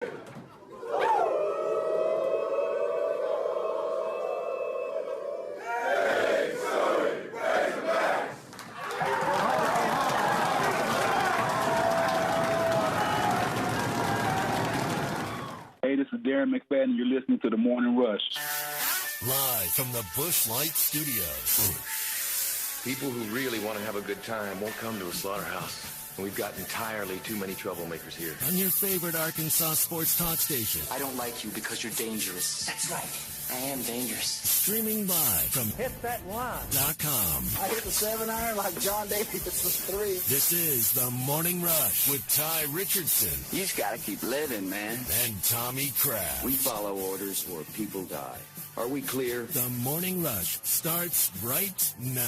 Hey, this is Darren McFadden, and you're listening to The Morning Rush. Live from the Bush Light Studios. People who really want to have a good time won't come to a slaughterhouse. And we've got entirely too many troublemakers here. On your favorite Arkansas sports talk station. I don't like you because you're dangerous. That's right. I am dangerous. Streaming live from Hit that line. .com. I hit the 7-iron like John Davis was 3. This is The Morning Rush with Ty Richardson. You just gotta keep living, man. And Tommy Kraft. We follow orders or people die. Are we clear? The Morning Rush starts right now.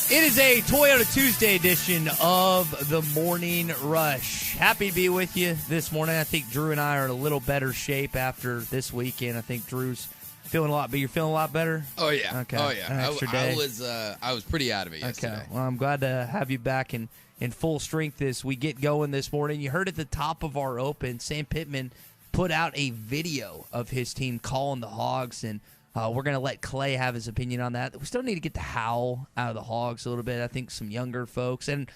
It is a Toyota Tuesday edition of The Morning Rush. Happy to be with you this morning. I think Drew and I are in a little better shape after this weekend. I think Drew's feeling a lot better. You're feeling a lot better? Oh, yeah. Okay. Oh, yeah. An extra day. I was pretty out of it yesterday. Okay. Well, I'm glad to have you back in full strength as we get going this morning. You heard at the top of our open, Sam Pittman put out a video of his team calling the Hogs, and we're going to let Clay have his opinion on that. We still need to get the howl out of the Hogs a little bit. I think some younger folks, and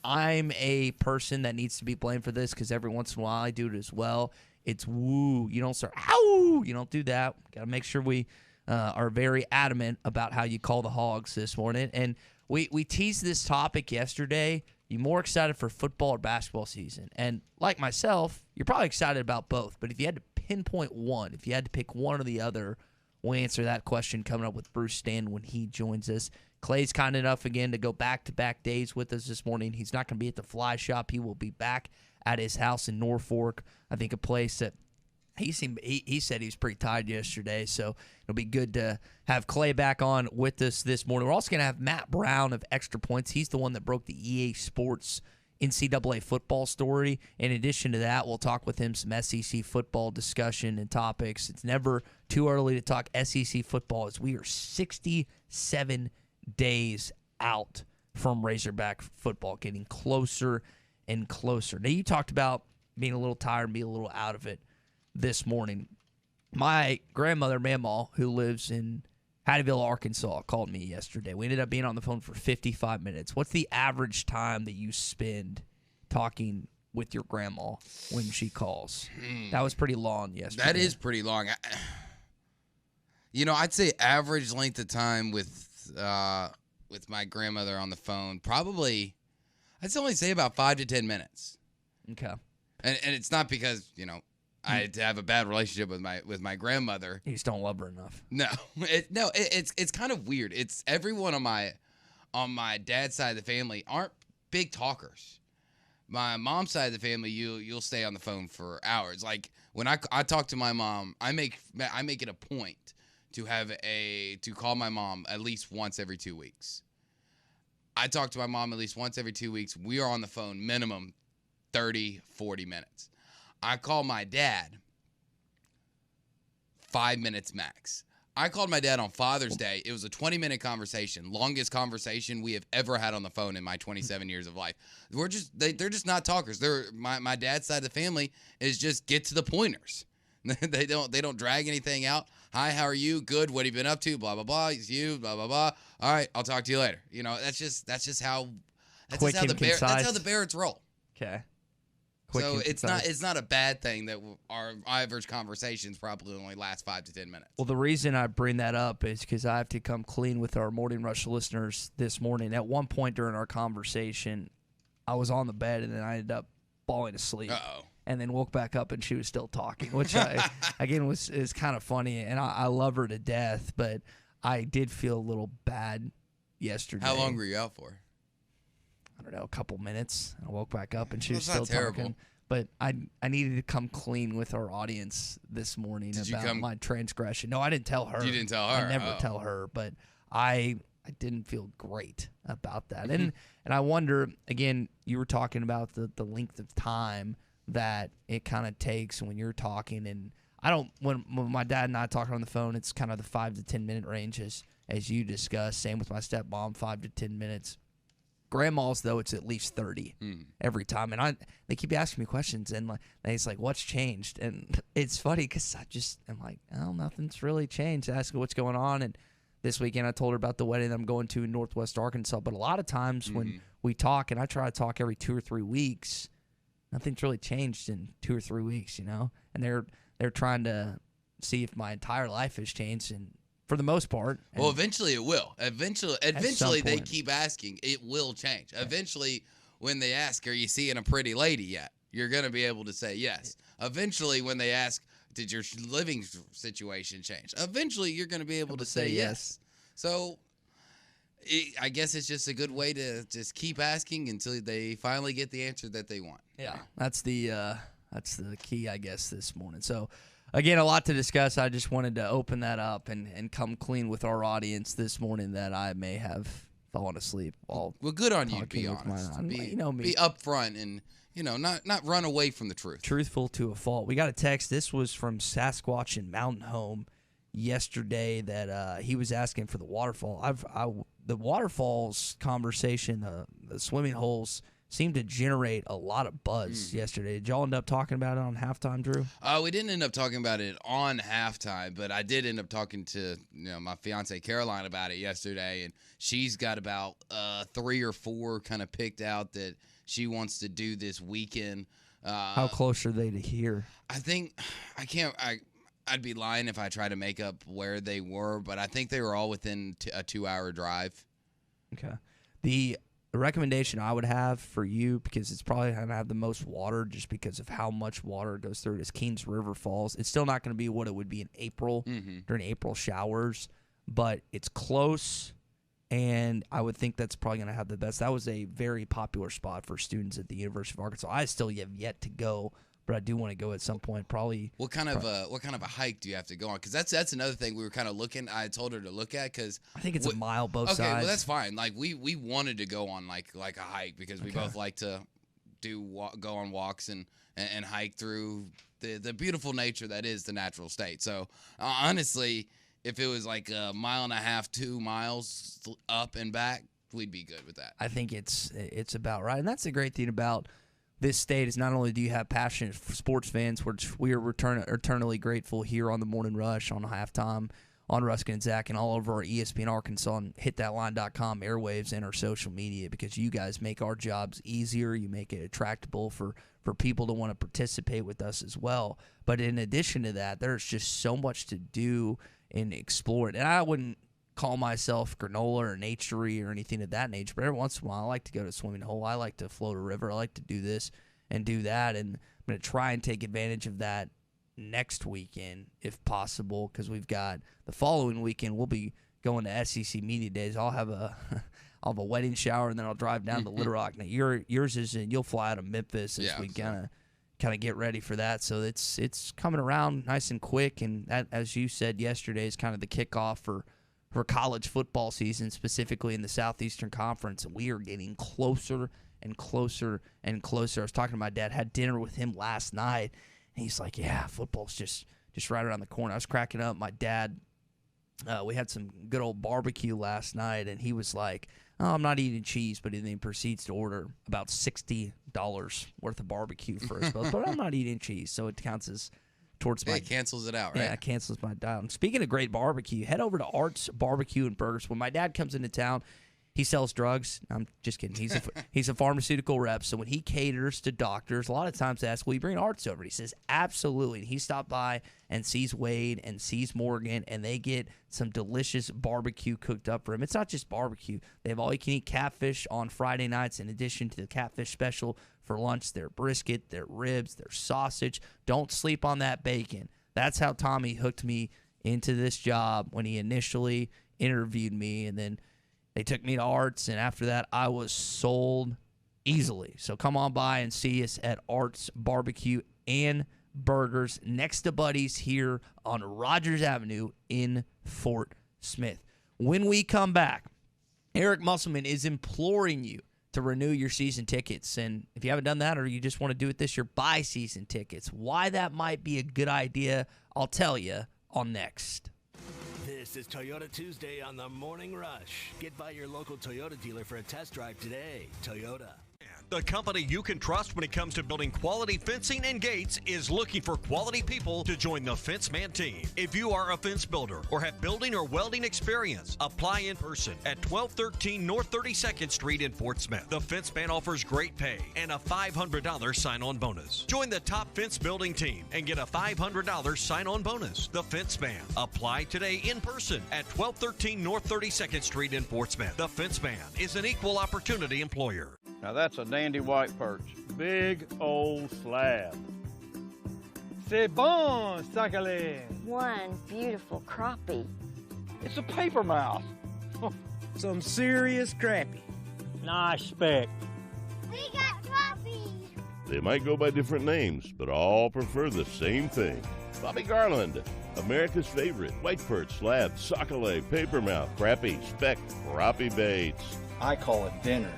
I'm a person that needs to be blamed for this because every once in a while I do it as well. It's woo. You don't start, ow. You don't do that. Got to make sure we are very adamant about how you call the Hogs this morning. And we teased this topic yesterday. You more excited for football or basketball season? And like myself, you're probably excited about both. But if you had to pinpoint one, if you had to pick one or the other, we'll answer that question coming up with Bruce Stanton when he joins us. Clay's kind enough again to go back-to-back days with us this morning. He's not going to be at the Fly Shop. He will be back at his house in Norfolk. I think a place that he said he was pretty tired yesterday, so it'll be good to have Clay back on with us this morning. We're also going to have Matt Brown of Extra Points. He's the one that broke the EA Sports NCAA football story. In addition to that, we'll talk with him some SEC football discussion and topics. It's never too early to talk SEC football as we are 67 days out from Razorback football, getting closer and closer. Now, you talked about being a little tired and being a little out of it this morning. My grandmother, Mamaw, who lives in Hattieville, Arkansas, called me yesterday. We ended up being on the phone for 55 minutes. What's the average time that you spend talking with your grandma when she calls? That was pretty long yesterday. That is pretty long. I'd say average length of time with my grandmother on the phone, probably, I'd only say about 5 to 10 minutes. Okay. And it's not because, I have a bad relationship with my grandmother. You just don't love her enough. No, it's kind of weird. It's everyone on my dad's side of the family aren't big talkers. My mom's side of the family, you'll stay on the phone for hours. Like when I talk to my mom, I make it a point to call my mom at least once every 2 weeks. I talk to my mom at least once every 2 weeks. We are on the phone minimum 30, 40 minutes. I call my dad 5 minutes max. I called my dad on Father's Day. It was a 20-minute conversation, longest conversation we have ever had on the phone in my 27 years of life. They're just not talkers. My dad's side of the family is just get to the pointers. They don't drag anything out. Hi, how are you? Good. What have you been up to? Blah blah blah. It's you. Blah blah blah. All right, I'll talk to you later. That's just how the Barretts roll. Okay. So it's not a bad thing that our average conversations probably only last 5 to 10 minutes. Well, the reason I bring that up is because I have to come clean with our Morning Rush listeners this morning. At one point during our conversation, I was on the bed and then I ended up falling asleep. Uh-oh. And then woke back up and she was still talking, which is kind of funny. And I love her to death, but I did feel a little bad yesterday. How long were you out for? I don't know, a couple minutes. I woke back up and she was still still terrible. talking. But I needed to come clean with our audience this morning about my transgression. No, I didn't tell her. You didn't tell her? I never tell her, but I didn't feel great about that. And I wonder, again, you were talking about the length of time that it kind of takes when you're talking. And when my dad and I talk on the phone, it's kind of the 5 to 10 minute range as you discussed. Same with my stepmom, 5 to 10 minutes. Grandma's, though, it's at least 30 every time. And they keep asking me questions, and it's like, what's changed? And it's funny because I'm like, oh, nothing's really changed. I ask her what's going on, and this weekend I told her about the wedding that I'm going to in Northwest Arkansas. But a lot of times when we talk, and I try to talk every 2 or 3 weeks, nothing's really changed in 2 or 3 weeks, And they're trying to see if my entire life has changed, and for the most part. Well, eventually it will. Eventually they keep asking. It will change. Yeah. Eventually, when they ask, are you seeing a pretty lady yet? You're going to be able to say yes. Eventually, when they ask, did your living situation change? Eventually, you're going to be able to say yes. So I guess it's just a good way to just keep asking until they finally get the answer that they want. Yeah, that's the key, I guess, this morning. So, again, a lot to discuss. I just wanted to open that up and come clean with our audience this morning that I may have fallen asleep while good on you, to be honest. Be upfront and, not run away from the truth. Truthful to a fault. We got a text. This was from Sasquatch in Mountain Home yesterday that he was asking for the waterfall. The waterfalls conversation, the swimming holes, seemed to generate a lot of buzz yesterday. Did y'all end up talking about it on halftime, Drew? We didn't end up talking about it on halftime, but I did end up talking to my fiance Caroline about it yesterday, and she's got about 3 or 4 kind of picked out that she wants to do this weekend. How close are they to here? I think I'd be lying if I tried to make up where they were, but I think they were all within a 2-hour drive. Okay. The recommendation I would have for you, because it's probably going to have the most water just because of how much water goes through it, is Keens River Falls. It's still not going to be what it would be in April during April showers, but it's close, and I would think that's probably going to have the best. That was a very popular spot for students at the University of Arkansas. I still have yet to go, but I do want to go at some point. Probably. What kind of a hike do you have to go on? Because that's another thing we were kind of looking. I told her to look at because I think it's a mile both sides. Okay, well that's fine. Like we wanted to go on like a hike because we both like to go on walks and hike through the beautiful nature that is the natural state. So honestly, if it was like a mile and a half, 2 miles up and back, we'd be good with that. I think it's about right, and that's the great thing about this state is not only do you have passionate sports fans, which we are eternally grateful here on the Morning Rush, on halftime, on Ruskin and Zach, and all over our ESPN Arkansas and hitthatline.com airwaves and our social media, because you guys make our jobs easier. You make it attractable for people to want to participate with us as well. But in addition to that, there's just so much to do and explore it. And I wouldn't call myself granola or naturey or anything of that nature, but every once in a while I like to go to a swimming hole. I like to float a river. I like to do this and do that, and I'm going to try and take advantage of that next weekend if possible, because we've got the following weekend we'll be going to SEC Media Days. I'll have a wedding shower, and then I'll drive down to Little Rock. Now yours is, and you'll fly out of Memphis as we kind of get ready for that. So it's coming around nice and quick, and that, as you said yesterday, is kind of the kickoff for college football season, specifically in the Southeastern Conference. We are getting closer and closer and closer. I was talking to my dad, had dinner with him last night, and he's like, yeah, football's just right around the corner. I was cracking up. My dad, we had some good old barbecue last night, and he was like, oh, I'm not eating cheese, but then proceeds to order about $60 worth of barbecue for us both. But I'm not eating cheese, so it counts as towards my. It cancels it out, right? Yeah, it cancels my diet. And speaking of great barbecue, head over to Art's Barbecue and Burgers. When my dad comes into town, he sells drugs. I'm just kidding. He's a pharmaceutical rep. So when he caters to doctors, a lot of times they ask, will you bring Art's over? He says, absolutely. And he stopped by and sees Wade and sees Morgan, and they get some delicious barbecue cooked up for him. It's not just barbecue. They have all-you-can-eat catfish on Friday nights in addition to the catfish special for lunch, their brisket, their ribs, their sausage. Don't sleep on that bacon. That's how Tommy hooked me into this job when he initially interviewed me, and then they took me to Arts, and after that, I was sold easily. So come on by and see us at Arts Barbecue and Burgers next to Buddy's here on Rogers Avenue in Fort Smith. When we come back, Eric Musselman is imploring you to renew your season tickets. And if you haven't done that, or you just want to do it this year, buy season tickets. Why that might be a good idea, I'll tell you on Next. This is Toyota Tuesday on the Morning Rush. Get by your local Toyota dealer for a test drive today. Toyota. The company you can trust when it comes to building quality fencing and gates is looking for quality people to join the Fenceman team. If you are a fence builder or have building or welding experience, apply in person at 1213 North 32nd Street in Fort Smith. The Fenceman offers great pay and a $500 sign-on bonus. Join the top fence building team and get a $500 sign-on bonus. The Fenceman. Apply today in person at 1213 North 32nd Street in Fort Smith. The Fenceman is an equal opportunity employer. Now that's a dandy white perch. Big old slab. C'est bon, sacalé. One beautiful crappie. It's a paper mouse. Some serious crappie. Nice speck. We got crappie. They might go by different names, but all prefer the same thing. Bobby Garland, America's favorite. White perch, slab, sacalé, paper mouth, crappie, speck, crappie baits. I call it dinner.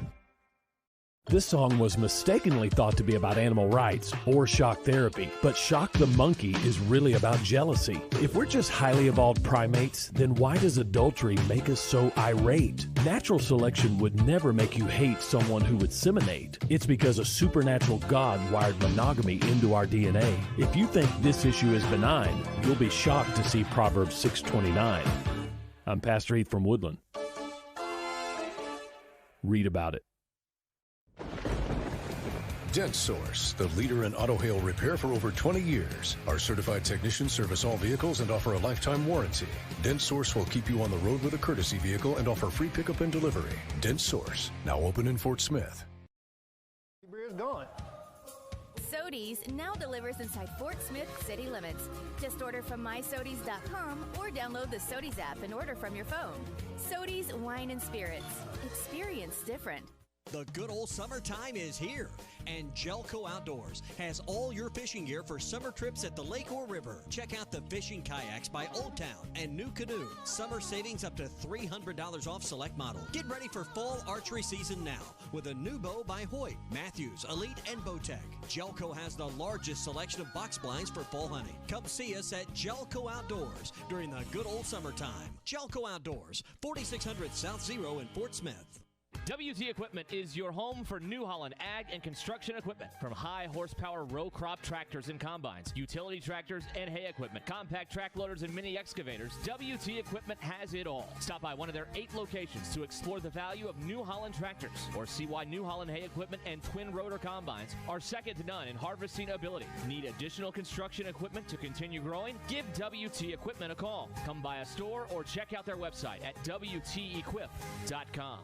This song was mistakenly thought to be about animal rights or shock therapy, but Shock the Monkey is really about jealousy. If we're just highly evolved primates, then why does adultery make us so irate? Natural selection would never make you hate someone who would seminate. It's because a supernatural God wired monogamy into our DNA. If you think this issue is benign, you'll be shocked to see Proverbs 6:29. I'm Pastor Heath from Woodland. Read about it. Dent Source, the leader in auto hail repair for over 20 years. Our certified technicians service all vehicles and offer a lifetime warranty. Dent Source will keep you on the road with a courtesy vehicle and offer free pickup and delivery. Dent Source, now open in Fort Smith. Beer's gone. Sodies now delivers inside Fort Smith city limits. Just order from mysodies.com or download the Sodies app and order from your phone. Sodies Wine and Spirits. Experience different. The good old summertime is here, and Jelco Outdoors has all your fishing gear for summer trips at the lake or river. Check out the fishing kayaks by Old Town and New Canoe. Summer savings up to $300 off select model. Get ready for fall archery season now with a new bow by Hoyt, Matthews, Elite, and Bowtech. Jelco has the largest selection of box blinds for fall hunting. Come see us at Jelco Outdoors during the good old summertime. Jelco Outdoors, 4600 South Zero in Fort Smith. WT Equipment is your home for New Holland ag and construction equipment. From high horsepower row crop tractors and combines, utility tractors and hay equipment, compact track loaders and mini excavators, WT Equipment has it all. Stop by one of their 8 locations to explore the value of New Holland tractors, or see why New Holland hay equipment and twin rotor combines are second to none in harvesting ability. Need additional construction equipment to continue growing? Give WT Equipment a call. Come by a store or check out their website at WTEquip.com.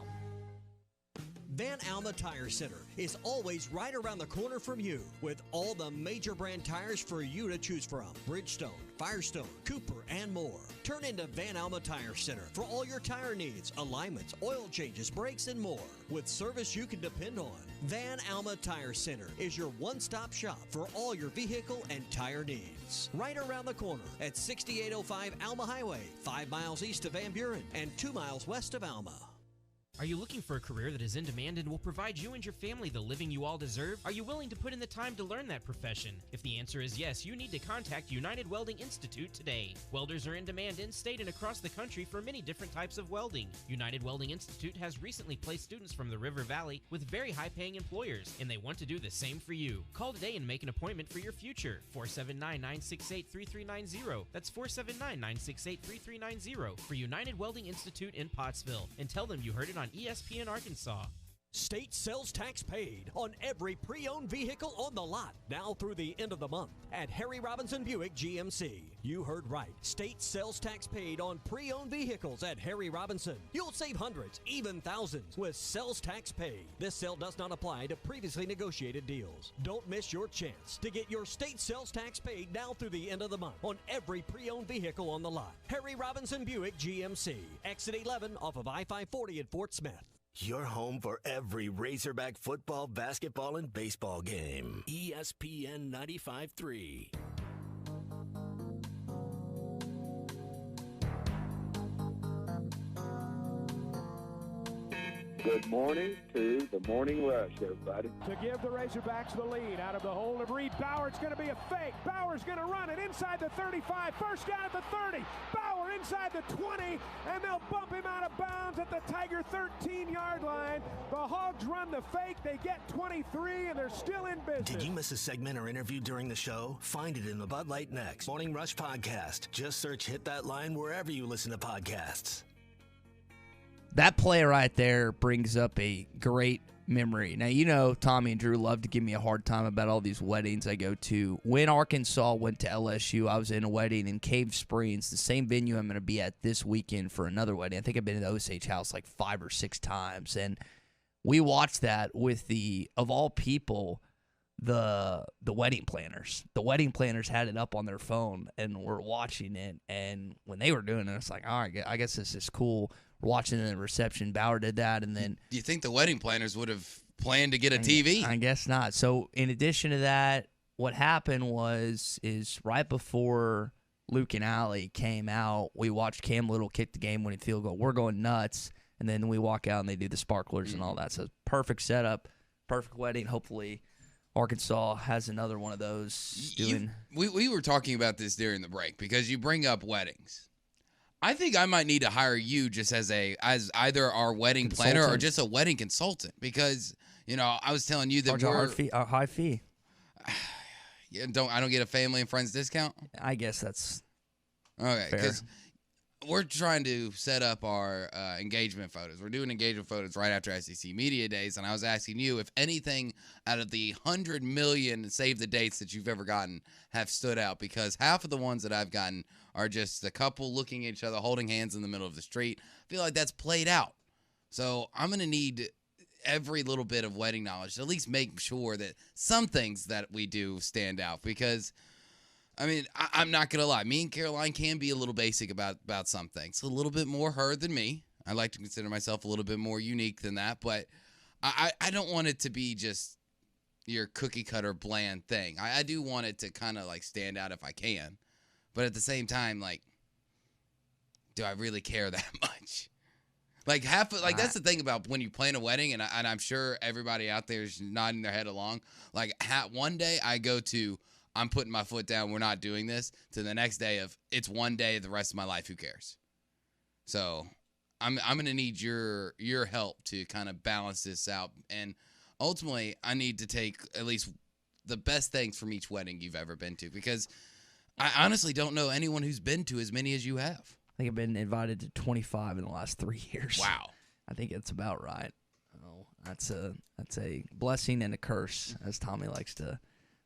Van Alma Tire Center is always right around the corner from you with all the major brand tires for you to choose from. Bridgestone, Firestone, Cooper, and more. Turn into Van Alma Tire Center for all your tire needs, alignments, oil changes, brakes, and more. With service you can depend on, Van Alma Tire Center is your one-stop shop for all your vehicle and tire needs. Right around the corner at 6805 Alma Highway, 5 miles east of Van Buren and 2 miles west of Alma. Are you looking for a career that is in demand and will provide you and your family the living you all deserve? Are you willing to put in the time to learn that profession? If the answer is yes, you need to contact United Welding Institute today. Welders are in demand in-state and across the country for many different types of welding. United Welding Institute has recently placed students from the River Valley with very high-paying employers, and they want to do the same for you. Call today and make an appointment for your future. 479-968-3390. That's 479-968-3390 for United Welding Institute in Pottsville, and tell them you heard it on ESPN Arkansas. State sales tax paid on every pre-owned vehicle on the lot now through the end of the month at Harry Robinson Buick GMC. You heard right. State sales tax paid on pre-owned vehicles at Harry Robinson. You'll save hundreds, even thousands with sales tax paid. This sale does not apply to previously negotiated deals. Don't miss your chance to get your state sales tax paid now through the end of the month on every pre-owned vehicle on the lot. Harry Robinson Buick GMC. Exit 11 off of I-540 at Fort Smith. Your home for every Razorback football, basketball, and baseball game. ESPN 95.3. Good morning to the Morning Rush, everybody. To give the Razorbacks the lead out of the hole of Reed Bauer. It's going to be a fake. Bauer's going to run it inside the 35. First down at the 30. Bauer They're inside the 20, and they'll bump him out of bounds at the Tiger 13-yard line. The Hogs run the fake. They get 23, and they're still in business. Did you miss a segment or interview during the show? Find it in the Bud Light Next Morning Rush podcast. Just search Hit That Line wherever you listen to podcasts. That play right there brings up a great memory. Now, you know, Tommy and Drew love to give me a hard time about all these weddings I go to. When Arkansas went to LSU, I was in a wedding in Cave Springs, the same venue I'm going to be at this weekend for another wedding. I think I've been in the Osage house like 5 or 6 times. And we watched that with of all people, the wedding planners. The wedding planners had it up on their phone and were watching it. And when they were doing it, it's like, all right, I guess this is cool. We're watching the reception. Bauer did that, and then. Do you think the wedding planners would have planned to get a TV? I guess not. So in addition to that, what happened is right before Luke and Allie came out, we watched Cam Little kick the game-winning field goal. We're going nuts, and then we walk out and they do the sparklers and all that. So perfect setup, perfect wedding. Hopefully Arkansas has another one of those. We were talking about this during the break because you bring up weddings. I think I might need to hire you just as either our wedding planner or just a wedding consultant because, you know, I was telling you that a high fee. Yeah, I don't get a family and friends discount? I guess that's okay, because we're trying to set up our engagement photos. We're doing engagement photos right after SEC Media Days, and I was asking you if anything out of the 100 million save the dates that you've ever gotten have stood out, because half of the ones that I've gotten are just a couple looking at each other, holding hands in the middle of the street. I feel like that's played out. So I'm going to need every little bit of wedding knowledge to at least make sure that some things that we do stand out, because I mean, I'm not going to lie. Me and Caroline can be a little basic about some things. A little bit more her than me. I like to consider myself a little bit more unique than that, but I don't want it to be just your cookie-cutter bland thing. I do want it to kind of, like, stand out if I can. But at the same time, like, do I really care that much? Like, that's the thing about when you plan a wedding, and I'm sure everybody out there is nodding their head along. Like, one day I go to, I'm putting my foot down, we're not doing this, to the next day of, it's one day, the rest of my life, who cares? So I'm going to need your help to kind of balance this out. And ultimately, I need to take at least the best things from each wedding you've ever been to, because I honestly don't know anyone who's been to as many as you have. I think I've been invited to 25 in the last 3 years. Wow. I think it's about right. Oh, that's a blessing and a curse, as Tommy likes to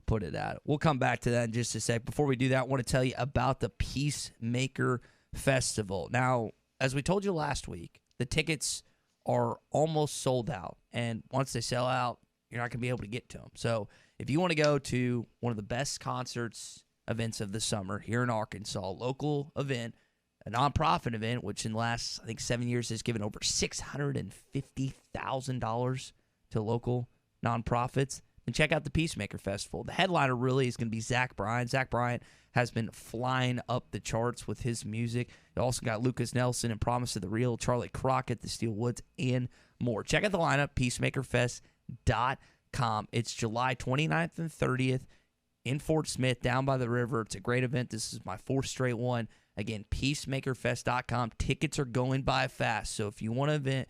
put it at. We'll come back to that in just a sec. Before we do that, I want to tell you about the Peacemaker Festival. Now, as we told you last week, the tickets are almost sold out. And once they sell out, you're not going to be able to get to them. So if you want to go to one of the best events of the summer here in Arkansas, local event, a nonprofit event, which in the last, I think, 7 years has given over $650,000 to local nonprofits, then check out the Peacemaker Festival. The headliner really is going to be Zach Bryan. Zach Bryan has been flying up the charts with his music. You also got Lucas Nelson and Promise of the Real, Charlie Crockett, the Steel Woods, and more. Check out the lineup, peacemakerfest.com. It's July 29th and 30th in Fort Smith, down by the river. It's a great event. This is my 4th straight one. Again, peacemakerfest.com. Tickets are going by fast. So if you want to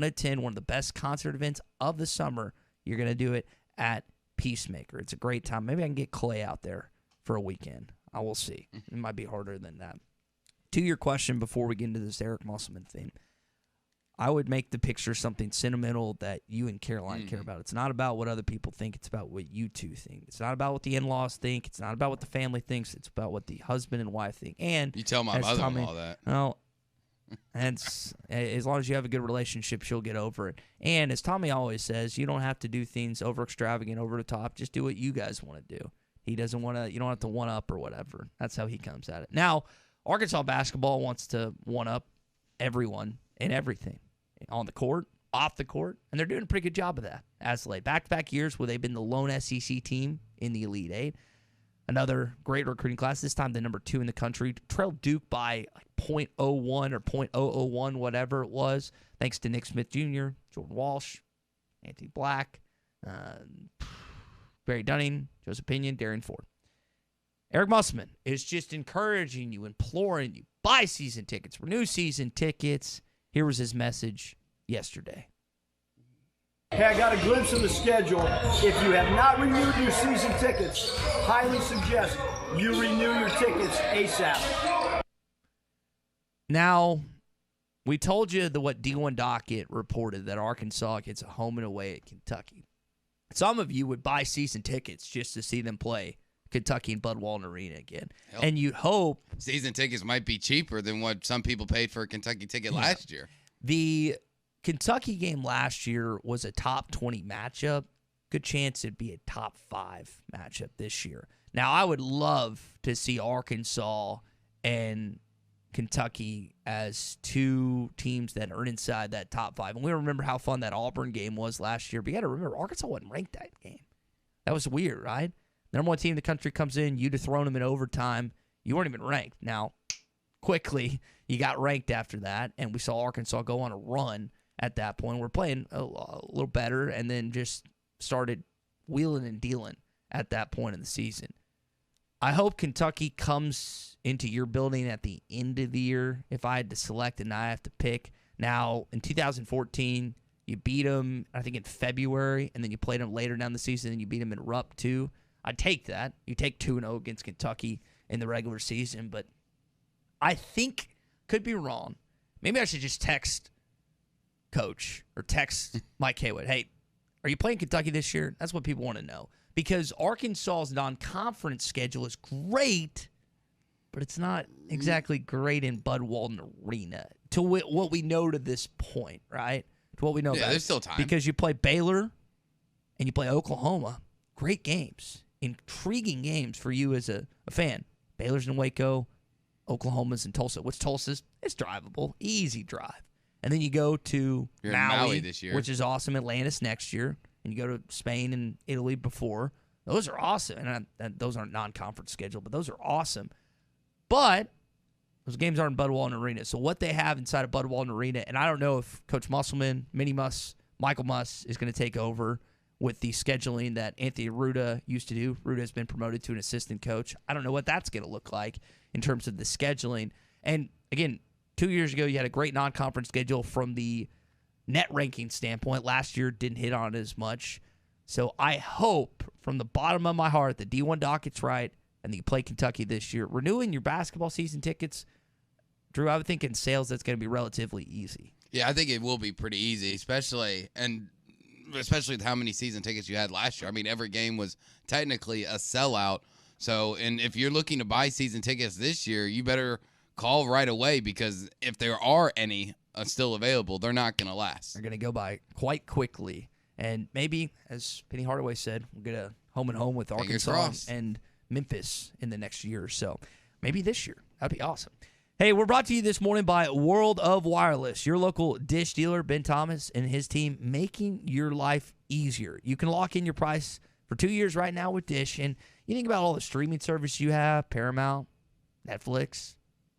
attend one of the best concert events of the summer, you're going to do it at Peacemaker. It's a great time. Maybe I can get Clay out there for a weekend. I will see. It might be harder than that. To your question before we get into this Eric Musselman thing, I would make the picture something sentimental that you and Caroline care about. It's not about what other people think. It's about what you two think. It's not about what the in-laws think. It's not about what the family thinks. It's about what the husband and wife think. And you tell my mother-in-law that. Well, and as long as you have a good relationship, she'll get over it. And as Tommy always says, you don't have to do things over extravagant, over the top. Just do what you guys want to do. He doesn't want to. You don't have to one up or whatever. That's how he comes at it. Now, Arkansas basketball wants to one up everyone and everything. On the court, off the court, and they're doing a pretty good job of that as late. Back-to-back years where they've been the lone SEC team in the Elite Eight. Another great recruiting class, this time the number 2 in the country. Trailed Duke by like 0.01 or 0.001, whatever it was, thanks to Nick Smith Jr., Jordan Walsh, Anthony Black, Barry Dunning, Joseph Pinion, Darren Ford. Eric Musselman is just encouraging you, imploring you, buy season tickets, renew season tickets. Here was his message yesterday. Hey, I got a glimpse of the schedule. If you have not renewed your season tickets, highly suggest you renew your tickets ASAP. Now, we told you what D1 Docket reported, that Arkansas gets a home and away at Kentucky. Some of you would buy season tickets just to see them play Kentucky and Bud Walton Arena again. Hell, and you hope season tickets might be cheaper than what some people paid for a Kentucky ticket last year. The Kentucky game last year was a top 20 matchup. Good chance it'd be a top 5 matchup this year. Now, I would love to see Arkansas and Kentucky as two teams that are inside that top 5. And we remember how fun that Auburn game was last year. But you got to remember, Arkansas wasn't ranked that game. That was weird, right? Number one team in the country comes in, you'd have thrown them in overtime. You weren't even ranked. Now, quickly, you got ranked after that, and we saw Arkansas go on a run at that point. We're playing a little better, and then just started wheeling and dealing at that point in the season. I hope Kentucky comes into your building at the end of the year. If I had to select and I have to pick. Now, in 2014, you beat them, I think, in February, and then you played them later down the season, and you beat them in Rupp, too. I'd take that. You take 2-0 against Kentucky in the regular season, but I think, could be wrong, maybe I should just text Coach or text Mike Haywood, hey, are you playing Kentucky this year? That's what people want to know. Because Arkansas's non-conference schedule is great, but it's not exactly great in Bud Walton Arena to what we know to this point, right? To what we know about there's still time. Because you play Baylor and you play Oklahoma. Great games. Intriguing games for you as a fan. Baylor's in Waco, Oklahoma's in Tulsa. What's Tulsa's? It's drivable. Easy drive. And then you go to Maui this year, which is awesome. Atlantis next year. And you go to Spain and Italy before. Those are awesome. And those aren't non-conference schedule, but those are awesome. But those games aren't in Bud Walton Arena. So what they have inside of Bud Walton Arena, and I don't know if Coach Musselman, Mini Muss, Michael Muss is going to take over with the scheduling that Anthony Ruda used to do. Ruda has been promoted to an assistant coach. I don't know what that's going to look like in terms of the scheduling. And again, 2 years ago, you had a great non-conference schedule from the net ranking standpoint. Last year, didn't hit on it as much. So I hope from the bottom of my heart that D1 Docket's right and that you play Kentucky this year. Renewing your basketball season tickets, Drew, I would think in sales that's going to be relatively easy. Yeah, I think it will be pretty easy, especially with how many season tickets you had last year. I mean, every game was technically a sellout. So, and if you're looking to buy season tickets this year, you better call right away, because if there are any still available, they're not going to last. They're going to go by quite quickly. And maybe, as Penny Hardaway said, we'll get a home and home with Arkansas and Memphis in the next year or so. Maybe this year. That'd be awesome. Hey, we're brought to you this morning by World of Wireless, your local dish dealer, Ben Thomas and his team, making your life easier. You can lock in your price for 2 years right now with Dish, and you think about all the streaming service you have, Paramount, Netflix,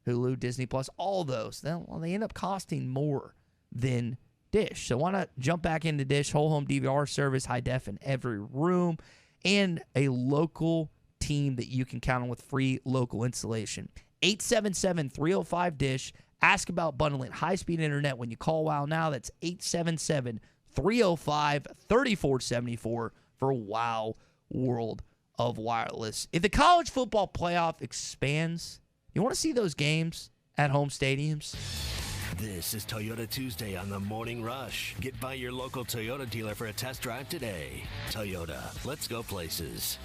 Hulu, Disney Plus, all those. They end up costing more than Dish. So why not jump back into Dish, whole home DVR service, high def in every room, and a local team that you can count on with free local installation. 877-305-DISH. Ask about bundling high-speed internet when you call WOW now. That's 877-305-3474 for WOW World of Wireless. If the college football playoff expands, you want to see those games at home stadiums? This is Toyota Tuesday on the Morning Rush. Get by your local Toyota dealer for a test drive today. Toyota, let's go places.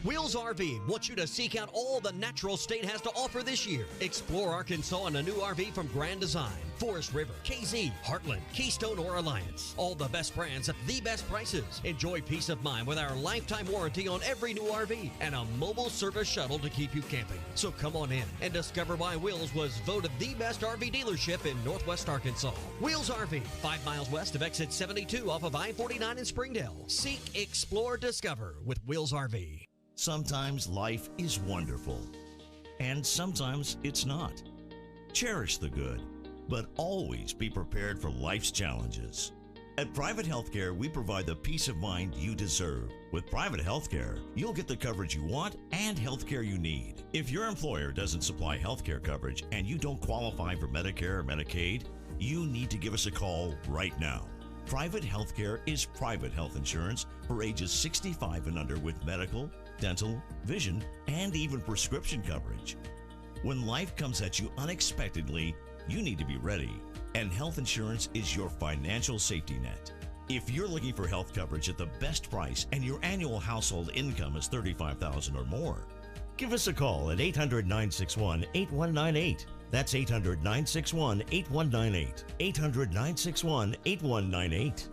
Wheels RV wants you to seek out all the natural state has to offer this year. Explore Arkansas in a new RV from Grand Design, Forest River, KZ, Heartland, Keystone, or Alliance. All the best brands at the best prices. Enjoy peace of mind with our lifetime warranty on every new RV and a mobile service shuttle to keep you camping. So come on in and discover why Wheels was voted the best RV dealership in Northwest Arkansas. Wheels RV, 5 miles west of exit 72 off of I-49 in Springdale. Seek, explore, discover with Wheels RV. Sometimes life is wonderful, and sometimes it's not. Cherish the good, but always be prepared for life's challenges. At Private Healthcare, we provide the peace of mind you deserve. With Private Healthcare, you'll get the coverage you want and healthcare you need. If your employer doesn't supply healthcare coverage and you don't qualify for Medicare or Medicaid, you need to give us a call right now. Private Healthcare is private health insurance for ages 65 and under with medical, dental, vision, and even prescription coverage. When life comes at you unexpectedly, you need to be ready, and health insurance is your financial safety net. If you're looking for health coverage at the best price and your annual household income is $35,000 or more, give us a call at 800-961-8198. That's 800-961-8198. 800-961-8198.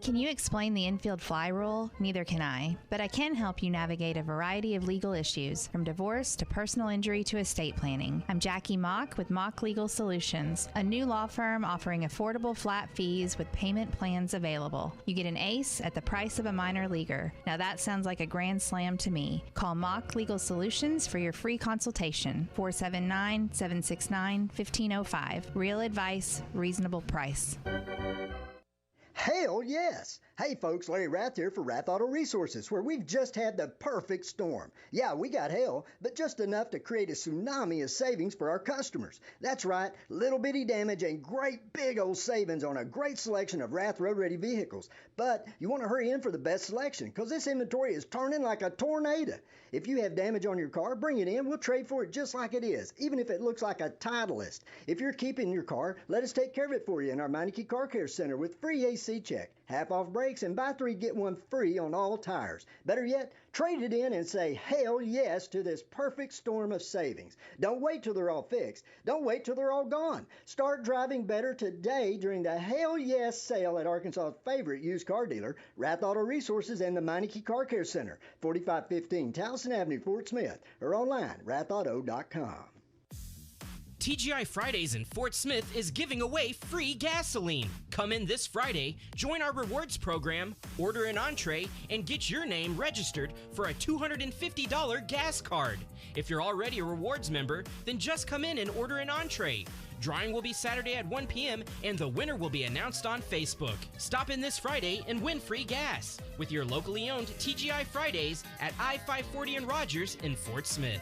Can you explain the infield fly rule? Neither can I, but I can help you navigate a variety of legal issues, from divorce to personal injury to estate planning. I'm Jackie Mock with Mock Legal Solutions, a new law firm offering affordable flat fees with payment plans available. You get an ace at the price of a minor leaguer. Now that sounds like a grand slam to me. Call Mock Legal Solutions for your free consultation. 479-769-1505. Real advice, reasonable price. Hell yes! Hey folks, Larry Rath here for Rath Auto Resources, where we've just had the perfect storm. Yeah, we got hail, but just enough to create a tsunami of savings for our customers. That's right, little bitty damage and great big old savings on a great selection of Rath road-ready vehicles. But you want to hurry in for the best selection, because this inventory is turning like a tornado. If you have damage on your car, bring it in. We'll trade for it just like it is, even if it looks like a Titleist. If you're keeping your car, let us take care of it for you in our Meineke Car Care Center with free AC check, half-off brakes, and buy 3, get 1 free on all tires. Better yet, trade it in and say hell yes to this perfect storm of savings. Don't wait till they're all fixed. Don't wait till they're all gone. Start driving better today during the hell yes sale at Arkansas's favorite used car dealer, Rath Auto Resources and the Meineke Car Care Center, 4515 Towson Avenue, Fort Smith, or online, rathauto.com. TGI Fridays in Fort Smith is giving away free gasoline. Come in this Friday, join our rewards program, order an entree, and get your name registered for a $250 gas card. If you're already a rewards member, then just come in and order an entree. Drawing will be Saturday at 1 p.m. and the winner will be announced on Facebook. Stop in this Friday and win free gas with your locally owned TGI Fridays at I-540 and Rogers in Fort Smith.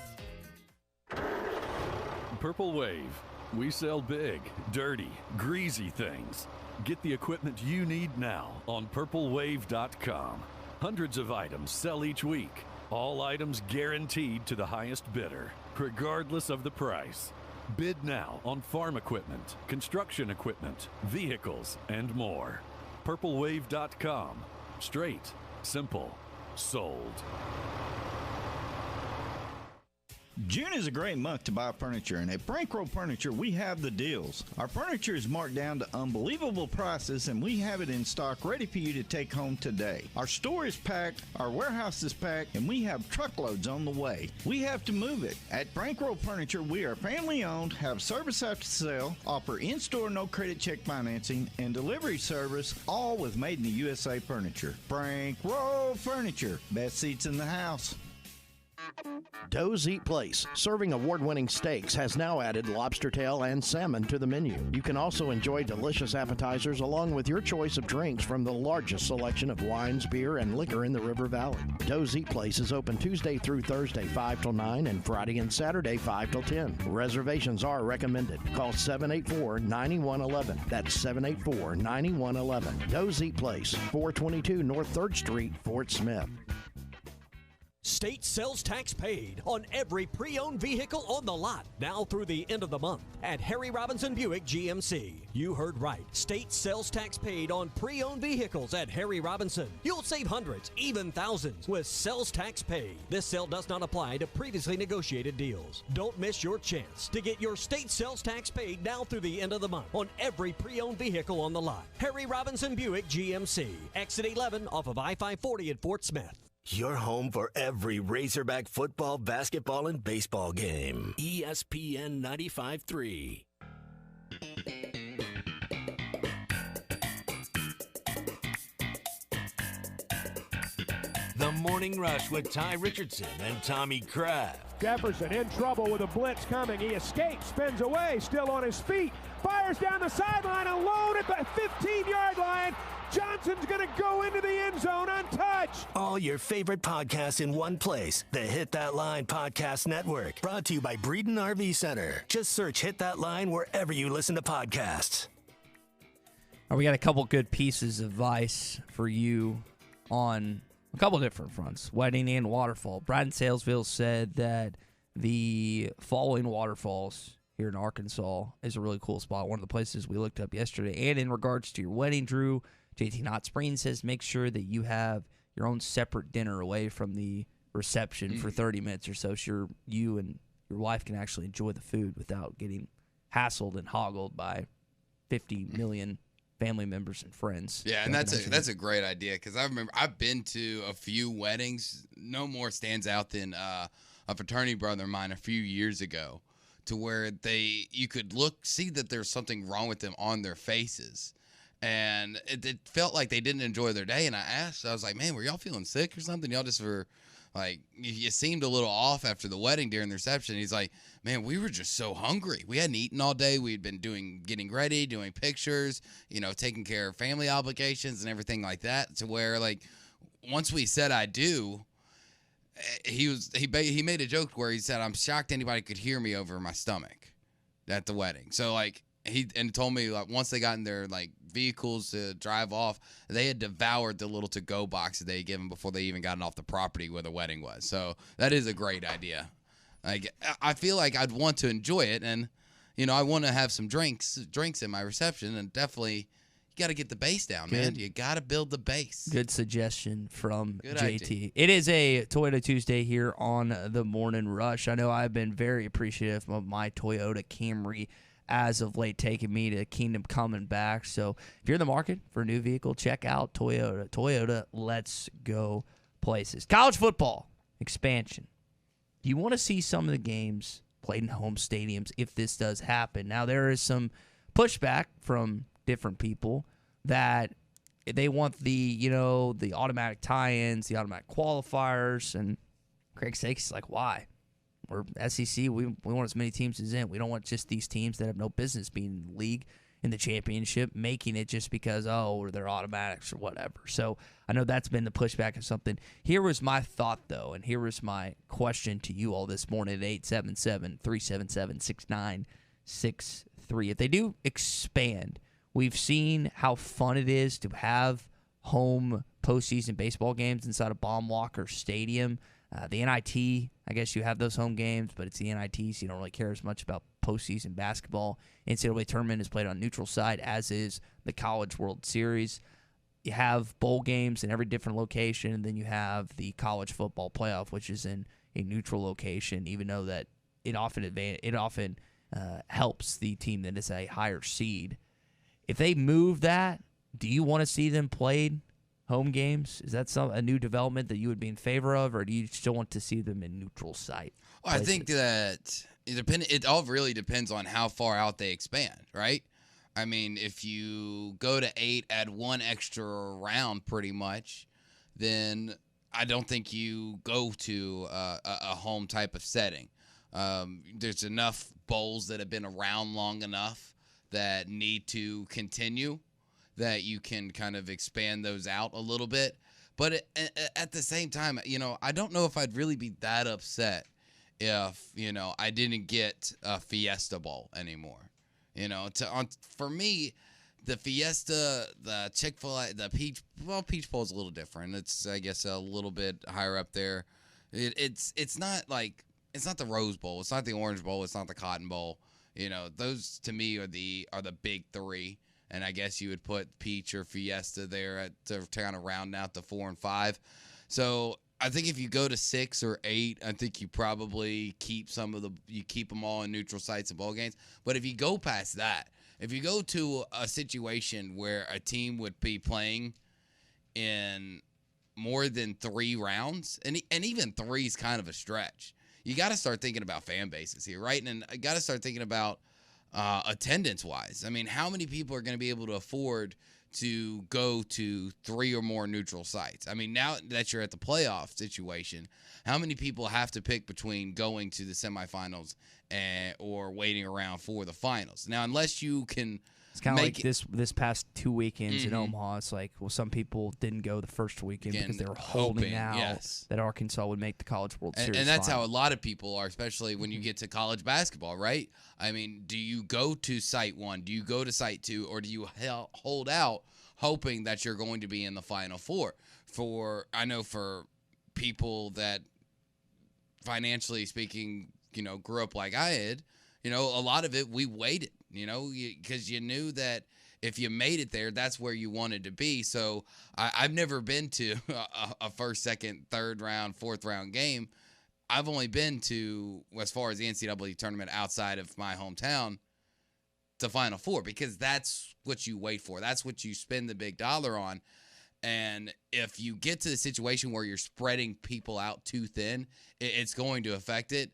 Purple Wave. We sell big, dirty, greasy things. Get the equipment you need now on purplewave.com. Hundreds of items sell each week. All items guaranteed to the highest bidder, regardless of the price. Bid now on farm equipment, construction equipment, vehicles, and more. purplewave.com. Straight, simple, sold. June is a great month to buy furniture, and at Bankroll Furniture, we have the deals. Our furniture is marked down to unbelievable prices, and we have it in stock ready for you to take home today. Our store is packed, our warehouse is packed, and we have truckloads on the way. We have to move it. At Bankroll Furniture, we are family-owned, have service after sale, offer in-store no-credit check financing, and delivery service, all with made-in-the-USA furniture. Bankroll Furniture, best seats in the house. Doe's Eat Place, serving award-winning steaks, has now added lobster tail and salmon to the menu. You can also enjoy delicious appetizers along with your choice of drinks from the largest selection of wines, beer, and liquor in the River Valley. Doe's Eat Place is open Tuesday through Thursday 5 till 9 and Friday and Saturday 5 till 10. Reservations are recommended. Call 784-9111. That's 784-9111. Doe's Eat Place, 422 North 3rd Street, Fort Smith. State sales tax paid on every pre-owned vehicle on the lot now through the end of the month at Harry Robinson Buick GMC. You heard right. State sales tax paid on pre-owned vehicles at Harry Robinson. You'll save hundreds, even thousands with sales tax paid. This sale does not apply to previously negotiated deals. Don't miss your chance to get your state sales tax paid now through the end of the month on every pre-owned vehicle on the lot. Harry Robinson Buick GMC. Exit 11 off of I-540 at Fort Smith. Your home for every Razorback football, basketball, and baseball game. ESPN 95.3. The Morning Rush with Ty Richardson and Tommy Kraft. Jefferson in trouble with a blitz coming. He escapes, spins away, still on his feet. fires down the sideline, alone at the 15-yard line. Johnson's going to go into the end zone untouched. All your favorite podcasts in one place. The Hit That Line Podcast Network. Brought to you by Breeden RV Center. Just search Hit That Line wherever you listen to podcasts. We got a couple good pieces of advice for you on a couple different fronts, wedding and waterfall. Brad in Salesville said that the following waterfalls here in Arkansas is a really cool spot, one of the places we looked up yesterday. And in regards to your wedding, Drew, JT Knott Spring says make sure that you have your own separate dinner away from the reception for 30 minutes or so you and your wife can actually enjoy the food without getting hassled and hoggled by 50 million family members and friends. Yeah, and that's a great idea because I remember I've been to a few weddings. No more stands out than a fraternity brother of mine a few years ago, to where you could see that there's something wrong with them on their faces. And it felt like they didn't enjoy their day. And I was like, man, were y'all feeling sick or something? Y'all just were like, you seemed a little off after the wedding during the reception. He's like, man, we were just so hungry. We hadn't eaten all day. We'd been getting ready, doing pictures, taking care of family obligations and everything like that. To where, like, once we said I do, he made a joke where he said, I'm shocked anybody could hear me over my stomach at the wedding. So, like, he told me, like, once they got in their, like, vehicles to drive off, they had devoured the little to-go box that they had given before they even gotten off the property where the wedding was. So that is a great idea. Like, I feel like I'd want to enjoy it, and I want to have some drinks in my reception, and definitely you got to get the base down, man. You got to build the base. Good suggestion from Good JT. idea. It is a Toyota Tuesday here on the Morning Rush. I know I've been very appreciative of my Toyota Camry as of late, taking me to Kingdom Coming Back. So if you're in the market for a new vehicle, check out Toyota. Toyota, let's go places. College football expansion. You want to see some of the games played in home stadiums if this does happen. Now, there is some pushback from different people that they want the automatic tie-ins, the automatic qualifiers, and Craig Sakes is like, why? We're SEC. We want as many teams as in. We don't want just these teams that have no business being in the league, in the championship, making it just because, or they're automatics or whatever. So I know that's been the pushback of something. Here was my thought, though, and here was my question to you all this morning at 877-377-6963. If they do expand, we've seen how fun it is to have home postseason baseball games inside of Baum-Walker Stadium. The NIT, I guess you have those home games, but it's the NIT, so you don't really care as much about postseason basketball. NCAA tournament is played on neutral site, as is the College World Series. You have bowl games in every different location, and then you have the college football playoff, which is in a neutral location, even though that it often helps the team that is a higher seed. If they move that, do you want to see them played home games? Is that a new development that you would be in favor of, or do you still want to see them in neutral site? Well, I think that it all really depends on how far out they expand, right? I mean, if you go to 8, add one extra round pretty much, then I don't think you go to a home type of setting. There's enough bowls that have been around long enough that need to continue, that you can kind of expand those out a little bit. But at the same time, I don't know if I'd really be that upset if, I didn't get a Fiesta Bowl anymore. For me, the Fiesta, the Chick-fil-A, the Peach Bowl is a little different. It's, I guess, a little bit higher up there. It's not the Rose Bowl. It's not the Orange Bowl. It's not the Cotton Bowl. Those to me are the big three. And I guess you would put Peach or Fiesta there to kind of round out the 4 and 5. So I think if you go to 6 or 8, I think you probably keep keep them all in neutral sites and bowl games. But if you go past that, if you go to a situation where a team would be playing in more than 3 rounds, and even 3 is kind of a stretch, you got to start thinking about fan bases here, right? And you got to start thinking about attendance-wise. I mean, how many people are going to be able to afford to go to 3 or more neutral sites. I mean, now that you're at the playoff situation, how many people have to pick between going to the semifinals or waiting around for the finals? Now, unless you can It's kind of like this past 2 weekends in Omaha. It's like, well, some people didn't go the first weekend because they were holding out that Arkansas would make the College World Series. And that's how a lot of people are, especially when you get to college basketball, right? I mean, do you go to site 1? Do you go to site 2? Or do you hold out hoping that you're going to be in the Final Four? I know for people that, financially speaking, grew up like I did, a lot of it we waited, because you knew that if you made it there, that's where you wanted to be. So I've never been to a first, second, third round, fourth round game. I've only been to, as far as the NCAA tournament outside of my hometown, to Final Four, because that's what you wait for. That's what you spend the big dollar on. And if you get to the situation where you're spreading people out too thin, it's going to affect it.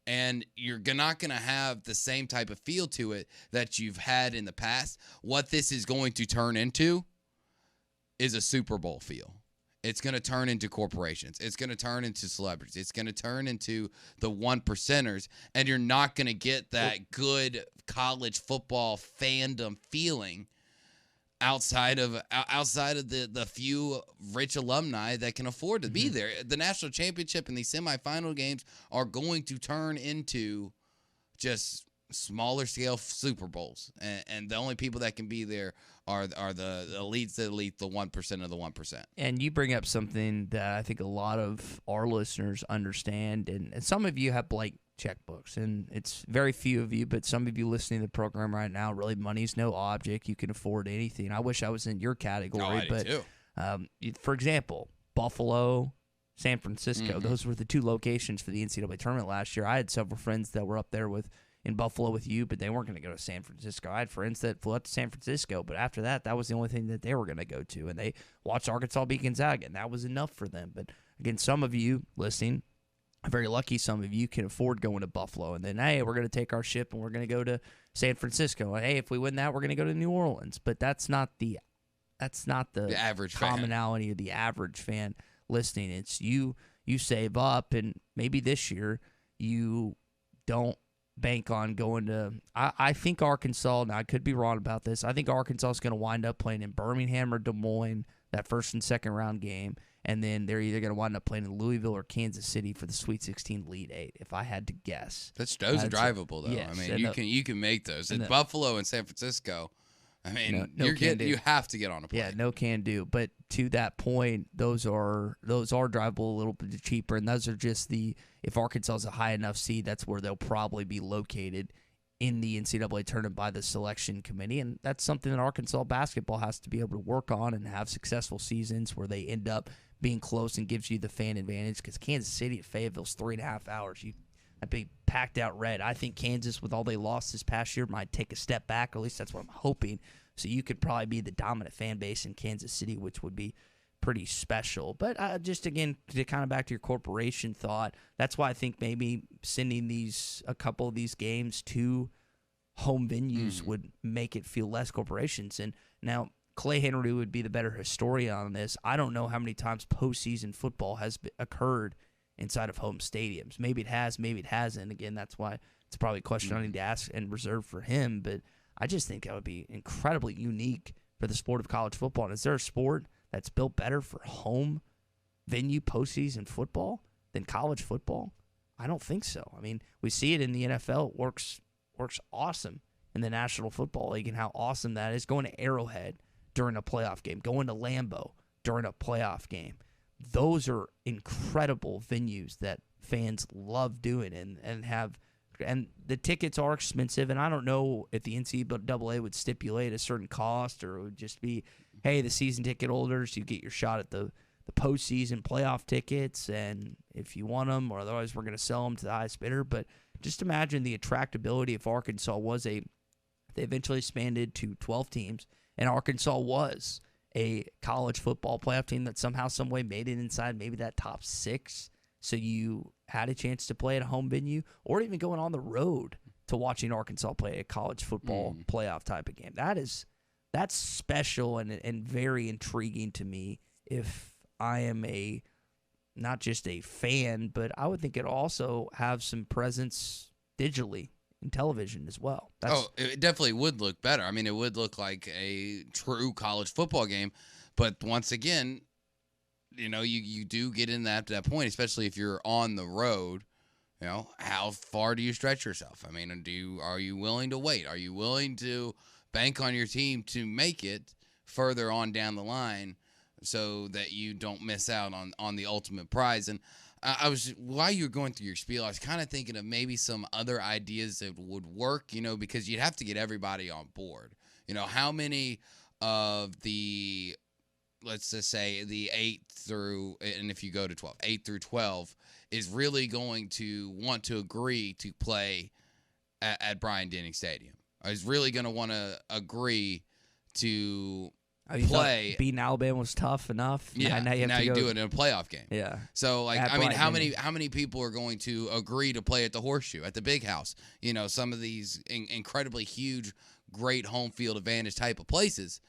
And you're not going to have the same type of feel to it that you've had in the past. What this is going to turn into is a Super Bowl feel. It's going to turn into corporations. It's going to turn into celebrities. It's going to turn into the 1%ers. And you're not going to get that good college football fandom feeling outside of the few rich alumni that can afford to be there. The national championship and these semifinal games are going to turn into just smaller scale Super Bowls, and the only people that can be there are the elites, the 1% of the 1%. And you bring up something that I think a lot of our listeners understand, and some of you have blank checkbooks, and it's very few of you, but some of you listening to the program right now, really, money's no object. You can afford anything. I wish I was in your category, I do too. For example, Buffalo, San Francisco, those were the 2 locations for the NCAA tournament last year. I had several friends that were up there in Buffalo with you, but they weren't going to go to San Francisco. I had friends that flew up to San Francisco, but after that was the only thing that they were going to go to, and they watched Arkansas beat Gonzaga, and that was enough for them. But again, some of you listening, I'm very lucky some of you can afford going to Buffalo, and then, hey, we're going to take our ship and we're going to go to San Francisco. And, hey, if we win that, we're going to go to New Orleans. But that's not the average commonality fan. Of the average fan listening. It's you save up, and maybe this year you don't bank on going to I think Arkansas, now I could be wrong about this, I think Arkansas is going to wind up playing in Birmingham or Des Moines, that first and second round game, and then they're either going to wind up playing in Louisville or Kansas City for the Sweet 16 Elite 8, if I had to guess. Those are drivable, though. Yes, I mean, you can make those. In Buffalo and San Francisco, I mean, you have to get on a plane. Yeah, no can do. But to that point, those are drivable a little bit cheaper, and those are just if Arkansas is a high enough seed, that's where they'll probably be located in the NCAA tournament by the selection committee, and that's something that Arkansas basketball has to be able to work on and have successful seasons where they end up being close and gives you the fan advantage, because Kansas City at Fayetteville's 3.5 hours. I'd be packed out red. I think Kansas, with all they lost this past year, might take a step back, or at least that's what I'm hoping. So you could probably be the dominant fan base in Kansas City, which would be pretty special. But just, again, to kind of back to your corporation thought, that's why I think maybe sending a couple of these games to home venues would make it feel less corporations. And now Clay Henry would be the better historian on this. I don't know how many times postseason football has occurred inside of home stadiums. Maybe it has, maybe it hasn't. Again, that's why it's probably a question I need to ask and reserve for him. But I just think that would be incredibly unique for the sport of college football. And is there a sport that's built better for home venue postseason football than college football? I don't think so. I mean, we see it in the NFL. It works awesome in the National Football League, and how awesome that is. Going to Arrowhead during a playoff game, going to Lambeau during a playoff game. Those are incredible venues that fans love doing and the tickets are expensive, and I don't know if the NCAA would stipulate a certain cost, or it would just be, hey, the season ticket holders, you get your shot at the postseason playoff tickets, and if you want them, or otherwise we're going to sell them to the highest bidder. But just imagine the attractability if Arkansas was they eventually expanded to 12 teams, and Arkansas was a college football playoff team that somehow, some way made it inside maybe that top 6. So you had a chance to play at a home venue, or even going on the road to watching Arkansas play a college football playoff type of game. That is That's special and very intriguing to me if I am not just a fan, but I would think it also have some presence digitally in television as well. It definitely would look better. I mean, it would look like a true college football game. But once again, you do get in that point, especially if you're on the road. How far do you stretch yourself? I mean, are you willing to wait? Are you willing to bank on your team to make it further on down the line so that you don't miss out on the ultimate prize? And while you were going through your spiel, I was kind of thinking of maybe some other ideas that would work, because you'd have to get everybody on board. How many of the, let's just say the 8 through, and if you go to 12, 8 through 12 is really going to want to agree to play at Bryant-Denny Stadium? Is really going to want to agree to play? Beating Alabama was tough enough. Yeah, now you do it in a playoff game. Yeah. So, how many people are going to agree to play at the Horseshoe, at the Big House? Some of these incredibly huge, great home field advantage type of places.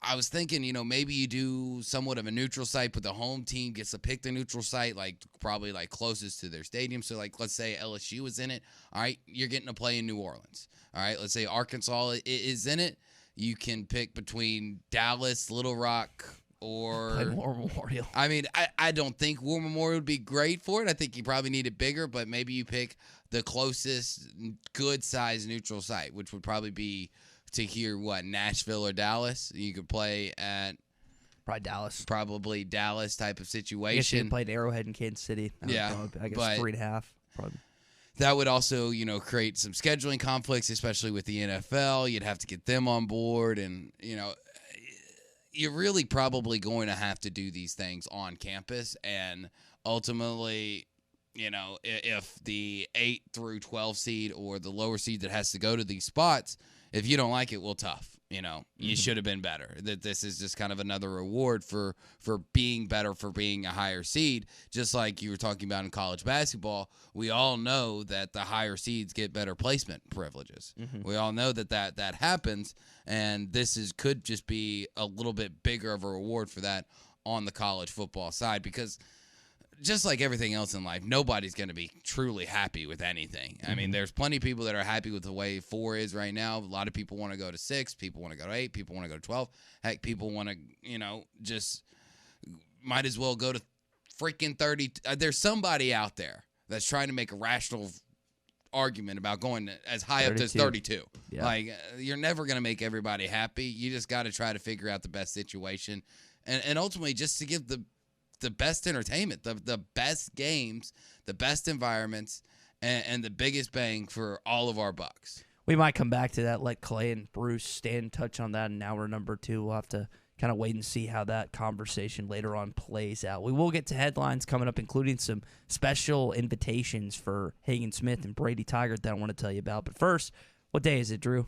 I was thinking, maybe you do somewhat of a neutral site, but the home team gets to pick the neutral site, probably closest to their stadium. So, let's say LSU is in it. All right, you're getting to play in New Orleans. All right, let's say Arkansas is in it. You can pick between Dallas, Little Rock, or play War Memorial. I mean, I don't think War Memorial would be great for it. I think you probably need it bigger, but maybe you pick the closest good-sized neutral site, which would probably be to hear Nashville or Dallas. You could play at probably Dallas type of situation. I guess you played Arrowhead in Kansas City. I guess 3.5 probably. That would also create some scheduling conflicts, especially with the NFL. You'd have to get them on board, and you're really probably going to have to do these things on campus. And ultimately, if the 8 through 12 seed or the lower seed that has to go to these spots, if you don't like it, well, tough. You should have been better. That this is just kind of another reward for being better, for being a higher seed. Just like you were talking about in college basketball, we all know that the higher seeds get better placement privileges. We all know that happens, and could just be a little bit bigger of a reward for that on the college football side, because just like everything else in life, nobody's going to be truly happy with anything. I mean, there's plenty of people that are happy with the way 4 is right now. A lot of people want to go to 6. People want to go to 8. People want to go to 12. Heck, people want to, just might as well go to freaking 30. There's somebody out there that's trying to make a rational argument about going as high 32. Up as 32. Yeah. You're never going to make everybody happy. You just got to try to figure out the best situation. And ultimately, just to give the best entertainment, the best games, the best environments, and the biggest bang for all of our bucks. We might come back to that, let Clay and Bruce Stanton touch on that in hour number 2. We'll have to kind of wait and see how that conversation later on plays out. We will get to headlines coming up, including some special invitations for Hagen Smith and Brady Tigert that I want to tell you about. But first, what day is it, Drew?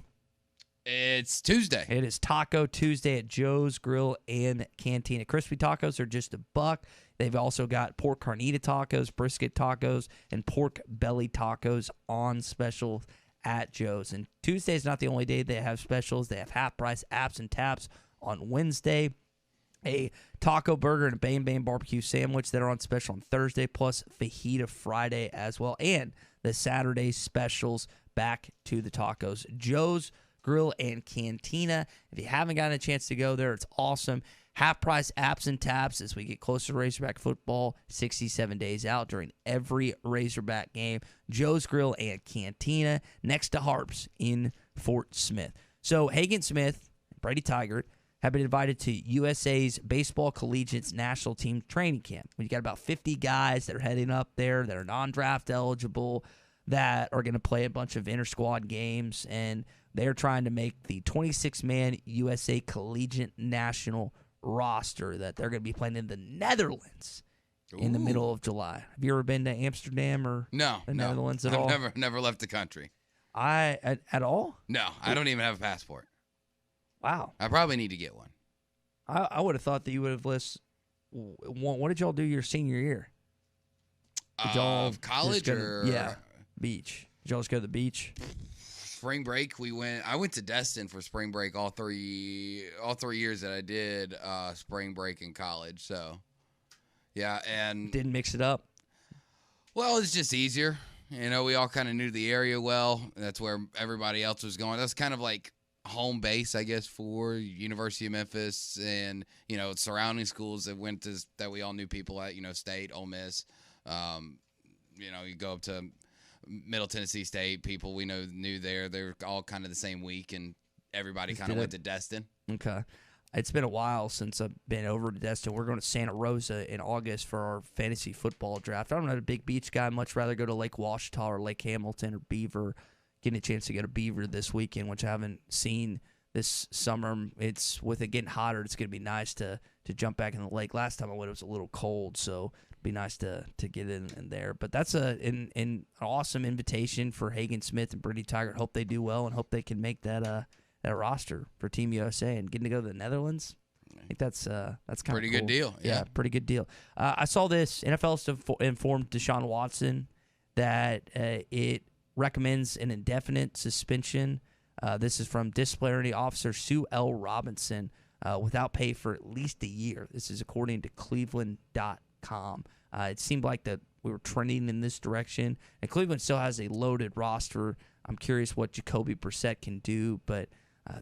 It's Tuesday. It is Taco Tuesday at Joe's Grill and Cantina. Crispy tacos are just $1. They've also got pork carnita tacos, brisket tacos, and pork belly tacos on special at Joe's. And Tuesday is not the only day they have specials. They have half-price apps and taps on Wednesday, a taco burger and a Bang Bang barbecue sandwich that are on special on Thursday, plus fajita Friday as well, and the Saturday specials back to the tacos. Joe's Grill and Cantina. If you haven't gotten a chance to go there, it's awesome. Half-price apps and taps as we get closer to Razorback football, 67 days out during every Razorback game. Joe's Grill and Cantina next to Harps in Fort Smith. So Hagen Smith and Brady Tigert have been invited to USA's Baseball Collegiates National Team Training Camp. We've got about 50 guys that are heading up there that are non-draft eligible, that are going to play a bunch of inter-squad games, and they're trying to make the 26-man USA Collegiate National roster that they're going to be playing in the Netherlands in the middle of July. Have you ever been to Amsterdam or the Netherlands at all? I've never left the country. At all? No, I don't even have a passport. Wow. I probably need to get one. I would have thought that you would have listed. What did y'all do your senior year? Of college or? Yeah, beach. Did y'all just go to the beach? spring break, I went to Destin for spring break all three years that I did spring break in college. So, yeah, and didn't mix it up. Well, it's just easier. We all kind of knew the area well. That's where everybody else was going. That's kind of like home base, I guess, for University of Memphis and, surrounding schools that we all knew people at, State, Ole Miss. You go up to Middle Tennessee State, people we knew there. They're all kind of the same week, and everybody kind of went to Destin. Okay. It's been a while since I've been over to Destin. We're going to Santa Rosa in August for our fantasy football draft. I'm not a big beach guy. I'd much rather go to Lake Washita or Lake Hamilton or Beaver. Getting a chance to go to Beaver this weekend, which I haven't seen this summer. It's with it getting hotter. It's going to be nice to jump back in the lake. Last time I went, it was a little cold, so it'd be nice to get in there. But that's an awesome invitation for Hagen Smith and Brittany Tiger. Hope they do well and hope they can make that roster for Team USA and getting to go to the Netherlands. I think that's kind of pretty cool. Good deal. Yeah, pretty good deal. I saw this. NFL has informed Deshaun Watson that it recommends an indefinite suspension. This is from disciplinary officer Sue L. Robinson without pay for at least a year. This is according to Cleveland.com. It seemed like that we were trending in this direction, and Cleveland still has a loaded roster. I'm curious what Jacoby Brissett can do, but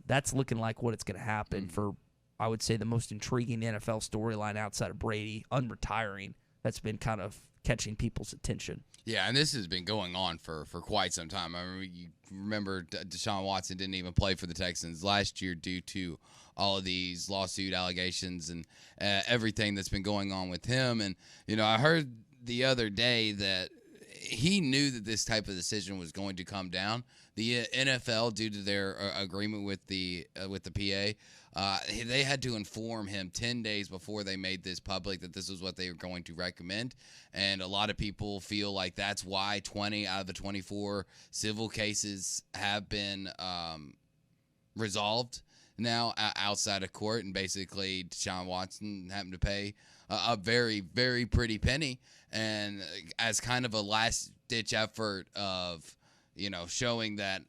that's looking like what it's going to happen for, I would say, the most intriguing NFL storyline outside of Brady unretiring that's been kind of catching people's attention. Yeah, and this has been going on for quite some time. I mean, you remember Deshaun Watson didn't even play for the Texans last year due to all of these lawsuit allegations and everything that's been going on with him. And, I heard the other day that he knew that this type of decision was going to come down. The NFL, due to their agreement with the PA, they had to inform him 10 days before they made this public that this was what they were going to recommend. And a lot of people feel like that's why 20 out of the 24 civil cases have been resolved now outside of court. And basically, Deshaun Watson having to pay a very, very pretty penny. And as kind of a last-ditch effort of, showing that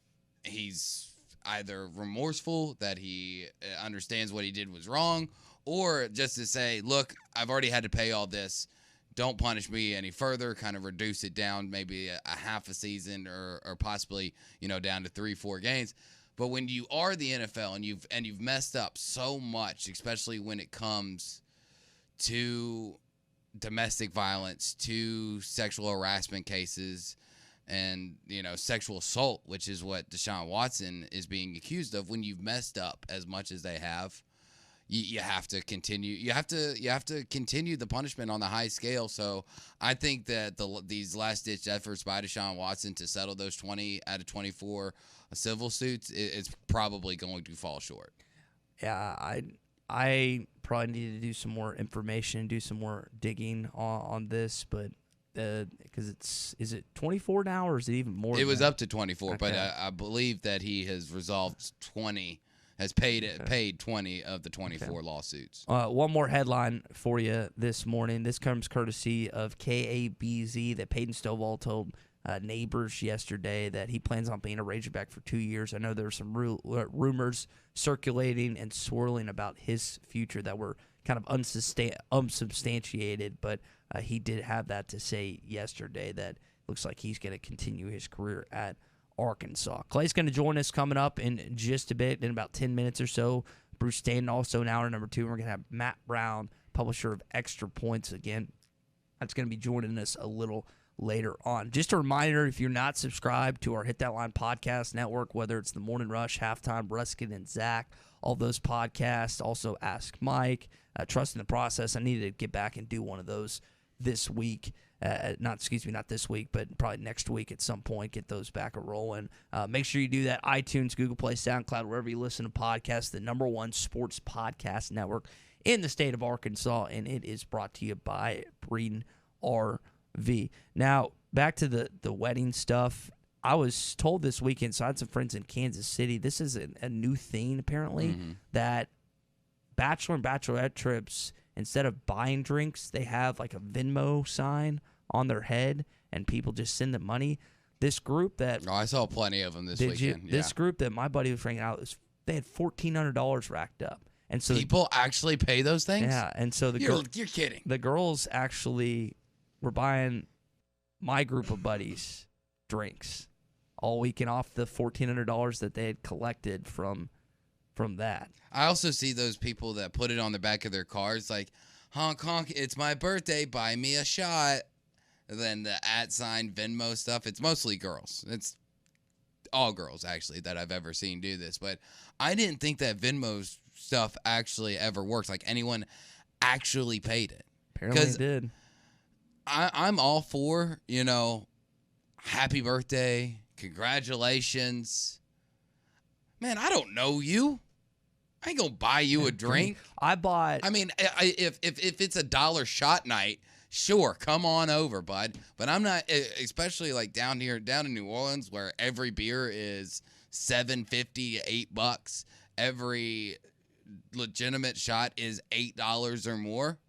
he's either remorseful, that he understands what he did was wrong, or just to say, look, I've already had to pay all this. Don't punish me any further, kind of reduce it down maybe a half a season or possibly, down to 3-4 games. But when you are the NFL and you've messed up so much, especially when it comes to domestic violence, to sexual harassment cases, and, sexual assault, which is what Deshaun Watson is being accused of. When you've messed up as much as they have, you have to continue. You have to continue the punishment on the high scale. So I think that these last-ditch efforts by Deshaun Watson to settle those 20 out of 24 civil suits, it's probably going to fall short. Yeah, I probably need to do some more information, do some more digging on this, but because is it 24 now or is it even more? It was that? Up to 24, okay. But I believe that he has resolved 20, has paid 20 of the 24 lawsuits. One more headline for you this morning. This comes courtesy of KABZ that Peyton Stovall told neighbors yesterday that he plans on being a Razorback for 2 years. I know there were some rumors circulating and swirling about his future that were kind of unsubstantiated, but he did have that to say yesterday that looks like he's going to continue his career at Arkansas. Clay's going to join us coming up in just a bit, in about 10 minutes or so. Bruce Stanton also in hour number 2. We're going to have Matt Brown, publisher of Extra Points again. That's going to be joining us a little later on. Just a reminder, if you're not subscribed to our Hit That Line podcast network, whether it's The Morning Rush, Halftime, Ruskin and Zach, all those podcasts, also Ask Mike, Trust in the Process. I needed to get back and do one of those this week. Not this week, but probably next week at some point, get those back a-rolling. Make sure you do that. iTunes, Google Play, SoundCloud, wherever you listen to podcasts, the #1 sports podcast network in the state of Arkansas, and it is brought to you by Breeden RV. Now, back to the wedding stuff. I was told this weekend, so I had some friends in Kansas City, this is a new thing, apparently, that bachelor and bachelorette trips, instead of buying drinks, they have like a Venmo sign on their head, and people just send them money. this group that I saw plenty of them this weekend. This group that my buddy was bringing out, they had $1,400 racked up. And so people actually pay those things? Yeah, and so you're kidding. The girls actually were buying my group of buddies drinks all weekend off the $1,400 that they had collected from that. I also see those people that put it on the back of their cars like, honk, honk, it's my birthday, buy me a shot. And then the @ Venmo stuff, it's mostly girls. It's all girls, actually, that I've ever seen do this. But I didn't think that Venmo stuff actually ever works. Like anyone actually paid it. Apparently it did. I'm all for, happy birthday, congratulations. Man, I don't know you. I ain't gonna buy you a drink. I mean, if it's a $1 shot night, sure, come on over, bud. But I'm not, especially like down in New Orleans, where every beer is $7.50 to $8. Every legitimate shot is $8 or more.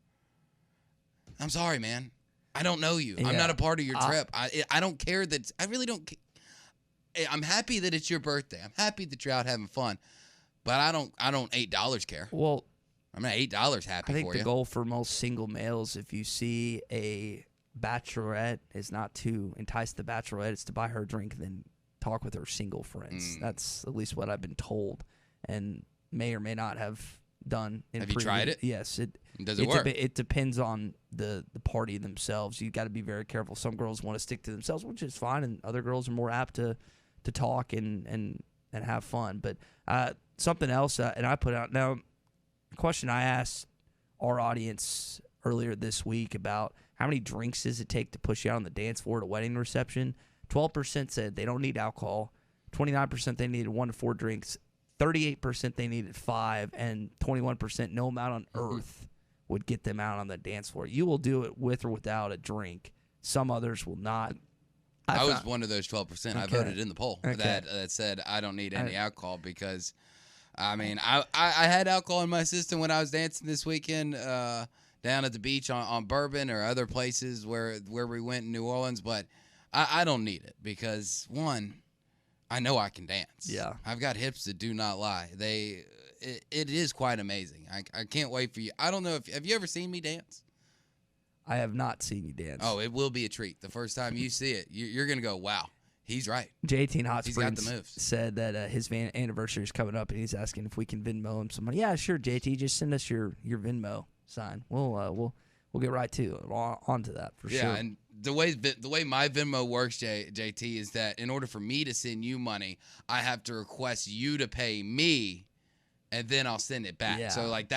I'm sorry, man. I don't know you. Yeah. I'm not a part of your trip. I don't care that. I really don't. I'm happy that it's your birthday. I'm happy that you're out having fun. But I don't $8 care. Well, I'm not $8 happy for you. I think the goal for most single males, if you see a bachelorette, is not to entice the bachelorette. It's to buy her a drink and then talk with her single friends. That's at least what I've been told, and may or may not have done. Have you tried it? Yes. Does it work? It depends on the party themselves. You got to be very careful. Some girls want to stick to themselves, which is fine, and other girls are more apt to talk and have fun. But something else, and I put out now. A question I asked our audience earlier this week about how many drinks does it take to push you out on the dance floor at a wedding reception. 12% said they don't need alcohol. 29% they needed 1 to 4 drinks. 38% they needed 5, and 21% no amount on earth would get them out on the dance floor. You will do it with or without a drink. Some others will not. I was one of those 12%. Okay. I voted in the poll that said I don't need any alcohol because, I mean, I had alcohol in my system when I was dancing this weekend down at the beach on Bourbon or other places where we went in New Orleans, but I don't need it because, one, I know I can dance. Yeah. I've got hips that do not lie. It is quite amazing. I can't wait for you. I don't know have you ever seen me dance? I have not seen you dance. Oh, it will be a treat. The first time you see it, you're going to go, wow, he's right. JT in Hot He's Springs got the moves. said that his anniversary is coming up, and he's asking if we can Venmo him some money. Yeah, sure, JT. Just send us your Venmo sign. We'll get right onto that for sure. Yeah, and the way my Venmo works, JT, is that in order for me to send you money, I have to request you to pay me, and then I'll send it back. Yeah. So like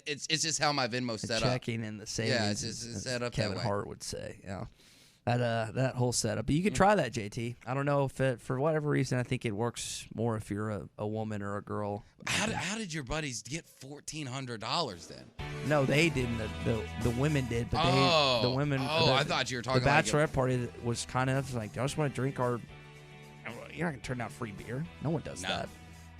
it's just how my Venmo's set up. Checking and the savings. Yeah, it's just set up Kevin that way. Hart would say. Yeah, that whole setup. But you could try that, JT. I don't know if for whatever reason I think it works more if you're a woman or a girl. How did your buddies get $1,400 then? No, they didn't. The women did, but the women. I thought you were talking the like bachelorette party was kind of like, I just want to drink our. You're not gonna turn down free beer. No one does that.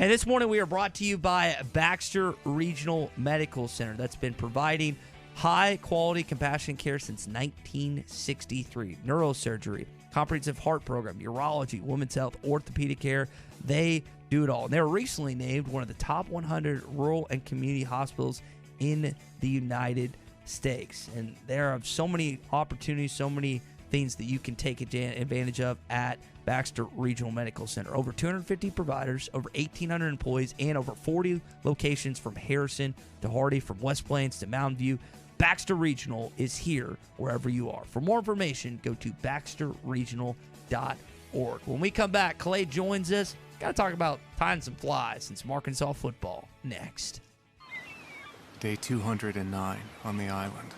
And this morning we are brought to you by Baxter Regional Medical Center. That's been providing high-quality compassionate care since 1963. Neurosurgery, comprehensive heart program, urology, women's health, orthopedic care. They do it all. And they were recently named one of the top 100 rural and community hospitals in the United States. And there are so many opportunities, so many things that you can take advantage of at Baxter Regional Medical Center. Over 250 providers, over 1,800 employees, and over 40 locations from Harrison to Hardy, from West Plains to Mountain View. Baxter Regional is here wherever you are. For more information, go to baxterregional.org. When we come back, Clay joins us. Got to talk about tying some flies and some Arkansas football next. Day 209 on the island.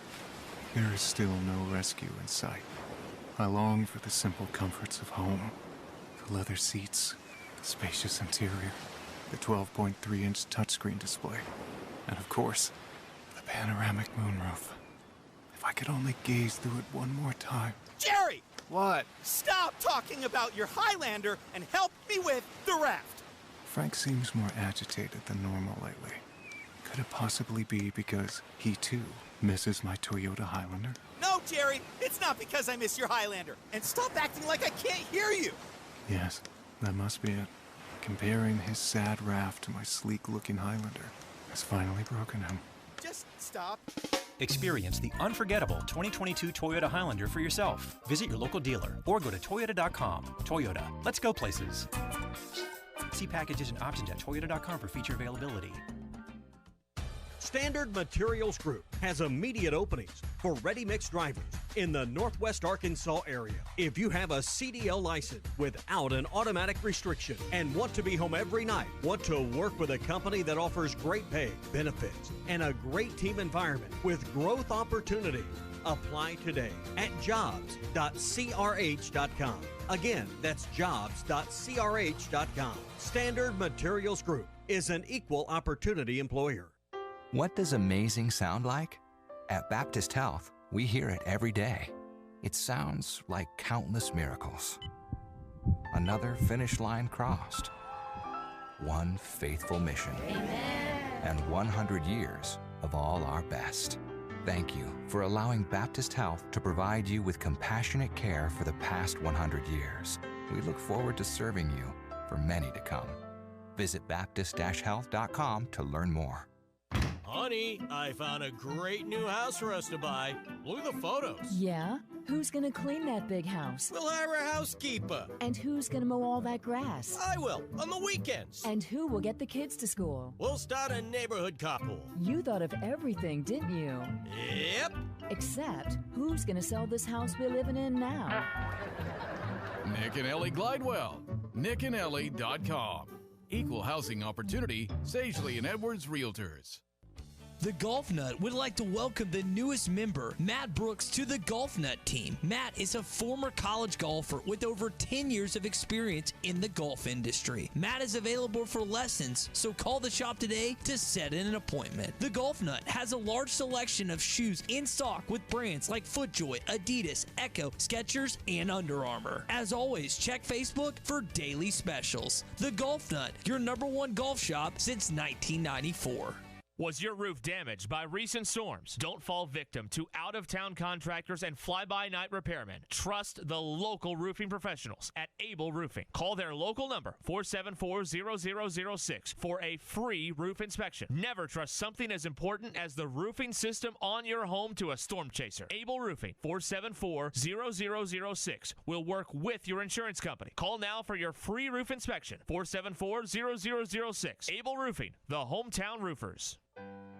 There is still no rescue in sight. I long for the simple comforts of home. The leather seats, the spacious interior, the 12.3-inch touchscreen display, and of course, the panoramic moonroof. If I could only gaze through it one more time. Jerry! What? Stop talking about your Highlander and help me with the raft. Frank seems more agitated than normal lately. Could it possibly be because he too misses my Toyota Highlander? No, Jerry, it's not because I miss your Highlander. And stop acting like I can't hear you. Yes, that must be it. Comparing his sad raft to my sleek-looking Highlander has finally broken him. Just stop. Experience the unforgettable 2022 Toyota Highlander for yourself. Visit your local dealer or go to Toyota.com. Toyota, let's go places. See packages and options at Toyota.com for feature availability. Standard Materials Group has immediate openings for ready-mix drivers in the Northwest Arkansas area. If you have a CDL license without an automatic restriction and want to be home every night, want to work with a company that offers great pay, benefits, and a great team environment with growth opportunities, apply today at jobs.crh.com. Again, that's jobs.crh.com. Standard Materials Group is an equal opportunity employer. What does amazing sound like? At Baptist Health, we hear it every day. It sounds like countless miracles. Another finish line crossed. One faithful mission. Amen. And 100 years of all our best. Thank you for allowing Baptist Health to provide you with compassionate care for the past 100 years. We look forward to serving you for many to come. Visit Baptist-Health.com to learn more. Honey, I found a great new house for us to buy. Look at the photos. Yeah? Who's gonna clean that big house? We'll hire a housekeeper. And who's gonna mow all that grass? I will, on the weekends. And who will get the kids to school? We'll start a neighborhood carpool. You thought of everything, didn't you? Yep. Except, who's gonna sell this house we're living in now? Nick and Ellie Glidewell. NickandEllie.com. Equal housing opportunity, Sagely and Edwards Realtors. The Golf Nut would like to welcome the newest member, Matt Brooks, to the Golf Nut team. Matt is a former college golfer with over 10 years of experience in the golf industry. Matt is available for lessons, so call the shop today to set in an appointment. The Golf Nut has a large selection of shoes in stock with brands like FootJoy, Adidas, Echo, Skechers, and Under Armour. As always, check Facebook for daily specials. The Golf Nut, your #1 golf shop since 1994. Was your roof damaged by recent storms? Don't fall victim to out-of-town contractors and fly-by-night repairmen. Trust the local roofing professionals at Able Roofing. Call their local number, 474-0006, for a free roof inspection. Never trust something as important as the roofing system on your home to a storm chaser. Able Roofing, 474-0006. Will work with your insurance company. Call now for your free roof inspection, 474-0006. Able Roofing, the hometown roofers.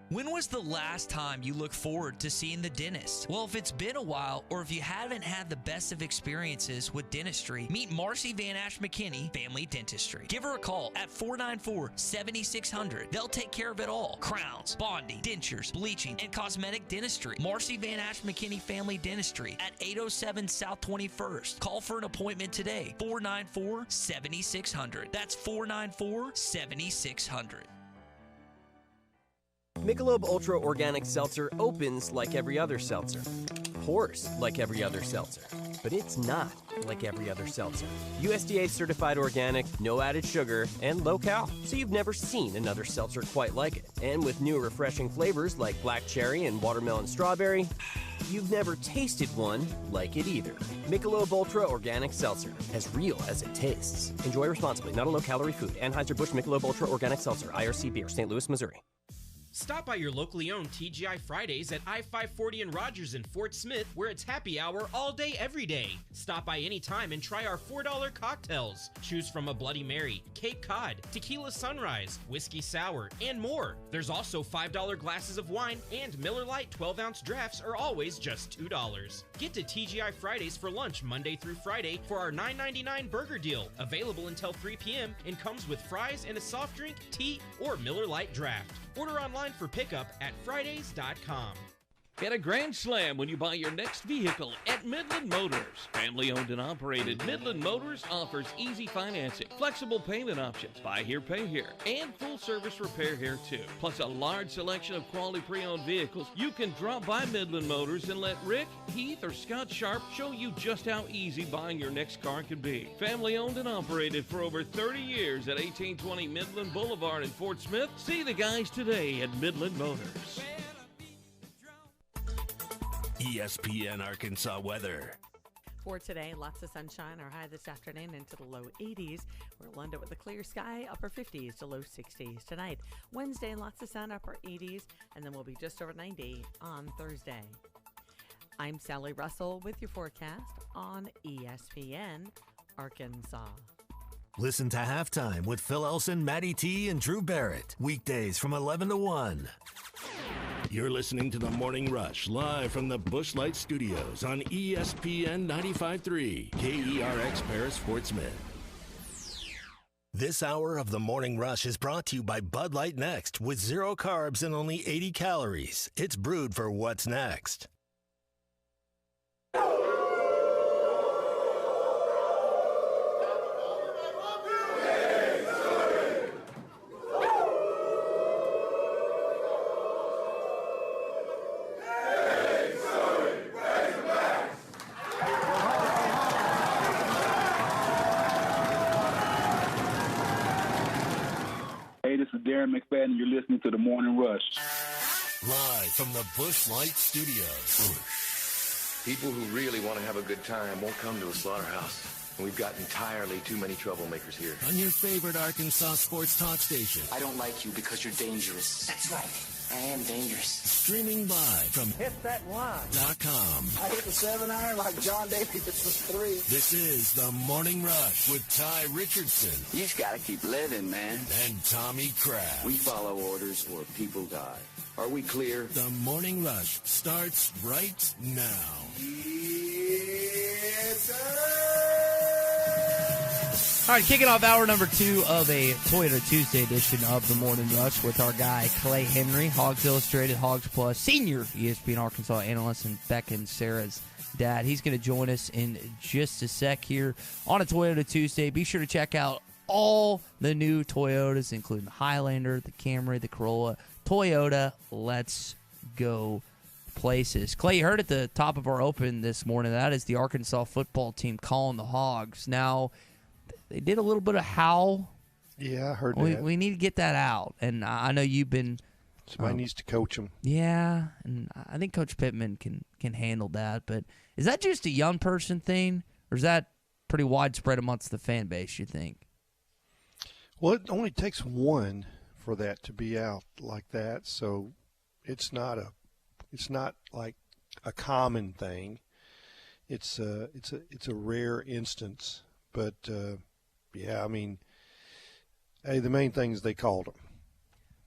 When was the last time you looked forward to seeing the dentist? Well, if it's been a while, or if you haven't had the best of experiences with dentistry, meet Marcy Van Ash McKinney Family Dentistry. Give her a call at 494-7600. They'll take care of it all. Crowns, bonding, dentures, bleaching, and cosmetic dentistry. Marcy Van Ash McKinney Family Dentistry at 807 South 21st. Call for an appointment today, 494-7600. That's 494-7600. Michelob Ultra Organic Seltzer opens like every other seltzer, pours like every other seltzer, but it's not like every other seltzer. USDA certified organic, no added sugar, and low cal, so you've never seen another seltzer quite like it. And with new refreshing flavors like black cherry and watermelon strawberry, you've never tasted one like it either. Michelob Ultra Organic Seltzer, as real as it tastes. Enjoy responsibly, not a low-calorie food. Anheuser-Busch Michelob Ultra Organic Seltzer, IRC Beer, St. Louis, Missouri. Stop by your locally owned TGI Fridays at I-540 and Rogers in Fort Smith, where it's happy hour all day, every day. Stop by anytime and try our $4 cocktails. Choose from a Bloody Mary, Cape Cod, Tequila Sunrise, Whiskey Sour, and more. There's also $5 glasses of wine, and Miller Lite 12-ounce drafts are always just $2. Get to TGI Fridays for lunch Monday through Friday for our $9.99 burger deal, available until 3 p.m. and comes with fries and a soft drink, tea, or Miller Lite draft. Order online for pickup at Fridays.com. Get a grand slam when you buy your next vehicle at Midland Motors. Family owned and operated, Midland Motors offers easy financing, flexible payment options, buy here, pay here, and full service repair here too. Plus a large selection of quality pre-owned vehicles. You can drop by Midland Motors and let Rick, Heath, or Scott Sharp show you just how easy buying your next car can be. Family owned and operated for over 30 years at 1820 Midland Boulevard in Fort Smith. See the guys today at Midland Motors. ESPN Arkansas weather. For today, lots of sunshine. Our high this afternoon into the low 80s. We'll end it with a clear sky, upper 50s to low 60s tonight. Wednesday, lots of sun, upper 80s, and then we'll be just over 90 on Thursday. I'm Sally Russell with your forecast on ESPN Arkansas. Listen to Halftime with Phil Elson, Matty T, and Drew Barrett. Weekdays from 11 to 1. You're listening to The Morning Rush, live from the Busch Light Studios on ESPN 95.3, KERX Paris, Fort Smith. This hour of The Morning Rush is brought to you by Bud Light Next, with 0 carbs and only 80 calories. It's brewed for what's next. McFadden, you're listening to The Morning Rush. Live from the Busch Light Studios. People who really want to have a good time won't come to a slaughterhouse. And we've got entirely too many troublemakers here. On your favorite Arkansas sports talk station. I don't like you because you're dangerous. That's right. I am dangerous. Streaming live from hitthatline.com. I hit the 7-iron like John Daly hits the 3. This is The Morning Rush with Ty Richardson. You just gotta keep living, man. And Tommy Kraft. We follow orders or people die. Are we clear? The Morning Rush starts right now. Yes, sir. All right, kicking off hour number 2 of a Toyota Tuesday edition of The Morning Rush with our guy Clay Henry, Hogs Illustrated, Hogs Plus, senior ESPN Arkansas analyst, and Beck and Sarah's dad. He's going to join us in just a sec here on a Toyota Tuesday. Be sure to check out all the new Toyotas, including the Highlander, the Camry, the Corolla. Toyota, let's go places. Clay, you heard at the top of our open this morning, that is the Arkansas football team calling the Hogs. Now, they did a little bit of howl. Yeah, I heard that. We need to get that out. And I know you've been... Somebody needs to coach them. Yeah, and I think Coach Pittman can handle that. But is that just a young person thing, or is that pretty widespread amongst the fan base, you think? Well, it only takes one for that to be out like that, so it's not like a common thing. It's a rare instance, but yeah, I mean, hey, the main thing is they called them.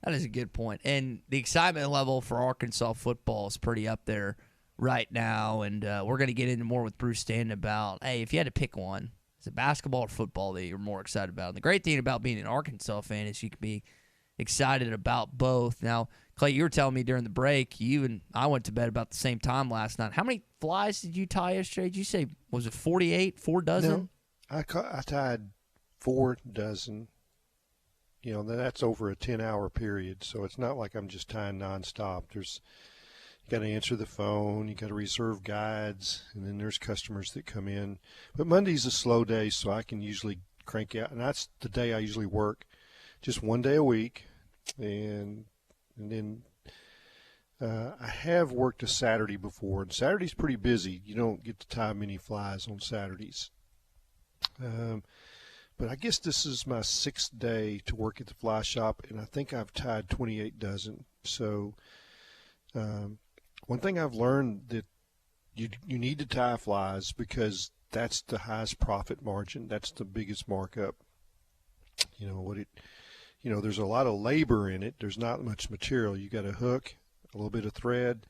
That is a good point. And the excitement level for Arkansas football is pretty up there right now, and we're going to get into more with Bruce Stanton about, hey, if you had to pick one, is it basketball or football that you're more excited about? And the great thing about being an Arkansas fan is you can be excited about both. Now, Clay, you were telling me during the break, you and I went to bed about the same time last night. How many flies did you tie yesterday? Did you say, was it 48, 4 dozen? No, I tied 4 dozen. You know, that's over a 10-hour period, so it's not like I'm just tying nonstop. You got to answer the phone, you got to reserve guides, and then there's customers that come in. But Monday's a slow day, so I can usually crank out, and that's the day I usually work, just one day a week, and then I have worked a Saturday before, and Saturday's pretty busy. You don't get to tie many flies on Saturdays. But I guess this is my 6th day to work at the fly shop, and I think I've tied 28 dozen. So one thing I've learned that you need to tie flies because that's the highest profit margin. That's the biggest markup. There's a lot of labor in it. There's not much material. You got a hook, a little bit of thread,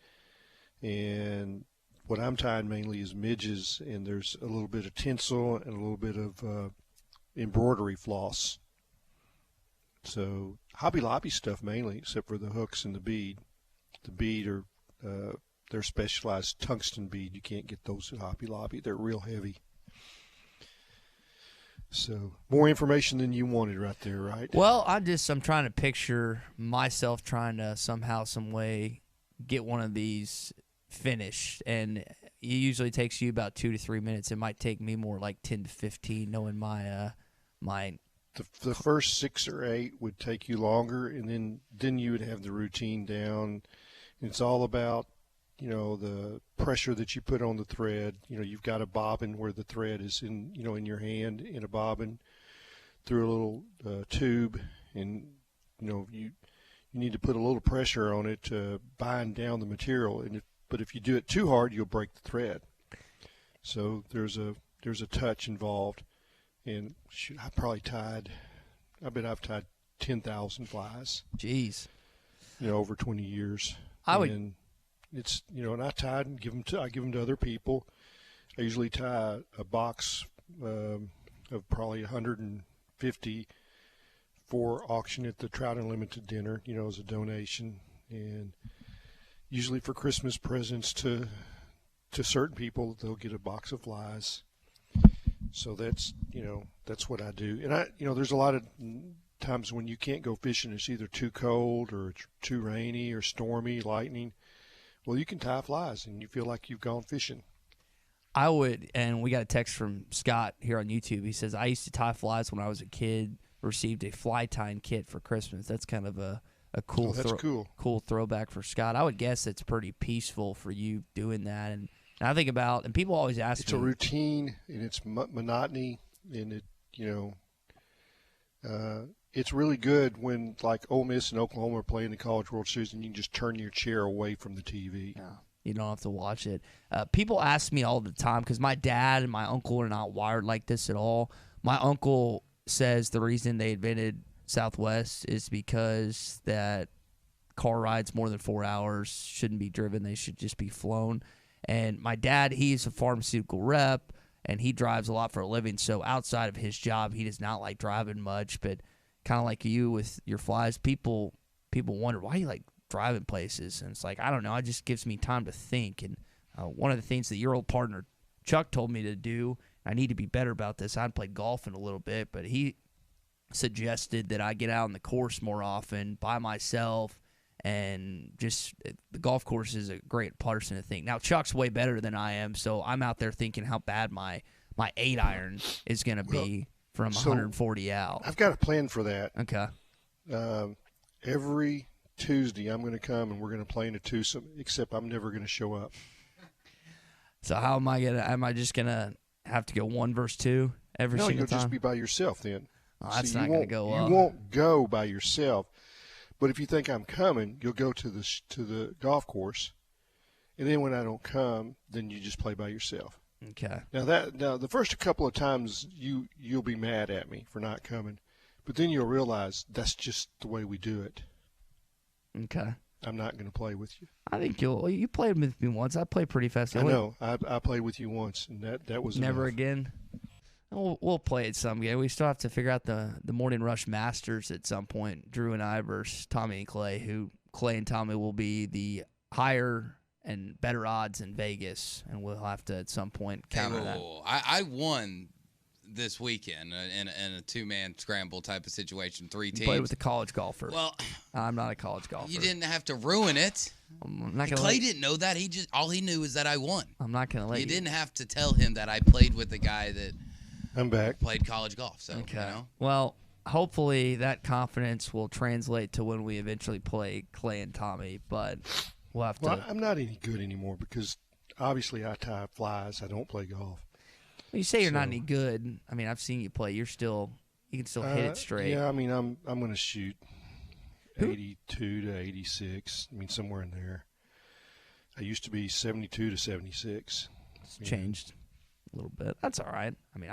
and what I'm tying mainly is midges, and there's a little bit of tinsel and a little bit of embroidery floss. So Hobby Lobby stuff mainly, except for the hooks and the bead. The bead are they're specialized tungsten bead. You can't get those at Hobby Lobby. They're real heavy. So more information than you wanted right there, right? Well, I'm trying to picture myself trying to somehow, some way get one of these finished, and it usually takes you about 2 to 3 minutes. It might take me more like 10 to 15, knowing my my. The first 6 or 8 would take you longer, and then you would have the routine down. It's all about, the pressure that you put on the thread. You've got a bobbin where the thread is in your hand in a bobbin through a little tube, and you need to put a little pressure on it to bind down the material. But if you do it too hard, you'll break the thread. So there's a touch involved, and I've tied 10,000 flies. Jeez. Over 20 years. And it's, and I tied and I give them to other people. I usually tie a box of probably 150 for auction at the Trout Unlimited dinner, as a donation, and usually for Christmas presents to certain people, they'll get a box of flies. So that's what I do. And there's a lot of times when you can't go fishing. It's either too cold or too rainy or stormy, lightning. Well, you can tie flies and you feel like you've gone fishing. I would, and we got a text from Scott here on YouTube. He says, I used to tie flies when I was a kid, received a fly tying kit for Christmas. That's kind of a cool, cool throwback for Scott. I would guess it's pretty peaceful for you doing that. And I think about, and people always ask me. It's a routine, and it's monotony, and it, it's really good when, like, Ole Miss and Oklahoma are playing the College World Series, and you can just turn your chair away from the TV. Yeah. You don't have to watch it. People ask me all the time, because my dad and my uncle are not wired like this at all. My uncle says the reason they invented Southwest is because that car rides more than 4 hours shouldn't be driven. They should just be flown. And my dad, he's a pharmaceutical rep, and he drives a lot for a living. So outside of his job, he does not like driving much. But kind of like you with your flies, people wonder, why you like driving places? And it's like, I don't know. It just gives me time to think. And one of the things that your old partner Chuck told me to do, I need to be better about this. I hadn't played golf in a little bit, but he suggested that I get out on the course more often by myself. And just the golf course is a great person to think. Now, Chuck's way better than I am, so I'm out there thinking how bad my 8-iron is going to be from 140 out. I've got a plan for that. Okay. Every Tuesday I'm going to come and we're going to play in a twosome, except I'm never going to show up. So how am I just going to have to go 1 versus 2 every single time? No, you'll just be by yourself then. Oh, that's not going to go well. You won't go by yourself. But if you think I'm coming, you'll go to the golf course, and then when I don't come, then you just play by yourself. Okay. Now the first couple of times you'll be mad at me for not coming, but then you'll realize that's just the way we do it. Okay. I'm not going to play with you. I think you played with me once. I played pretty fast. I know. I played with you once, and that was never enough. Again. We'll play it some game. We still have to figure out the Morning Rush Masters at some point. Drew and I versus Tommy and Clay, who Clay and Tommy will be the higher and better odds in Vegas, and we'll have to at some point counter that. I won this weekend in a two-man scramble type of situation, 3 teams. You played with a college golfer. Well, I'm not a college golfer. You didn't have to ruin it. Clay didn't know that. All he knew is that I won. I'm not going to let you. You didn't have to tell him that I played with a guy that I'm back. Played college golf. So okay. You know? Well, hopefully that confidence will translate to when we eventually play Clay and Tommy, but we'll have to. Well, I'm not any good anymore because obviously I tie flies. I don't play golf. Well, you say you're not any good. I mean, I've seen you play. You can still hit it straight. Yeah, I mean, I'm going to shoot 82 to 86. I mean, somewhere in there. I used to be 72 to 76. It's changed a little bit. That's all right. I mean,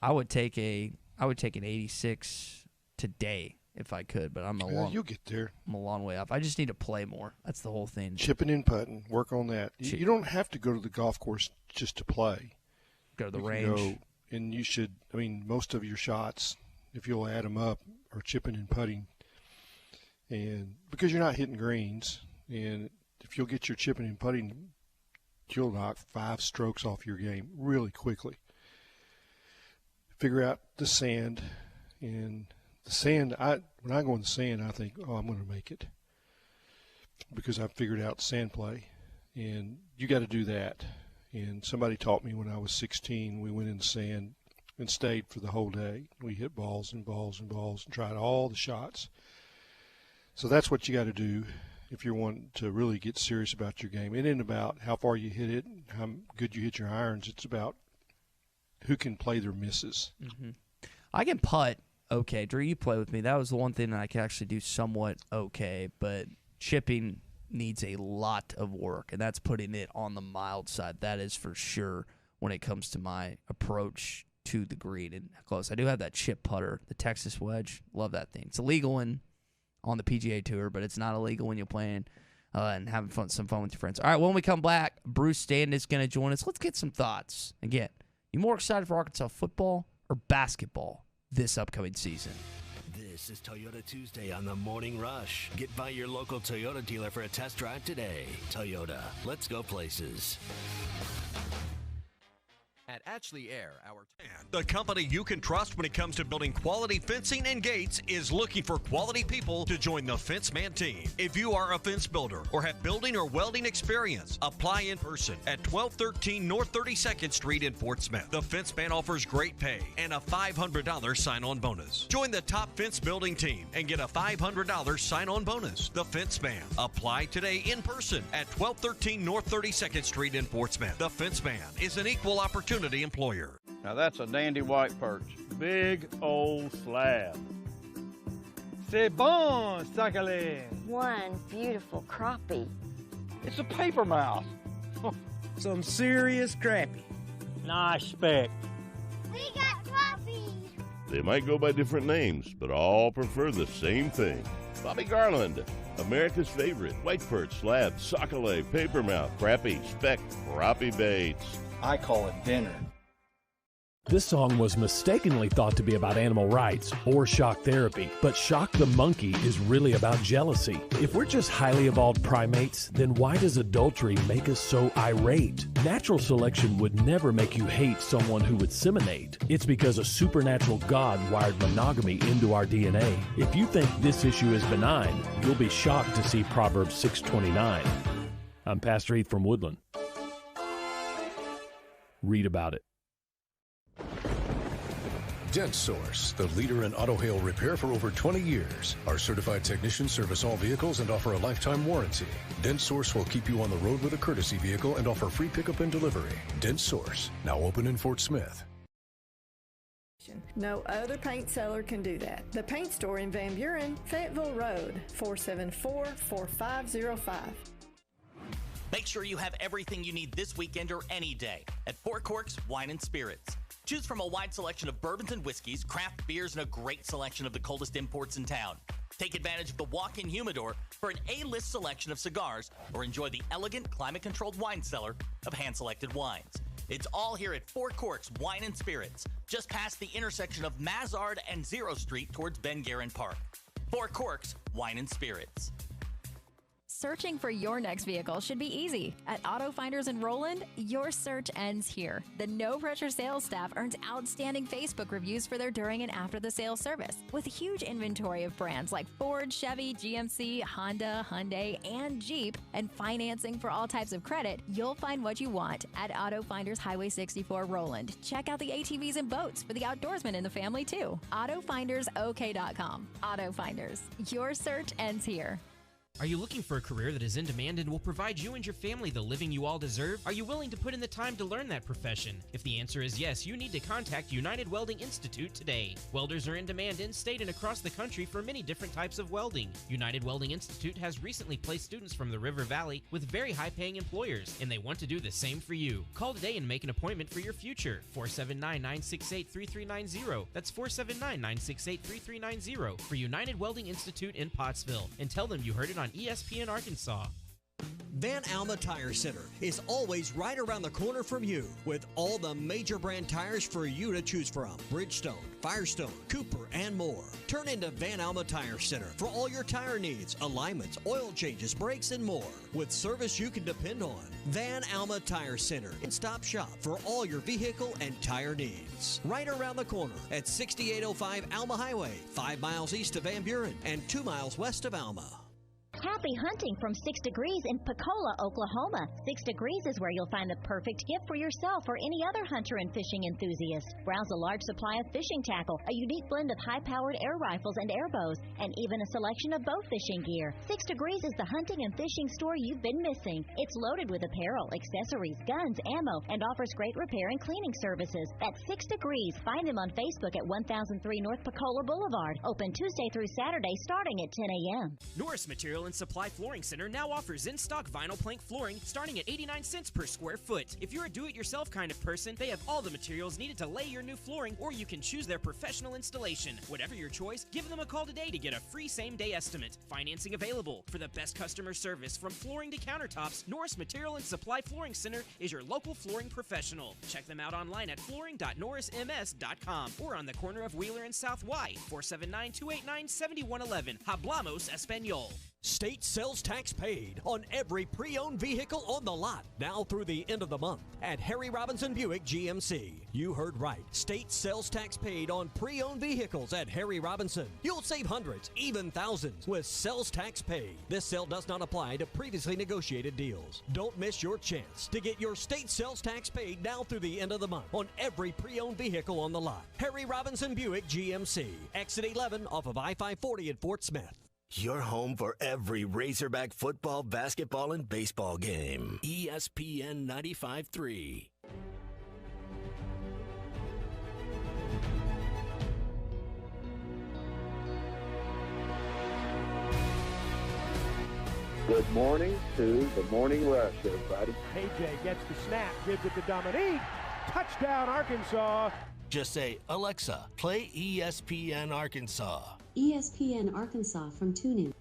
I would take an 86 today if I could, but you'll get there. I'm a long way off. I just need to play more. That's the whole thing. Chipping and putting. Work on that. You don't have to go to the golf course just to play. Go to the range. And you should. I mean, most of your shots, if you'll add them up, are chipping and putting. And because you're not hitting greens, and if you'll get your chipping and putting, you'll knock 5 strokes off your game really quickly. Figure out the sand, and the sand, when I go in the sand, I think, oh, I'm going to make it, because I've figured out sand play, and you got to do that. And somebody taught me when I was 16, we went in the sand and stayed for the whole day. We hit balls and balls and balls and tried all the shots. So that's what you got to do if you're wanting to really get serious about your game. It ain't about how far you hit it, how good you hit your irons. It's about who can play their misses. Mm-hmm. I can putt okay. Drew, you play with me. That was the one thing that I can actually do somewhat okay, but chipping needs a lot of work, and that's putting it on the mild side. That is for sure when it comes to my approach to the green and close. I do have that chip putter, the Texas wedge. Love that thing. It's illegal on the PGA Tour, but it's not illegal when you're playing and having some fun with your friends. All right, when we come back, Bruce Stanton is going to join us. Let's get some thoughts. Again, you more excited for Arkansas football or basketball this upcoming season? This is Toyota Tuesday on the Morning Rush. Get by your local Toyota dealer for a test drive today. Toyota, let's go places. At Ashley Air, The company you can trust when it comes to building quality fencing and gates is looking for quality people to join the Fence Man team. If you are a fence builder or have building or welding experience, apply in person at 1213 North 32nd Street in Fort Smith. The Fence Man offers great pay and a $500 sign-on bonus. Join the top fence building team and get a $500 sign-on bonus. The Fence Man. Apply today in person at 1213 North 32nd Street in Fort Smith. The Fence Man is an equal opportunity employer. Now that's a dandy white perch. Big old slab. C'est bon, sacalé. One beautiful crappie. It's a paper mouse. Some serious crappie. Nice speck. We got crappie. They might go by different names, but all prefer the same thing. Bobby Garland, America's favorite white perch, slab, sockeye, papermouth, crappie, speck, crappie baits. I call it dinner. This song was mistakenly thought to be about animal rights or shock therapy, but Shock the Monkey is really about jealousy. If we're just highly evolved primates, then why does adultery make us so irate? Natural selection would never make you hate someone who would seminate. It's because a supernatural God wired monogamy into our DNA. If you think this issue is benign, you'll be shocked to see Proverbs 6:29. I'm Pastor Heath from Woodland. Read about it. Dent Source, the leader in auto hail repair for over 20 years. Our certified technicians service all vehicles and offer a lifetime warranty. Dent Source will keep you on the road with a courtesy vehicle and offer free pickup and delivery. Dent Source, now open in Fort Smith. No other paint seller can do that. The Paint Store in Van Buren, Fayetteville Road, 474-4505. Make sure you have everything you need this weekend or any day at Four Corks Wine and Spirits. Choose from a wide selection of bourbons and whiskeys, craft beers, and a great selection of the coldest imports in town. Take advantage of the walk-in humidor for an A-list selection of cigars, or enjoy the elegant, climate-controlled wine cellar of hand-selected wines. It's all here at Four Corks Wine and Spirits, just past the intersection of Mazard and Zero Street towards Ben Guerin Park. Four Corks Wine and Spirits. Searching for your next vehicle should be easy. At Auto Finders in Roland, your search ends here. The no-pressure sales staff earns outstanding Facebook reviews for their during and after the sales service. With a huge inventory of brands like Ford, Chevy, GMC, Honda, Hyundai, and Jeep, and financing for all types of credit, you'll find what you want at Auto Finders Highway 64 Roland. Check out the ATVs and boats for the outdoorsmen in the family, too. AutoFindersOK.com. Auto Finders. Your search ends here. Are you looking for a career that is in demand and will provide you and your family the living you all deserve? Are you willing to put in the time to learn that profession? If the answer is yes, you need to contact United Welding Institute today. Welders are in demand in-state and across the country for many different types of welding. United Welding Institute has recently placed students from the River Valley with very high-paying employers, and they want to do the same for you. Call today and make an appointment for your future. 479-968-3390. That's 479-968-3390 for United Welding Institute in Pottsville, and tell them you heard it on ESPN Arkansas. Van Alma Tire Center is always right around the corner from you with all the major brand tires for you to choose from. Bridgestone, Firestone, Cooper, and more. Turn into Van Alma Tire Center for all your tire needs, alignments, oil changes, brakes, and more. With service you can depend on. Van Alma Tire Center, one-stop shop for all your vehicle and tire needs. Right around the corner at 6805 Alma Highway, 5 miles east of Van Buren and 2 miles west of Alma. Happy hunting from 6 Degrees in Pecola, Oklahoma. 6 Degrees is where you'll find the perfect gift for yourself or any other hunter and fishing enthusiast. Browse a large supply of fishing tackle, a unique blend of high-powered air rifles and air bows, and even a selection of bow fishing gear. 6 Degrees is the hunting and fishing store you've been missing. It's loaded with apparel, accessories, guns, ammo, and offers great repair and cleaning services. That's 6 Degrees. Find them on Facebook at 1003 North Pecola Boulevard. Open Tuesday through Saturday starting at 10 a.m. Norris Material and Supply Flooring Center now offers in-stock vinyl plank flooring starting at 89 cents per square foot. If you're a do-it-yourself kind of person, they have all the materials needed to lay your new flooring, or you can choose their professional installation. Whatever your choice, give them a call today to get a free same-day estimate. Financing available. For the best customer service from flooring to countertops, Norris Material and Supply Flooring Center is your local flooring professional. Check them out online at flooring.norrisms.com or on the corner of Wheeler and South Y, 479-289-7111, Hablamos Espanol. State sales tax paid on every pre-owned vehicle on the lot now through the end of the month at Harry Robinson Buick GMC. You heard right. State sales tax paid on pre-owned vehicles at Harry Robinson. You'll save hundreds, even thousands with sales tax paid. This sale does not apply to previously negotiated deals. Don't miss your chance to get your state sales tax paid now through the end of the month on every pre-owned vehicle on the lot. Harry Robinson Buick GMC. Exit 11 off of I-540 in Fort Smith. Your home for every Razorback football, basketball, and baseball game. ESPN 95.3. Good morning to the Morning Rush, everybody. AJ gets the snap, gives it to Dominique. Touchdown, Arkansas. Just say, Alexa, play ESPN Arkansas. ESPN Arkansas from TuneIn.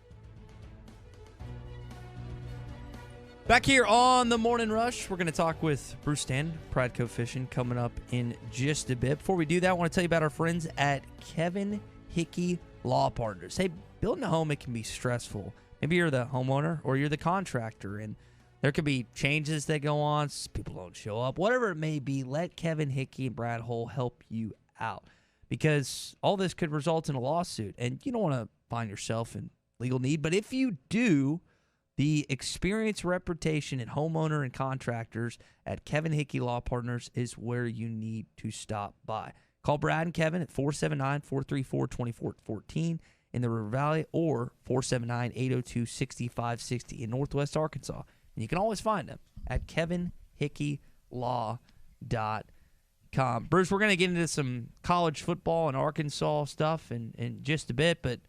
Back here on the Morning Rush, we're going to talk with Bruce Stanton, Pradco Fishing, coming up in just a bit. Before we do that, I want to tell you about our friends at Kevin Hickey Law Partners. Hey, building a home, it can be stressful. Maybe you're the homeowner or you're the contractor, and there could be changes that go on, people don't show up, whatever it may be. Let Kevin Hickey and Brad Hull help you out, because all this could result in a lawsuit, and you don't want to find yourself in legal need. But if you do, the experience, reputation, and homeowner and contractors at Kevin Hickey Law Partners is where you need to stop by. Call Brad and Kevin at 479-434-2414 in the River Valley or 479-802-6560 in Northwest Arkansas. And you can always find them at kevinhickeylaw.com. Bruce, we're going to get into some college football and Arkansas stuff in just a bit, but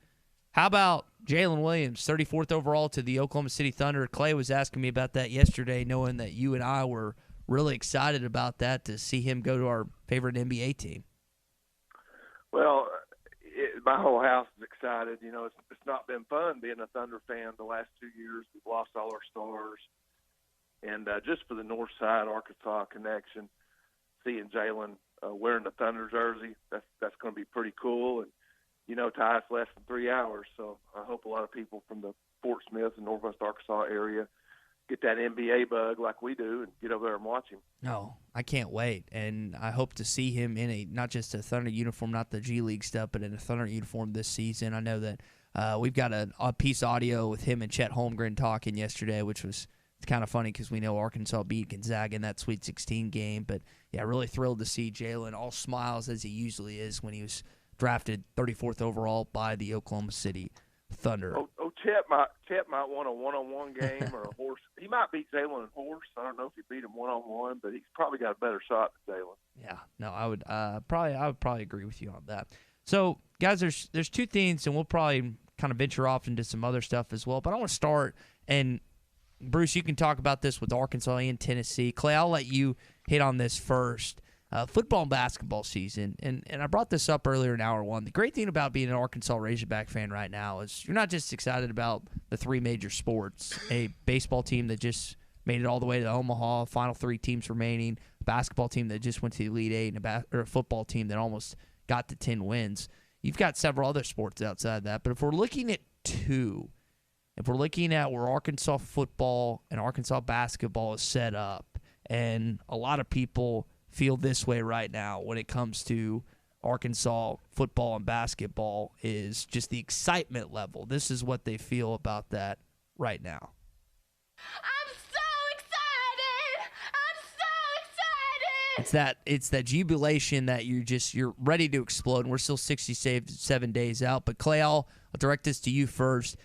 how about Jalen Williams, 34th overall to the Oklahoma City Thunder? Clay was asking me about that yesterday, knowing that you and I were really excited about that, to see him go to our favorite NBA team. Well, my whole house is excited. You know, it's not been fun being a Thunder fan the last 2 years. We've lost all our stars. And just for the North Side Arkansas connection, seeing Jalen wearing the Thunder jersey, that's going to be pretty cool. And, you know, Ty, it's less than 3 hours, so I hope a lot of people from the Fort Smith and Northwest Arkansas area get that NBA bug like we do and get over there and watch him. No, I can't wait. And I hope to see him in not just a Thunder uniform, not the G League stuff, but in a Thunder uniform this season. I know that we've got a piece of audio with him and Chet Holmgren talking yesterday, which was kind of funny because we know Arkansas beat Gonzaga in that Sweet 16 game. But, yeah, really thrilled to see Jalen, all smiles as he usually is when he was drafted 34th overall by the Oklahoma City Thunder. Chet might want a one-on-one game or a horse. He might beat Jalen in horse. I don't know if he beat him one-on-one, but he's probably got a better shot than Jalen. Yeah, no, I would probably agree with you on that. So, guys, there's two things, and we'll probably kind of venture off into some other stuff as well. But I want to start, and Bruce, you can talk about this with Arkansas and Tennessee. Clay, I'll let you hit on this first. football and basketball season. And I brought this up earlier in hour one. The great thing about being an Arkansas Razorback fan right now is you're not just excited about the three major sports, a baseball team that just made it all the way to Omaha, final three teams remaining, a basketball team that just went to the Elite Eight, and a football team that almost got to 10 wins. You've got several other sports outside that. But if we're looking at two, if we're looking at where Arkansas football and Arkansas basketball is set up, and a lot of people feel this way right now when it comes to Arkansas football and basketball, is just the excitement level. This is what they feel about that right now. It's that jubilation that you're ready to explode, and we're still 67 days out. But Clay, I'll direct this to you first.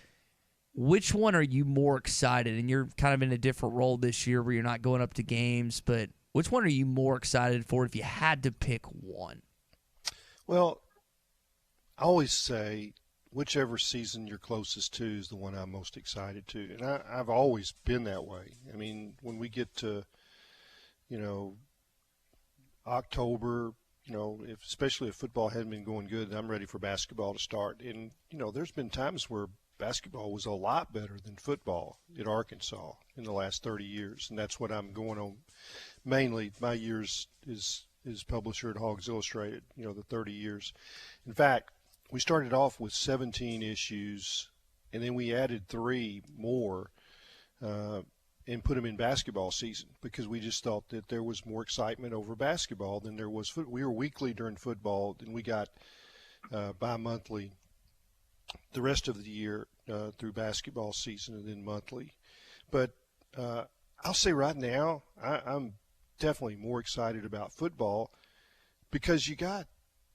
Which one are you more excited? And you're kind of in a different role this year where you're not going up to games, but which one are you more excited for if you had to pick one? Well, I always say whichever season you're closest to is the one I'm most excited to. And I've always been that way. I mean, when we get to, October, especially if football hadn't been going good, I'm ready for basketball to start. And, there's been times where basketball was a lot better than football at Arkansas in the last 30 years. And that's what I'm going on. Mainly, my years is publisher at Hogs Illustrated, the 30 years. In fact, we started off with 17 issues, and then we added 3 more and put them in basketball season because we just thought that there was more excitement over basketball than there was we were weekly during football, then we got bi-monthly the rest of the year through basketball season, and then monthly. But I'll say right now I'm definitely more excited about football because you got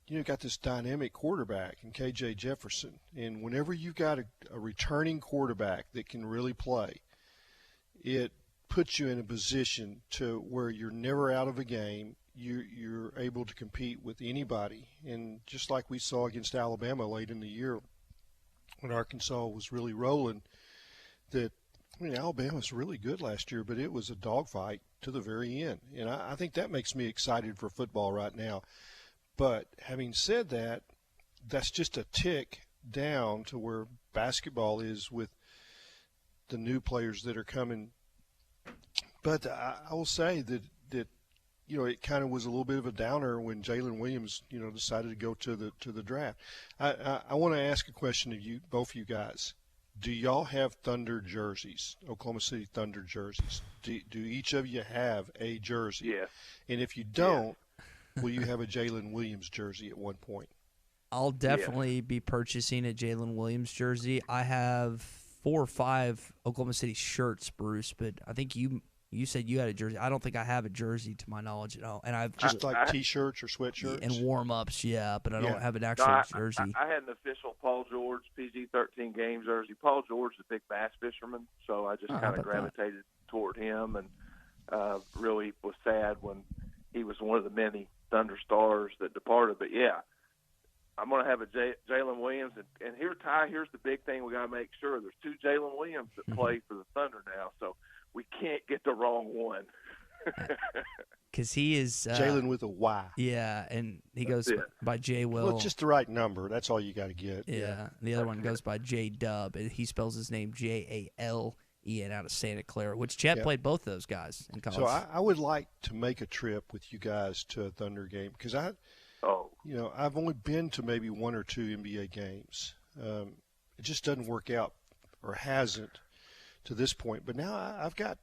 this dynamic quarterback in KJ Jefferson, and whenever you've got a returning quarterback that can really play, it puts you in a position to where you're never out of a game. You're able to compete with anybody. And just like we saw against Alabama late in the year when Arkansas was really rolling, Alabama was really good last year, but it was a dogfight to the very end. And I think that makes me excited for football right now. But having said that, that's just a tick down to where basketball is with the new players that are coming. But I will say that it kind of was a little bit of a downer when Jalen Williams decided to go to the draft. I want to ask a question of you, both of you guys. Do y'all have Thunder jerseys, Oklahoma City Thunder jerseys? Do each of you have a jersey? Yes. And if you don't, will you have a Jalen Williams jersey at one point? I'll definitely be purchasing a Jalen Williams jersey. I have 4 or 5 Oklahoma City shirts, Bruce, but I think you said you had a jersey. I don't think I have a jersey to my knowledge at all. And I've just like T-shirts or sweatshirts and warm-ups, but I don't have an actual jersey. I had an official Paul George PG-13 game jersey. Paul George is a big bass fisherman, so I just kind of gravitated toward him, and really was sad when he was one of the many Thunder stars that departed. But I'm going to have a Jalen Williams, and here's the big thing we got to make sure. There's 2 Jalen Williams that play for the Thunder now, so we can't get the wrong one. Because he is Jalen with a Y. Yeah, and he goes by J. Will. Well, it's just the right number. That's all you got to get. Yeah, and the other one goes by J. Dub, and he spells his name Jalen out of Santa Clara, which Chet played both those guys in college. So I would like to make a trip with you guys to a Thunder game because I've only been to maybe 1 or 2 NBA games. It just doesn't work out, or hasn't to this point. But now I've got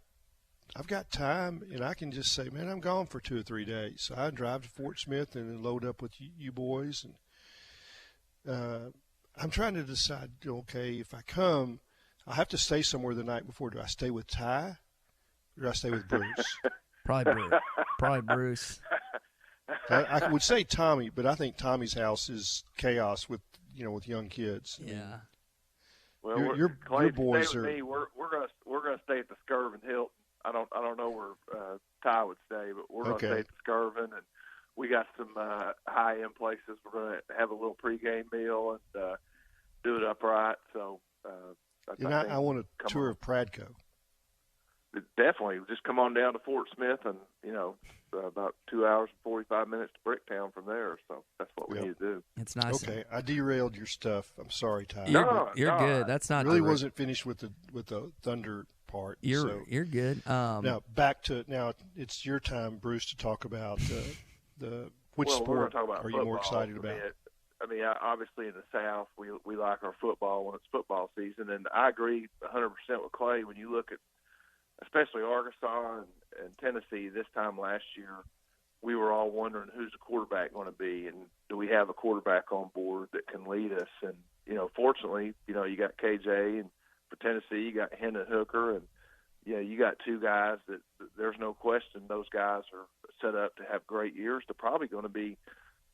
time, and I can just say, man, I'm gone for 2 or 3 days. So I drive to Fort Smith and then load up with you boys. And I'm trying to decide, okay, if I come, I have to stay somewhere the night before. Do I stay with Ty, or do I stay with Bruce? Probably Bruce. I would say Tommy, but I think Tommy's house is chaos with young kids. Yeah. Well, your boys are. We're gonna stay at the Skirvin Hilton. I don't know where Ty would stay, but we're gonna stay at the Skirvin, and we got some high-end places. We're gonna have a little pregame meal and do it upright. So I want a tour of Pradco. definitely just come on down to Fort Smith, and about 2 hours and 45 minutes to Bricktown from there. So that's what we need to do. It's nice. Okay, I derailed your stuff. I'm sorry, Ty. You're good. That's not really wasn't finished with the Thunder part. You're good. Now it's your time, Bruce, to talk about which we're sport talk about are you more football excited about? I mean, obviously in the South, we like our football when it's football season, and I agree 100% with Clay. When you look at especially Arkansas and Tennessee this time last year, we were all wondering who's the quarterback going to be, and do we have a quarterback on board that can lead us? And fortunately, you got KJ, and for Tennessee, you got Hendon Hooker, and you got two guys that there's no question those guys are set up to have great years. They're probably going to be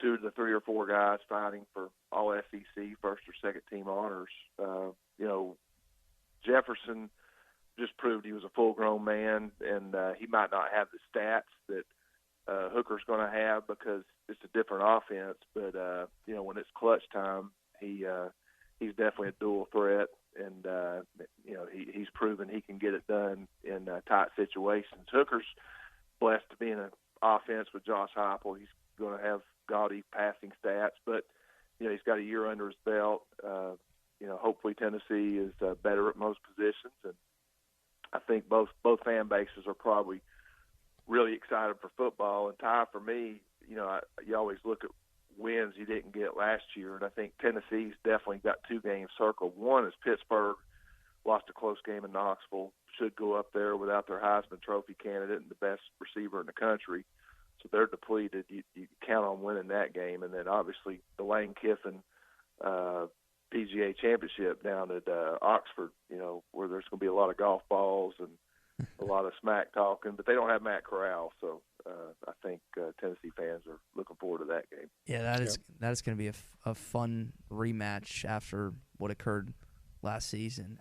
2 to 3 or 4 guys fighting for all SEC first or second team honors. Jefferson just proved he was a full-grown man, and he might not have the stats that Hooker's going to have because it's a different offense. But when it's clutch time, he's definitely a dual threat, and he's proven he can get it done in tight situations. Hooker's blessed to be in an offense with Josh Heupel. He's going to have gaudy passing stats, but he's got a year under his belt. Hopefully Tennessee is better at most positions, and I think both fan bases are probably really excited for football. And Ty, for me, you always look at wins you didn't get last year, and I think Tennessee's definitely got 2 games circled. One is Pittsburgh lost a close game in Knoxville, should go up there without their Heisman Trophy candidate and the best receiver in the country. So they're depleted. You count on winning that game. And then obviously the Lane Kiffin PGA Championship down at Oxford, where there's going to be a lot of golf balls and a lot of smack talking. But they don't have Matt Corral, so I think Tennessee fans are looking forward to that game. Yeah, that is going to be a fun rematch after what occurred last season.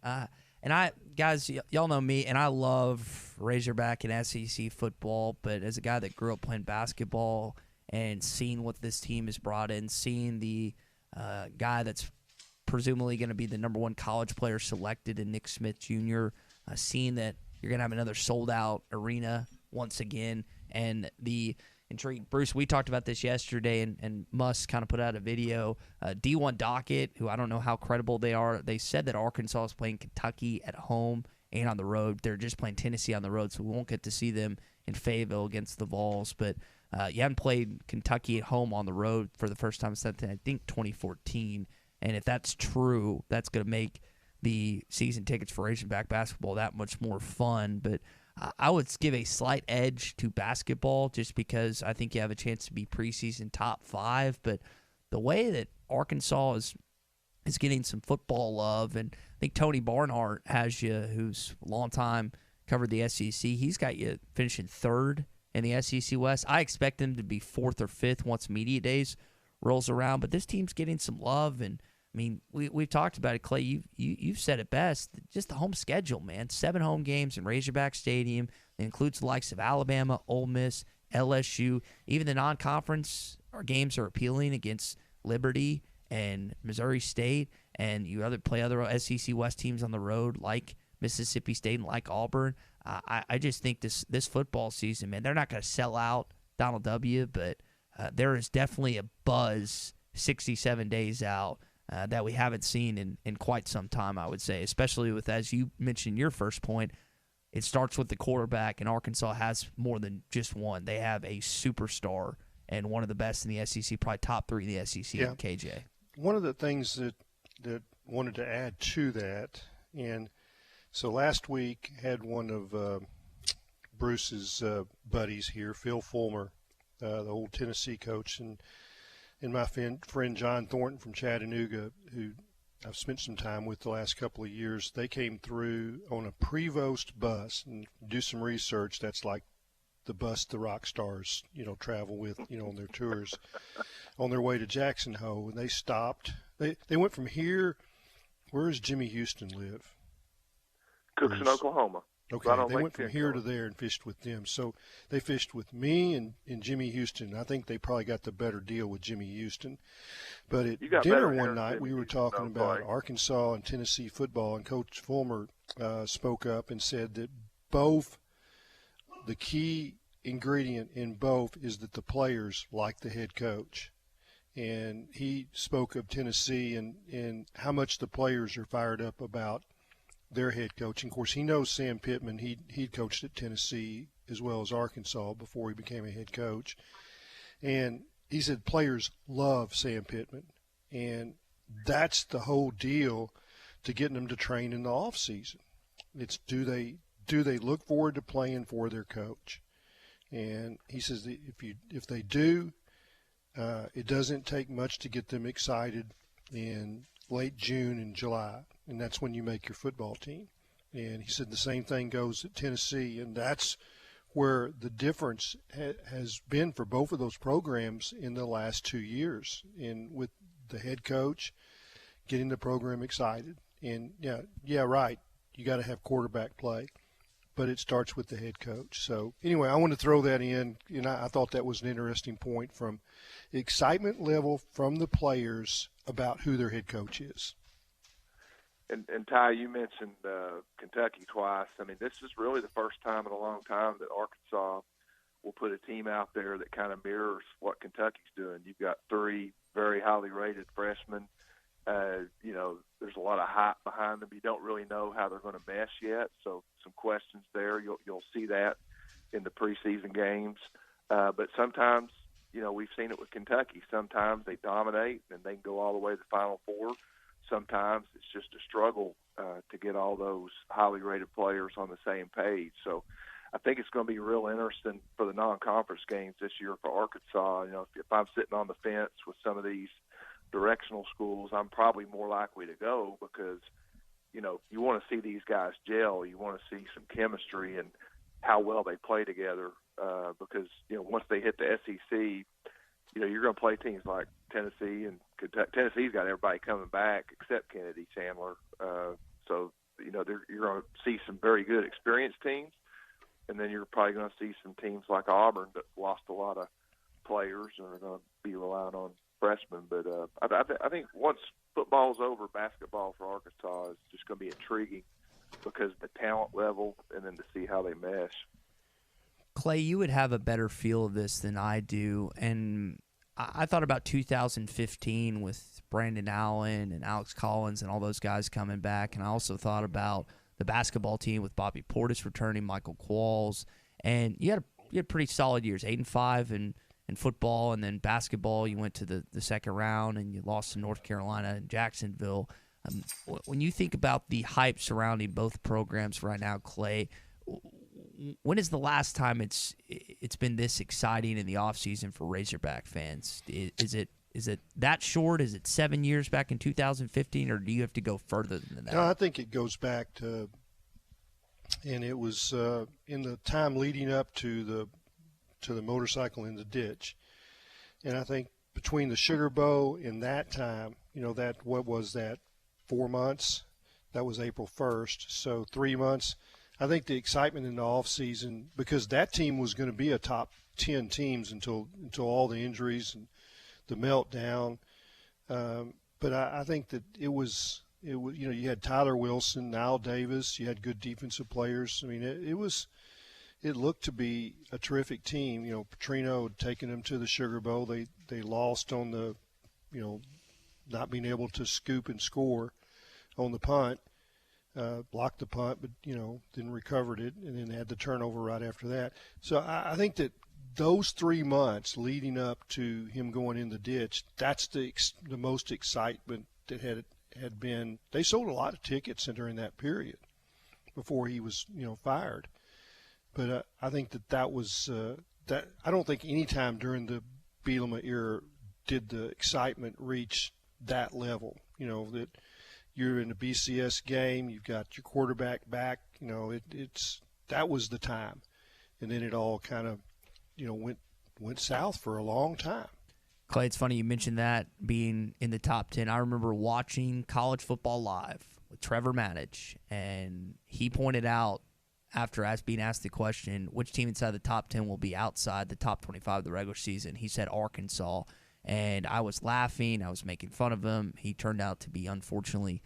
Guys, y'all know me, and I love Razorback and SEC football, but as a guy that grew up playing basketball and seeing what this team has brought in, seeing the guy that's presumably going to be the number 1 college player selected in Nick Smith Jr., seeing that you're going to have another sold-out arena once again, and the intrigue. Bruce, we talked about this yesterday, and Muss kind of put out a video. D1 Docket, who I don't know how credible they are, they said that Arkansas is playing Kentucky at home and on the road. They're just playing Tennessee on the road, so we won't get to see them in Fayetteville against the Vols. But you haven't played Kentucky at home on the road for the first time since, I think, 2014. And if that's true, that's going to make the season tickets for Razorback basketball that much more fun. But I would give a slight edge to basketball just because I think you have a chance to be preseason top 5. But the way that Arkansas is getting some football love, and I think Tony Barnhart has you, who's a long time covered the SEC. He's got you finishing 3rd in the SEC West. I expect them to be 4th or 5th once media days rolls around. But this team's getting some love, and I mean, we've talked about it, Clay. You've said it best. Just the home schedule, man. 7 home games in Razorback Stadium. It includes the likes of Alabama, Ole Miss, LSU. Even the non-conference games are appealing against Liberty and Missouri State. And you play other SEC West teams on the road like Mississippi State and like Auburn. I just think this football season, man, they're not going to sell out Donald W., but there is definitely a buzz 67 days out that we haven't seen in quite some time, I would say, especially with, as you mentioned your first point, it starts with the quarterback, and Arkansas has more than just one. They have a superstar and one of the best in the SEC, probably top 3 in the SEC, in KJ. One of the things that wanted to add to that, and so last week had one of Bruce's buddies here, Phil Fulmer, the old Tennessee coach, and my friend John Thornton from Chattanooga, who I've spent some time with the last couple of years. They came through on a Prevost bus, and do some research. That's like the bus the rock stars, travel with, on their tours, on their way to Jackson Hole. And they stopped. They went from here. Where does Jimmy Houston live? Cookson, Oklahoma. Okay, right they went from here to there and fished with them. So they fished with me and Jimmy Houston. I think they probably got the better deal with Jimmy Houston. But at dinner one night, we were talking about Arkansas and Tennessee football, and Coach Fulmer spoke up and said that both, the key ingredient in both is that the players like the head coach. And he spoke of Tennessee and how much the players are fired up about their head coach. And of course, he knows Sam Pittman. He coached at Tennessee as well as Arkansas before he became a head coach. And he said players love Sam Pittman. And that's the whole deal to getting them to train in the off season. It's do they look forward to playing for their coach? And he says that if they do, it doesn't take much to get them excited in late June and July, and that's when you make your football team. And he said the same thing goes at Tennessee, and that's where the difference has been for both of those programs in the last 2 years, and with the head coach getting the program excited. And yeah, right, you got to have quarterback play, but it starts with the head coach. So anyway, I want to throw that in, and I thought that was an interesting point from excitement level from the players about who their head coach is. And Ty, you mentioned Kentucky twice. I mean, this is really the first time in a long time that Arkansas will put a team out there that kind of mirrors what Kentucky's doing. You've got 3 very highly rated freshmen. There's a lot of hype behind them. You don't really know how they're going to mesh yet, so some questions there. You'll see that in the preseason games. But sometimes, we've seen it with Kentucky. Sometimes they dominate and they can go all the way to the Final Four. Sometimes it's just a struggle to get all those highly rated players on the same page. So I think it's going to be real interesting for the non-conference games this year for Arkansas. If I'm sitting on the fence with some of these directional schools, I'm probably more likely to go because, you want to see these guys gel. You want to see some chemistry and how well they play together because, once they hit the SEC, you're going to play teams like Tennessee and Kentucky. Tennessee's got everybody coming back except Kennedy Chandler. So you're going to see some very good experienced teams, and then you're probably going to see some teams like Auburn that lost a lot of players and are going to be relying on freshmen. But I think once football's over, basketball for Arkansas is just going to be intriguing because of the talent level and then to see how they mesh. Clay, you would have a better feel of this than I do, and I thought about 2015 with Brandon Allen and Alex Collins and all those guys coming back, and I also thought about the basketball team with Bobby Portis returning, Michael Qualls, and you had pretty solid years, 8-5 in football, and then basketball you went to the second round and you lost to North Carolina and Jacksonville. When you think about the hype surrounding both programs right now, Clay, when is the last time it's been this exciting in the offseason for Razorback fans? Is it that short? Is it 7 years back in 2015, or do you have to go further than that? No, I think it goes back to, and it was in the time leading up to the motorcycle in the ditch, and I think between the Sugar Bowl and that time, what was that, 4 months? That was April 1st, so 3 months. I think the excitement in the offseason, because that team was going to be a top 10 teams until all the injuries and the meltdown. But I think that it was you had Tyler Wilson, Niall Davis, you had good defensive players. I mean, it looked to be a terrific team. Petrino had taken them to the Sugar Bowl. They lost on the, not being able to scoop and score on the punt. Blocked the punt, but, then recovered it, and then had the turnover right after that. So I think that those 3 months leading up to him going in the ditch, that's the most excitement that had been. They sold a lot of tickets during that period before he was, fired. But I think that was that. I don't think any time during the Bielema era did the excitement reach that level, that – you're in a BCS game. You've got your quarterback back. That was the time, and then it all kind of, went south for a long time. Clay, it's funny you mentioned that being in the top 10. I remember watching College Football Live with Trevor Matich, and he pointed out after being asked the question, which team inside the top 10 will be outside the top 25 of the regular season? He said Arkansas. And I was laughing. I was making fun of him. He turned out to be, unfortunately,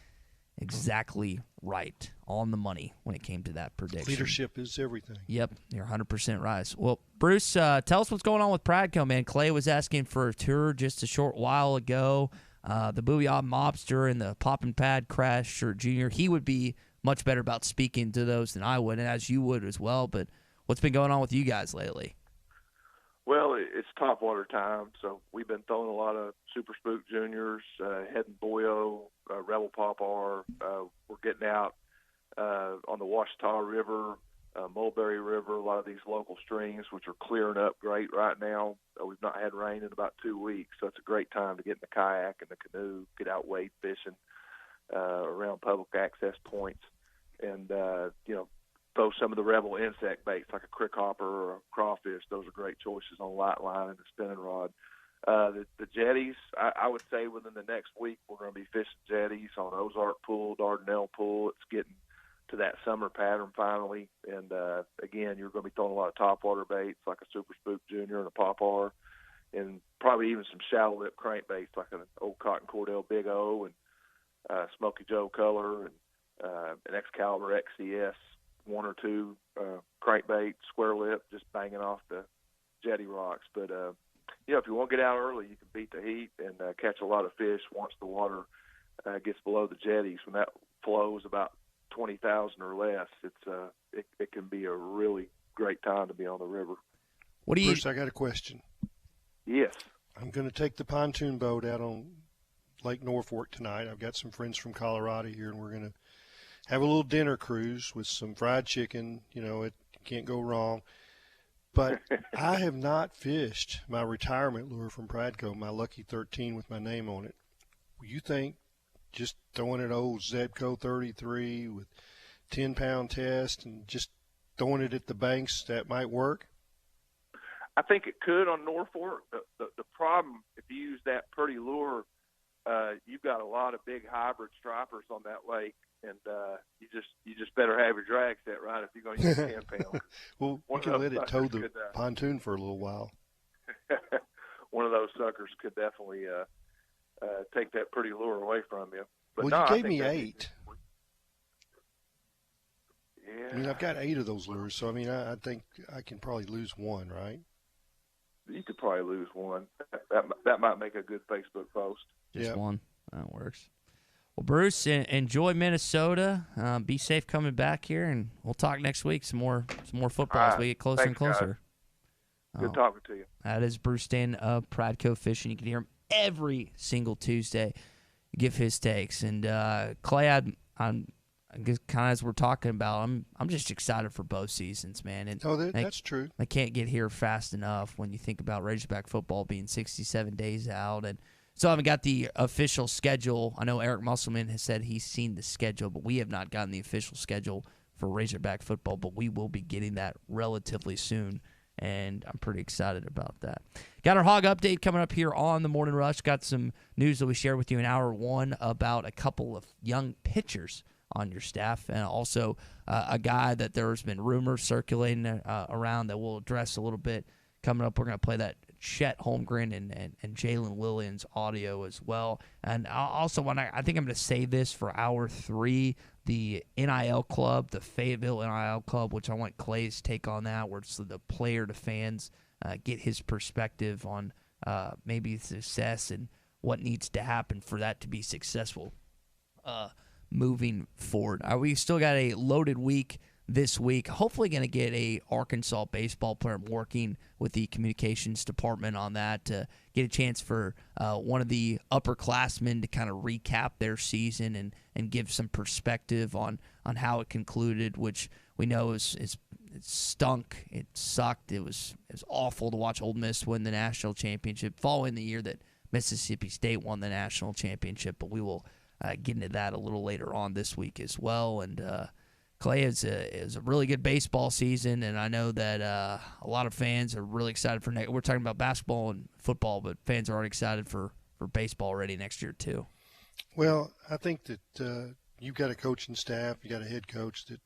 exactly right, on the money when it came to that prediction. Leadership is everything. Yep, you're 100% right. Well, Bruce, tell us what's going on with Pradco, man. Clay was asking for a tour just a short while ago. The Booyah Mobster and the Poppin' Pad Crasher Jr., he would be much better about speaking to those than I would, and as you would as well. But what's been going on with you guys lately? Well, it's topwater time, so we've been throwing a lot of Super Spook Juniors, heading Boyo, Rebel Popar. We're getting out on the Washita River, Mulberry River, a lot of these local streams, which are clearing up great right now. We've not had rain in about 2 weeks, so it's a great time to get in the kayak and the canoe, get out wade fishing around public access points, and, throw some of the Rebel insect baits like a crick hopper or a crawfish. Those are great choices on light line and the spinning rod. The jetties, I would say within the next week we're going to be fishing jetties on Ozark Pool, Dardanelle Pool. It's getting to that summer pattern finally. And, again, you're going to be throwing a lot of topwater baits like a Super Spook Junior and a Popar, and probably even some shallow lip crankbaits like an old Cotton Cordell Big O and Smoky Joe Color and an Excalibur XCS, 1 or 2 crankbait, square lip, just banging off the jetty rocks. But, if you want to get out early, you can beat the heat and catch a lot of fish once the water gets below the jetties. When that flow is about 20,000 or less, it can be a really great time to be on the river. Bruce, I got a question. Yes. I'm going to take the pontoon boat out on Lake Norfolk tonight. I've got some friends from Colorado here, and we're going to have a little dinner cruise with some fried chicken. It can't go wrong. But I have not fished my retirement lure from Pradco, my Lucky 13 with my name on it. You think just throwing it old Zebco 33 with 10-pound test and just throwing it at the banks, that might work? I think it could on Norfolk. The problem, if you use that pretty lure, you've got a lot of big hybrid stripers on that lake. And you just better have your drag set right if you're going to use 10 pounds. Well, you can let it tow the pontoon for a little while. One of those suckers could definitely take that pretty lure away from you. But well, no, you gave me 8. Yeah. I mean, I've got 8 of those lures, so I think I can probably lose 1, right? You could probably lose 1. That might make a good Facebook post. Just one. That works. Well, Bruce, enjoy Minnesota. Be safe coming back here, and we'll talk next week. Some more football as we get closer and closer. Good talking to you. That is Bruce Stanton of Pradco Fishing. You can hear him every single Tuesday give his takes. And Clay, I'm guess kind of as we're talking about, I'm just excited for both seasons, man. And that's true. I can't get here fast enough when you think about Razorback football being 67 days out, and still haven't got the official schedule. I know Eric Musselman has said he's seen the schedule, but we have not gotten the official schedule for Razorback football, but we will be getting that relatively soon, and I'm pretty excited about that. Got our hog update coming up here on the Morning Rush. Got some news that we shared with you in Hour 1 about a couple of young pitchers on your staff, and also a guy that there's been rumors circulating around that we'll address a little bit coming up. We're going to play that Chet Holmgren and Jalen Lillian's audio as well. And also, I think I'm going to save this for Hour 3, the NIL Club, the Fayetteville NIL Club, which I want Clay's take on that, where it's the player to fans, get his perspective on maybe success and what needs to happen for that to be successful moving forward. We still got a loaded week this week. Hopefully going to get a Arkansas baseball player. I'm working with the communications department on that to get a chance for one of the upperclassmen to kind of recap their season and give some perspective on how it concluded, which we know it stunk. It sucked. It was awful to watch Ole Miss win the national championship following the year that Mississippi State won the national championship, but we will get into that a little later on this week as well. And Clay, is a really good baseball season, and I know that a lot of fans are really excited for next. We're talking about basketball and football, but fans are already excited for baseball already next year too. Well, I think that you've got a coaching staff, you got a head coach that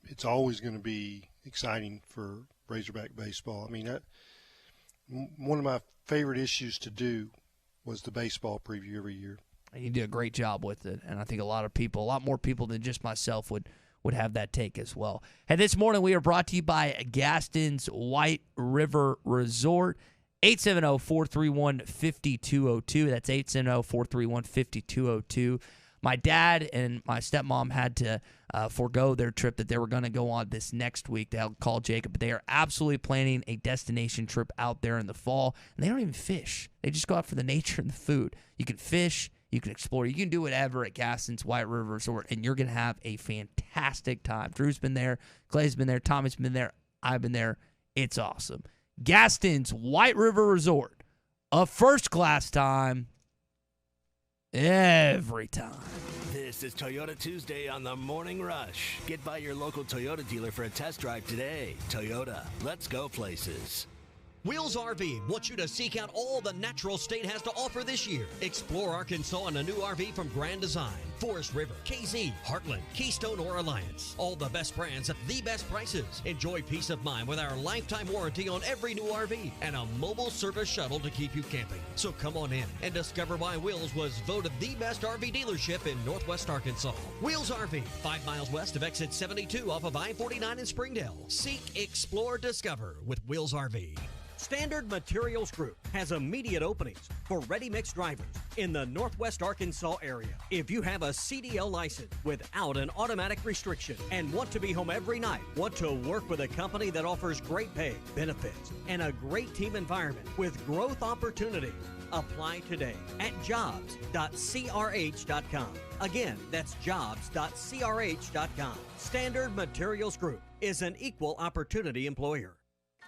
it's always going to be exciting for Razorback baseball. I mean, one of my favorite issues to do was the baseball preview every year. You did a great job with it, and I think a lot more people than just myself would have that take as well. And this morning we are brought to you by Gaston's White River Resort. 870-431-5202. That's 870-431-5202. My dad and my stepmom had to forego their trip that they were going to go on this next week. They'll call Jacob, but they are absolutely planning a destination trip out there in the fall. And they don't even fish. They just go out for the nature and the food. You can fish. You can explore. You can do whatever at Gaston's White River Resort, and you're going to have a fantastic time. Drew's been there. Clay's been there. Tommy's been there. I've been there. It's awesome. Gaston's White River Resort. A first-class time every time. This is Toyota Tuesday on the Morning Rush. Get by your local Toyota dealer for a test drive today. Toyota, let's go places. Wheels RV wants you to seek out all the natural state has to offer this year. Explore Arkansas in a new RV from Grand Design, Forest River, KZ, Heartland, Keystone, or Alliance. All the best brands at the best prices. Enjoy peace of mind with our lifetime warranty on every new RV and a mobile service shuttle to keep you camping. So come on in and discover why Wheels was voted the best RV dealership in Northwest Arkansas. Wheels RV, 5 miles west of exit 72 off of I-49 in Springdale. Seek, explore, discover with Wheels RV. Standard Materials Group has immediate openings for ready-mix drivers in the Northwest Arkansas area. If you have a CDL license without an automatic restriction and want to be home every night, want to work with a company that offers great pay, benefits, and a great team environment with growth opportunities, apply today at jobs.crh.com. Again, that's jobs.crh.com. Standard Materials Group is an equal opportunity employer.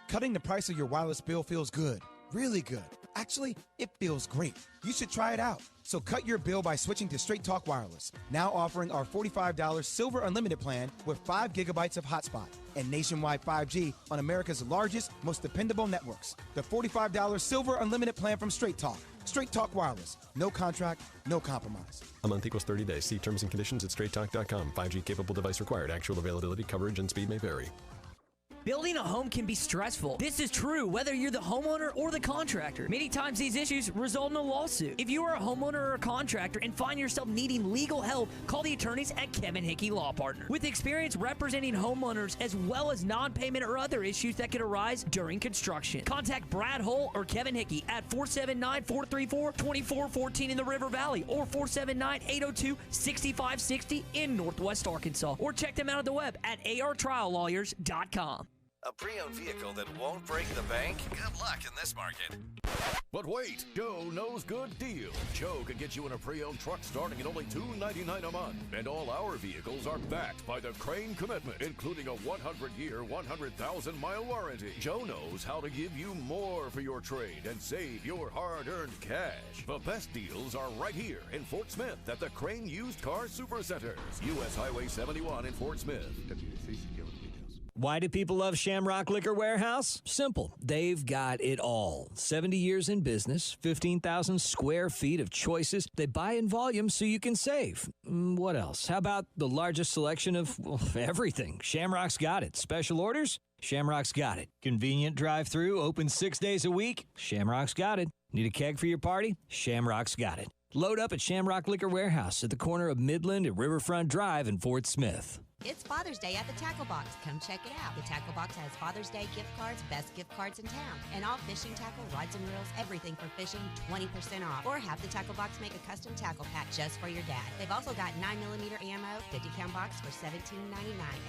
Cutting the price of your wireless bill feels good, really good. Actually, it feels great. You should try it out. So cut your bill by switching to Straight Talk Wireless, now offering our $45 Silver Unlimited plan with 5 gigabytes of hotspot and nationwide 5G on America's largest, most dependable networks. The $45 Silver Unlimited plan from Straight Talk. Straight Talk Wireless. No contract, no compromise. A month equals 30 days. See terms and conditions at straighttalk.com. 5G capable device required. Actual availability, coverage, and speed may vary. Building a home can be stressful. This is true whether you're the homeowner or the contractor. Many times these issues result in a lawsuit. If you are a homeowner or a contractor and find yourself needing legal help, call the attorneys at Kevin Hickey Law Partner. With experience representing homeowners as well as non-payment or other issues that could arise during construction. Contact Brad Hull or Kevin Hickey at 479-434-2414 in the River Valley or 479-802-6560 in Northwest Arkansas. Or check them out on the web at artriallawyers.com. A pre-owned vehicle that won't break the bank? Good luck in this market. But wait, Joe knows good deal. Joe can get you in a pre-owned truck starting at only $299 a month. And all our vehicles are backed by the Crane Commitment, including a 100-year, 100,000-mile warranty. Joe knows how to give you more for your trade and save your hard-earned cash. The best deals are right here in Fort Smith at the Crane Used Car Supercenters. U.S. Highway 71 in Fort Smith. Why do people love Shamrock Liquor Warehouse? Simple. They've got it all. 70 years in business, 15,000 square feet of choices. They buy in volume so you can save. What else? How about the largest selection of everything? Shamrock's got it. Special orders? Shamrock's got it. Convenient drive-through, open 6 days a week? Shamrock's got it. Need a keg for your party? Shamrock's got it. Load up at Shamrock Liquor Warehouse at the corner of Midland and Riverfront Drive in Fort Smith. It's Father's Day at the Tackle Box. Come check it out. The Tackle Box has Father's Day gift cards, best gift cards in town. And all fishing tackle, rods and reels, everything for fishing, 20% off. Or have the Tackle Box make a custom tackle pack just for your dad. They've also got 9mm ammo, 50-count box for $17.99.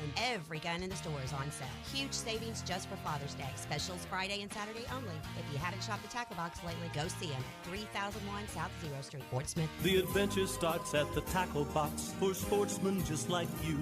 And every gun in the store is on sale. Huge savings just for Father's Day. Specials Friday and Saturday only. If you haven't shopped the Tackle Box lately, go see them at 3001 South 0 Street, Fort Smith. The adventure starts at the Tackle Box for sportsmen just like you.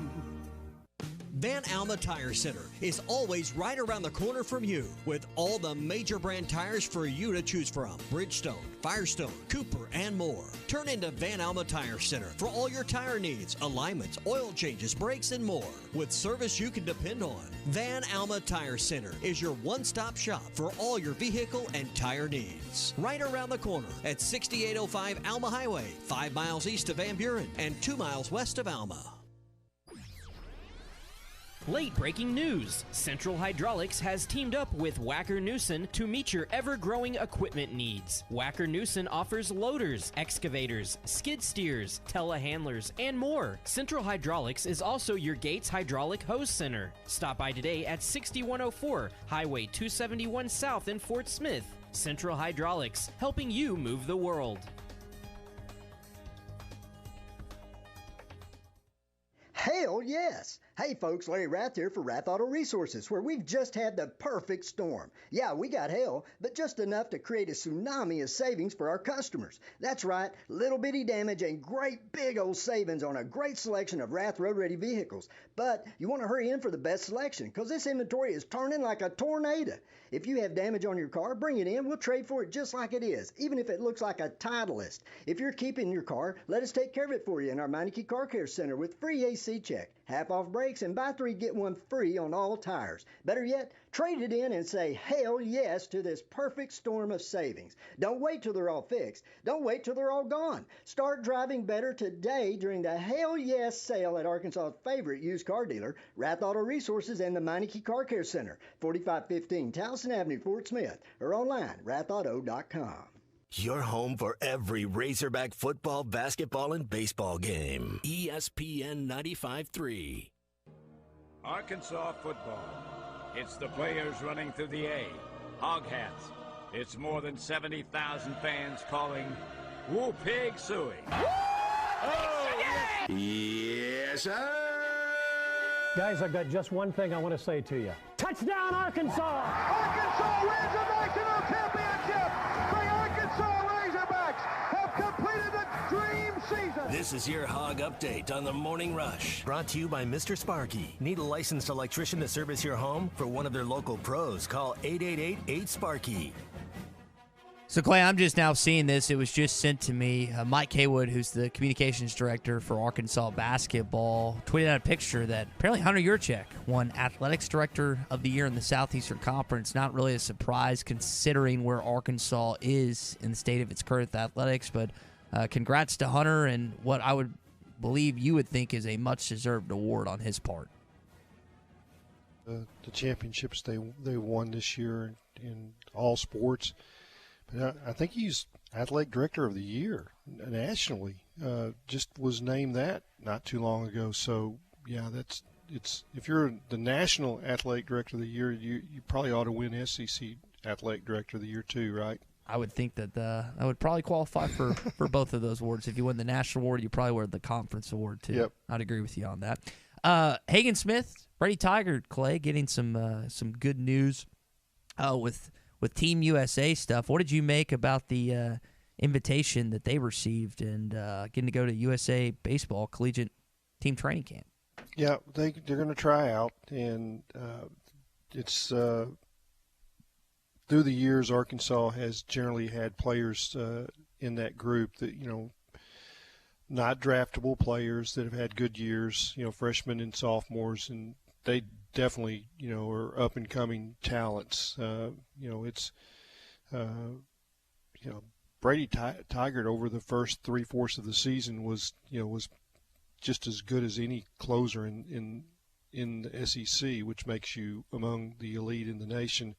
Van Alma Tire Center is always right around the corner from you with all the major brand tires for you to choose from. Bridgestone, Firestone, Cooper, and more. Turn into Van Alma Tire Center for all your tire needs, alignments, oil changes, brakes, and more. With service you can depend on. Van Alma Tire Center is your one-stop shop for all your vehicle and tire needs. Right around the corner at 6805 Alma Highway, 5 miles east of Van Buren and 2 miles west of Alma. Late breaking news. Central Hydraulics has teamed up with Wacker Neuson to meet your ever-growing equipment needs. Wacker Neuson offers loaders, excavators, skid steers, telehandlers, and more. Central Hydraulics is also your Gates Hydraulic Hose Center. Stop by today at 6104 Highway 271 South in Fort Smith. Central Hydraulics, helping you move the world. Hell yes! Hey folks, Larry Rath here for Rath Auto Resources, where we've just had the perfect storm. Yeah, we got hail, but just enough to create a tsunami of savings for our customers. That's right, little bitty damage and great big old savings on a great selection of Rath road-ready vehicles. But you want to hurry in for the best selection, because this inventory is turning like a tornado. If you have damage on your car, bring it in. We'll trade for it just like it is, even if it looks like a Titleist. If you're keeping your car, let us take care of it for you in our Meineke Car Care Center with free AC check, half-off brakes, and buy 3, get 1 free on all tires. Better yet, trade it in and say hell yes to this perfect storm of savings. Don't wait till they're all fixed. Don't wait till they're all gone. Start driving better today during the hell yes sale at Arkansas's favorite used car dealer, Rath Auto Resources and the Meineke Car Care Center, 4515 Towson Avenue, Fort Smith, or online, rathauto.com. Your home for every Razorback football, basketball, and baseball game. ESPN 95.3. Arkansas football. It's the players running through the A. Hog hats. It's more than 70,000 fans calling Woo Pig Suey. Yes, sir. Guys, I've got just one thing I want to say to you. Touchdown, Arkansas! Arkansas wins the national championship! The Arkansas Razorbacks have completed the dream season! This is your Hog Update on the Morning Rush. Brought to you by Mr. Sparky. Need a licensed electrician to service your home? For one of their local pros, call 888-8-SPARKY. So, Clay, I'm just now seeing this. It was just sent to me. Mike Haywood, who's the communications director for Arkansas basketball, tweeted out a picture that apparently Hunter Yurchek won Athletics Director of the Year in the Southeastern Conference. Not really a surprise considering where Arkansas is in the state of its current athletics, but congrats to Hunter and what I would believe you would think is a much-deserved award on his part. The championships they won this year in all sports. But I think he's Athletic Director of the Year nationally. Just was named that not too long ago. So yeah, it's if you're the National Athletic Director of the Year, you probably ought to win SEC Athletic Director of the Year too, right? I would think that I would probably qualify for both of those awards. If you win the national award, you probably win the conference award too. Yep. I'd agree with you on that. Hagen Smith, Brady Tiger, Clay, getting some good news with Team USA stuff. What did you make about the invitation that they received and getting to go to USA Baseball Collegiate Team Training Camp? Yeah, they're going to try out, and it's through the years Arkansas has generally had players in that group that, not draftable players that have had good years, freshmen and sophomores, and they definitely, are up and coming talents. It's, Brady Tigert over the first 3/4 of the season was just as good as any closer in the SEC, which makes you among the elite in the nation.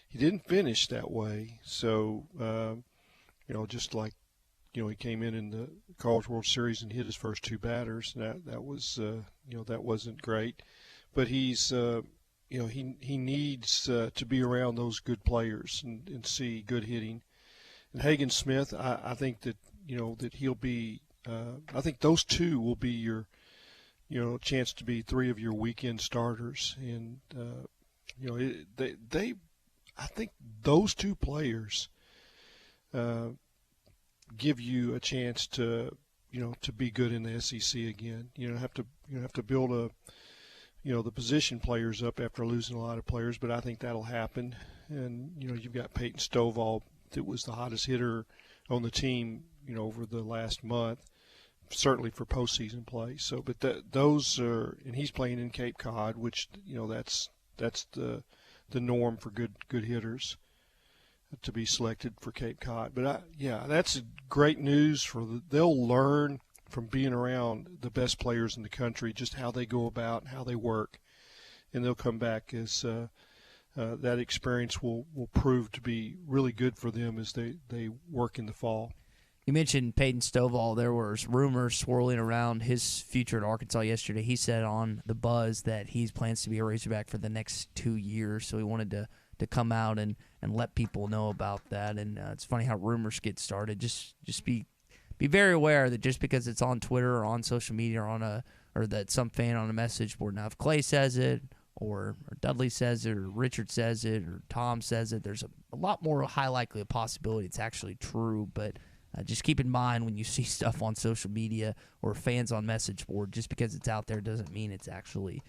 He didn't finish that way, so just like he came in the College World Series and hit his first 2 batters. That was that wasn't great. But he's, he needs to be around those good players and see good hitting. And Hagen Smith, I think that, that he'll be, I think those two will be your, chance to be 3 of your weekend starters. And, I think those 2 players give you a chance to, to be good in the SEC again. You have to build the position players up after losing a lot of players, but I think that'll happen. And, you've got Peyton Stovall that was the hottest hitter on the team, over the last month, certainly for postseason play. So, but those are, and he's playing in Cape Cod, which, that's the norm for good hitters to be selected for Cape Cod. But that's great news they'll learn from being around the best players in the country, just how they go about, how they work. and they'll come back as that experience will prove to be really good for them as they work in the fall. You mentioned Peyton Stovall. There was rumors swirling around his future at Arkansas yesterday. He said on The Buzz that he plans to be a Razorback for the next 2 years, so he wanted to come out and let people know about that. And it's funny how rumors get started. Just be very aware that just because it's on Twitter or on social media or that some fan on a message board. Now, if Clay says it or Dudley says it or Richard says it or Tom says it, there's a lot more high likely a possibility it's actually true. But just keep in mind when you see stuff on social media or fans on message board, just because it's out there doesn't mean it's actually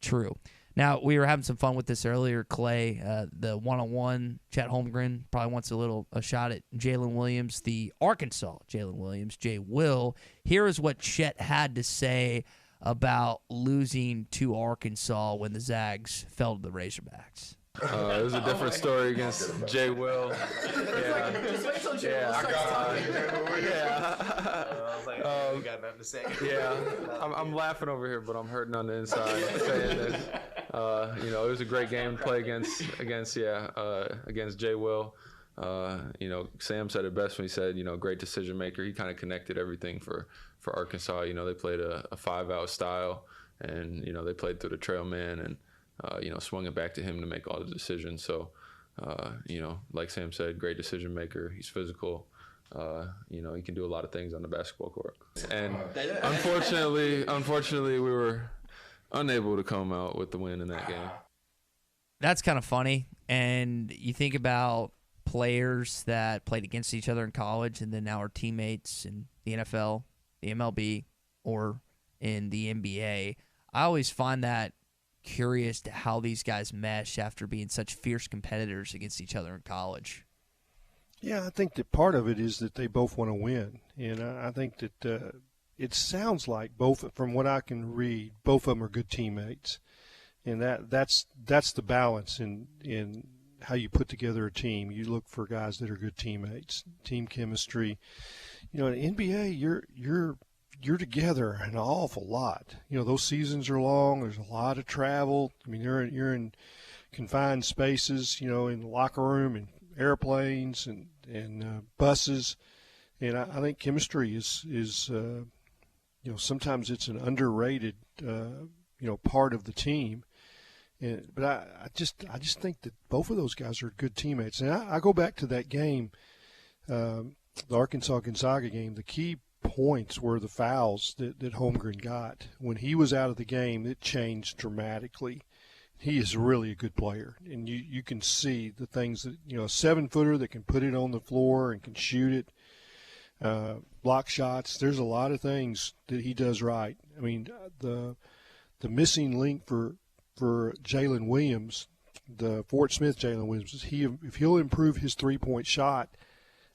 true. Now, we were having some fun with this earlier, Clay. The one-on-one, Chet Holmgren probably wants a shot at Jalen Williams. The Arkansas Jalen Williams, Jay Will. Here is what Chet had to say about losing to Arkansas when the Zags fell to the Razorbacks. It was a different story against Jay Will. You got nothing to say. Yeah, I'm laughing over here, but I'm hurting on the inside saying this. It was a great game to play against Jay Will. Sam said it best when he said, great decision maker. He kind of connected everything for Arkansas. They played a 5-out style, and they played through the trail man and swung it back to him to make all the decisions. So, like Sam said, great decision maker. He's physical. He can do a lot of things on the basketball court. And unfortunately, we were unable to come out with the win in that game. That's kind of funny. And you think about players that played against each other in college and then now are teammates in the NFL, the MLB, or in the NBA. I always find that curious to how these guys mesh after being such fierce competitors against each other in college. Yeah, I think that part of it is that they both want to win, and I think that it sounds like both, from what I can read, both of them are good teammates, and that's the balance in how you put together a team. You look for guys that are good teammates, team chemistry. In NBA, you're together an awful lot. Those seasons are long. There's a lot of travel. I mean, you're in confined spaces, in the locker room and airplanes and buses. And I think chemistry is sometimes it's an underrated, part of the team. But I just think that both of those guys are good teammates. And I go back to that game, the Arkansas-Gonzaga game. The key points were the fouls that Holmgren got. When he was out of the game, it changed dramatically. He is really a good player, and you can see the things that, a 7-footer that can put it on the floor and can shoot it, block shots. There's a lot of things that he does right. I mean, the missing link for Jalen Williams, the Fort Smith Jalen Williams, is if he'll improve his 3-point shot,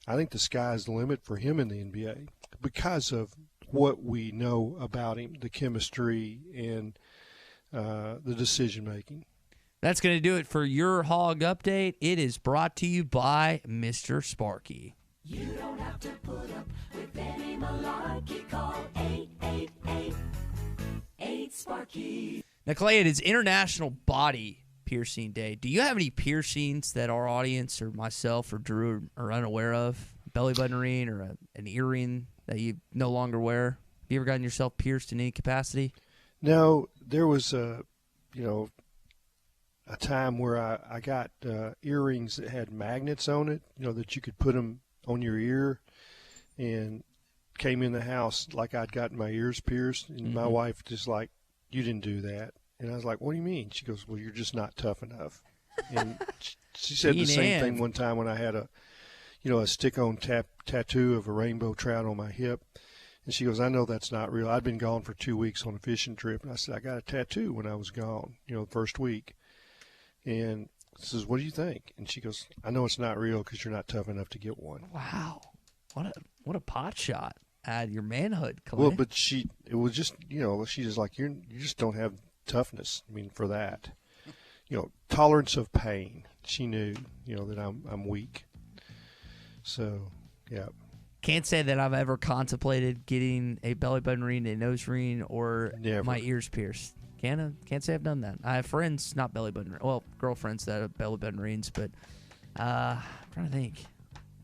I think the sky's the limit for him in the NBA because of what we know about him, the chemistry and the decision-making. That's going to do it for your Hog Update. It is brought to you by Mr. Sparky. You don't have to put up with any malarkey. Call 888-8-SPARKY. Now, Clay, it is International Body Piercing Day. Do you have any piercings that our audience or myself or Drew are unaware of? A belly button ring or an earring that you no longer wear? Have you ever gotten yourself pierced in any capacity? No, there was a time where I got earrings that had magnets on it, that you could put them on your ear, and came in the house like I'd gotten my ears pierced, and my wife just like, you didn't do that. And I was like, what do you mean? She goes, well, you're just not tough enough. And she said the same thing one time when I had a stick-on tattoo of a rainbow trout on my hip. And she goes, I know that's not real. I'd been gone for 2 weeks on a fishing trip. And I said, I got a tattoo when I was gone, the first week. And says, what do you think? And she goes, I know it's not real because you're not tough enough to get one. Wow. What a pot shot at your manhood, Clay. Well, but it was just, she just like, you just don't have toughness, for that. Tolerance of pain. She knew, that I'm weak. So, yeah. Can't say that I've ever contemplated getting a belly button ring, a nose ring, or my ears pierced. Can't say I've done that. I have friends, not belly button, girlfriends that have belly button rings, but I'm trying to think.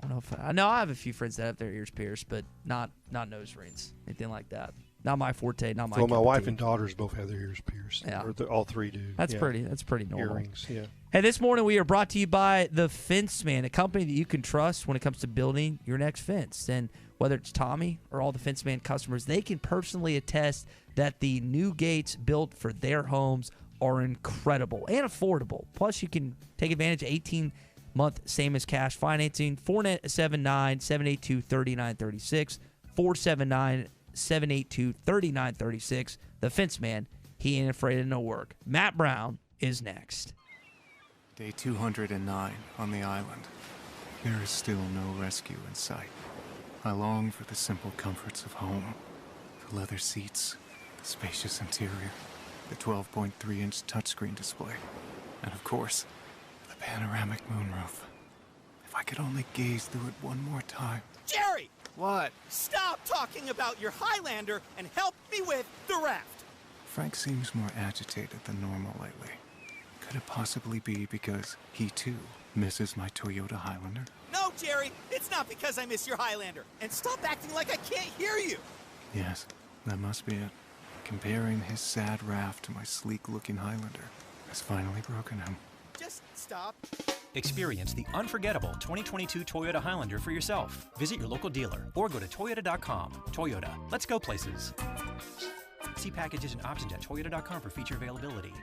I don't know if I have a few friends that have their ears pierced, but not nose rings, anything like that. Not my forte, not my. Well, my wife and daughters both have their ears pierced. Yeah, or all three do. That's pretty normal. Earrings, yeah. Hey, this morning we are brought to you by The Fence Man, a company that you can trust when it comes to building your next fence. And whether it's Tommy or all the Fence Man customers, they can personally attest that the new gates built for their homes are incredible and affordable. Plus, you can take advantage of 18-month same as cash financing. 479-782-3936. 479-782-3936. The Fence Man, he ain't afraid of no work. Matt Brown is next. Day 209 on the island. There is still no rescue in sight. I long for the simple comforts of home. The leather seats, the spacious interior, the 12.3-inch touchscreen display, and of course, the panoramic moonroof. If I could only gaze through it one more time. Jerry! What? Stop talking about your Highlander and help me with the raft! Frank seems more agitated than normal lately. Could it possibly be because he, too, misses my Toyota Highlander? No, Jerry, it's not because I miss your Highlander. And stop acting like I can't hear you. Yes, that must be it. Comparing his sad raft to my sleek-looking Highlander has finally broken him. Just stop. Experience the unforgettable 2022 Toyota Highlander for yourself. Visit your local dealer or go to Toyota.com. Toyota, let's go places. See packages and options at Toyota.com for feature availability.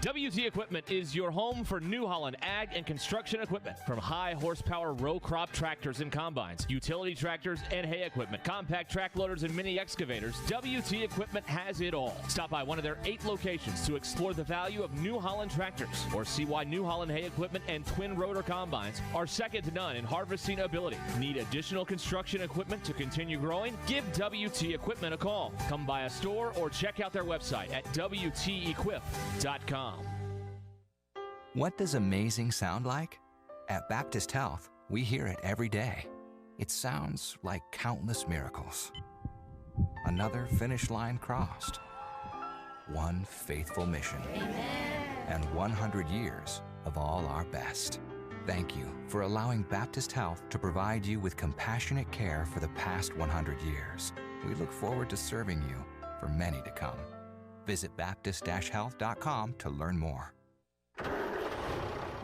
WT Equipment is your home for New Holland ag and construction equipment. From high horsepower row crop tractors and combines, utility tractors and hay equipment, compact track loaders and mini excavators, WT Equipment has it all. Stop by one of their 8 locations to explore the value of New Holland tractors, or see why New Holland hay equipment and twin rotor combines are second to none in harvesting ability. Need additional construction equipment to continue growing? Give WT Equipment a call. Come by a store or check out their website at WTEquip.com. What does amazing sound like? At Baptist Health, we hear it every day. It sounds like countless miracles. Another finish line crossed. One faithful mission. And 100 years of all our best. Thank you for allowing Baptist Health to provide you with compassionate care for the past 100 years. We look forward to serving you for many to come. Visit Baptist-Health.com to learn more.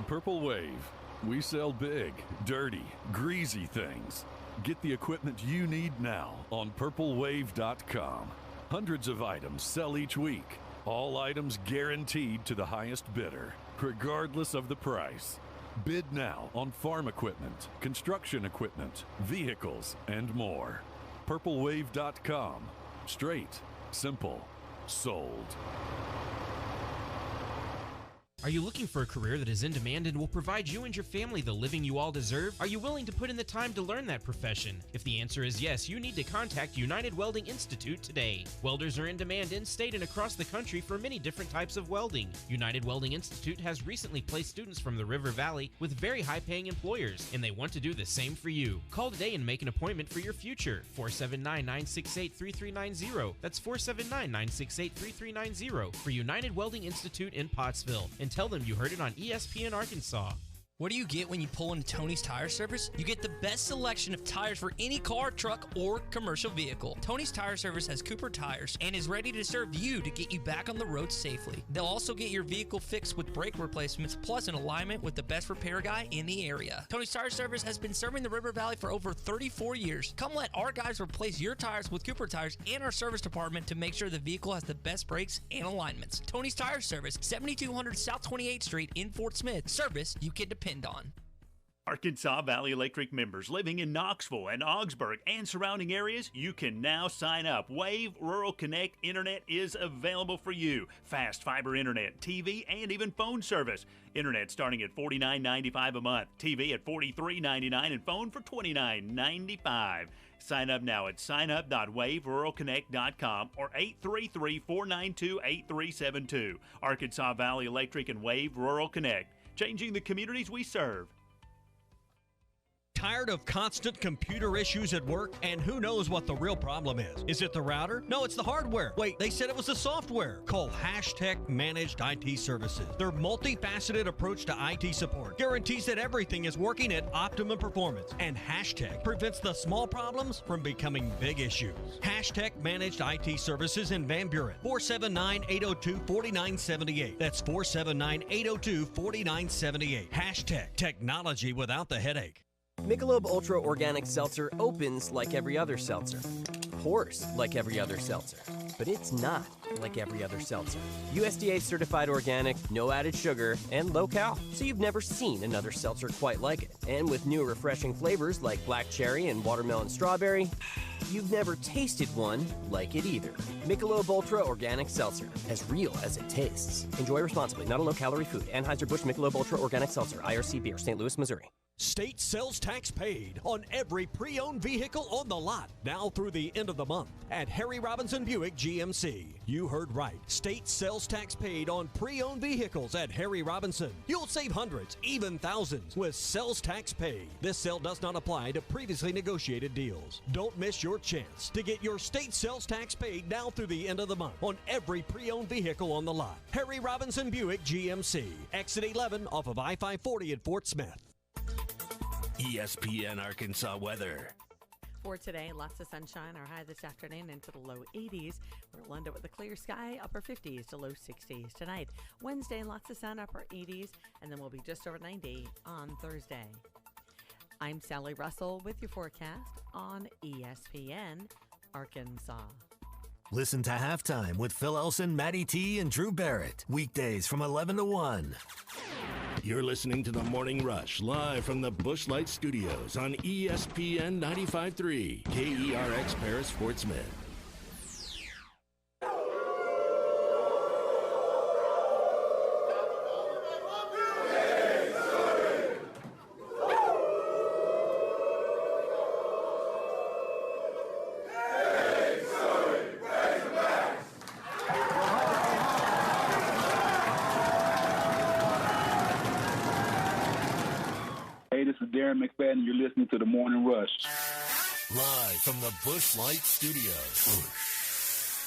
Purple Wave. We sell big, dirty, greasy things. Get the equipment you need now on purplewave.com. Hundreds of items sell each week. All items guaranteed to the highest bidder, regardless of the price. Bid now on farm equipment, construction equipment, vehicles, and more. purplewave.com. Straight, simple, sold. Are you looking for a career that is in demand and will provide you and your family the living you all deserve? Are you willing to put in the time to learn that profession? If the answer is yes, you need to contact United Welding Institute today. Welders are in demand in-state and across the country for many different types of welding. United Welding Institute has recently placed students from the River Valley with very high-paying employers, and they want to do the same for you. Call today and make an appointment for your future. 479-968-3390. That's 479-968-3390 for United Welding Institute in Pottsville. And tell them you heard it on ESPN Arkansas. What do you get when you pull into Tony's Tire Service? You get the best selection of tires for any car, truck, or commercial vehicle. Tony's Tire Service has Cooper tires and is ready to serve you to get you back on the road safely. They'll also get your vehicle fixed with brake replacements, plus an alignment with the best repair guy in the area. Tony's Tire Service has been serving the River Valley for over 34 years. Come let our guys replace your tires with Cooper tires and our service department to make sure the vehicle has the best brakes and alignments. Tony's Tire Service, 7200 South 28th Street in Fort Smith. Service you can depend on. Arkansas Valley Electric members living in Knoxville and Augsburg and surrounding areas, you can now sign up. Wave Rural Connect Internet is available for you. Fast fiber internet, TV, and even phone service. Internet starting at $49.95 a month, TV at $43.99, and phone for $29.95. Sign up now at signup.waveruralconnect.com or 833-492-8372. Arkansas Valley Electric and Wave Rural Connect, changing the communities we serve. Tired of constant computer issues at work? And who knows what the real problem is? Is it the router? No, it's the hardware. Wait, they said it was the software. Call Hashtag Managed IT Services. Their multifaceted approach to IT support guarantees that everything is working at optimum performance. And Hashtag prevents the small problems from becoming big issues. Hashtag Managed IT Services in Van Buren. 479-802-4978. That's 479-802-4978. Hashtag technology without the headache. Michelob Ultra Organic Seltzer opens like every other seltzer, pours like every other seltzer, but it's not like every other seltzer. USDA certified organic, no added sugar, and low cal, so you've never seen another seltzer quite like it. And with new refreshing flavors like black cherry and watermelon strawberry, you've never tasted one like it either. Michelob Ultra Organic Seltzer, as real as it tastes. Enjoy responsibly, not a low-calorie food. Anheuser-Busch Michelob Ultra Organic Seltzer, IRC Beer, St. Louis, Missouri. State sales tax paid on every pre-owned vehicle on the lot, now through the end of the month at Harry Robinson Buick GMC. You heard right. State sales tax paid on pre-owned vehicles at Harry Robinson. You'll save hundreds, even thousands, with sales tax paid. This sale does not apply to previously negotiated deals. Don't miss your chance to get your state sales tax paid now through the end of the month on every pre-owned vehicle on the lot. Harry Robinson Buick GMC. Exit 11 off of I-540 at Fort Smith. ESPN Arkansas weather. For today, lots of sunshine. Our high this afternoon into the low 80s. We'll end it with a clear sky, upper 50s to low 60s tonight. Wednesday, lots of sun, upper 80s, and then we'll be just over 90 on Thursday. I'm Sally Russell with your forecast on ESPN Arkansas. Listen to Halftime with Phil Elson, Matty T, and Drew Barrett. Weekdays from 11 to 1. You're listening to The Morning Rush, live from the Busch Light Studios on ESPN 95.3, KERX Paris, Fort Smith. McFadden, you're listening to The Morning Rush. Live from the Busch Light Studios.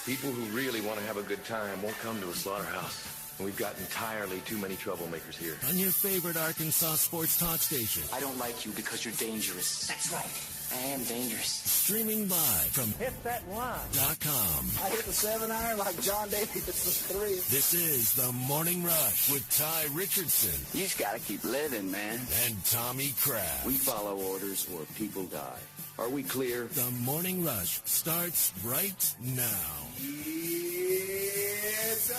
People who really want to have a good time won't come to a slaughterhouse. And we've got entirely too many troublemakers here. On your favorite Arkansas sports talk station. I don't like you because you're dangerous. That's right. I am dangerous. Streaming live from Hit that line. .com. I hit the 7-iron like John Daly hits the 3. This is The Morning Rush with Ty Richardson. You just gotta keep living, man. And Tommy Kraft. We follow orders or people die. Are we clear? The Morning Rush starts right now. Yes, sir.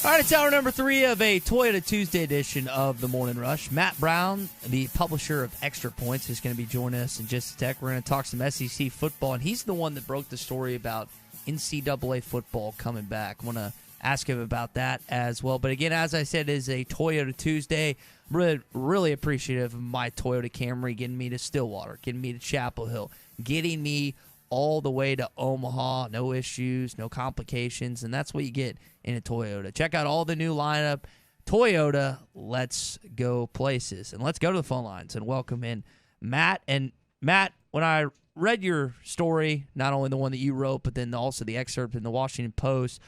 All right, it's hour number 3 of a Toyota Tuesday edition of The Morning Rush. Matt Brown, the publisher of Extra Points, is going to be joining us in just a sec. We're going to talk some SEC football, and he's the one that broke the story about NCAA football coming back. I want to ask him about that as well. But again, as I said, it is a Toyota Tuesday. I'm really appreciative of my Toyota Camry getting me to Stillwater, getting me to Chapel Hill, getting me all the way to Omaha, no issues, no complications, and that's what you get in a Toyota. Check out all the new lineup. Toyota, let's go places. And let's go to the phone lines and welcome in Matt. And Matt, when I read your story, not only the one that you wrote, but then also the excerpt in the Washington Post,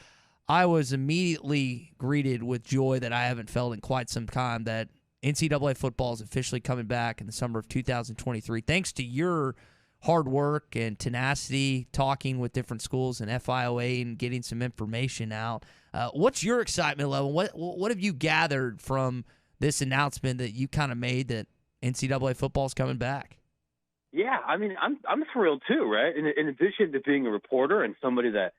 I was immediately greeted with joy that I haven't felt in quite some time, that NCAA football is officially coming back in the summer of 2023. Thanks to your hard work and tenacity, talking with different schools and FIOA and getting some information out. What's your excitement level? What have you gathered from this announcement that you kind of made that NCAA football is coming back? Yeah, I mean, I'm thrilled too, right? In addition to being a reporter and somebody that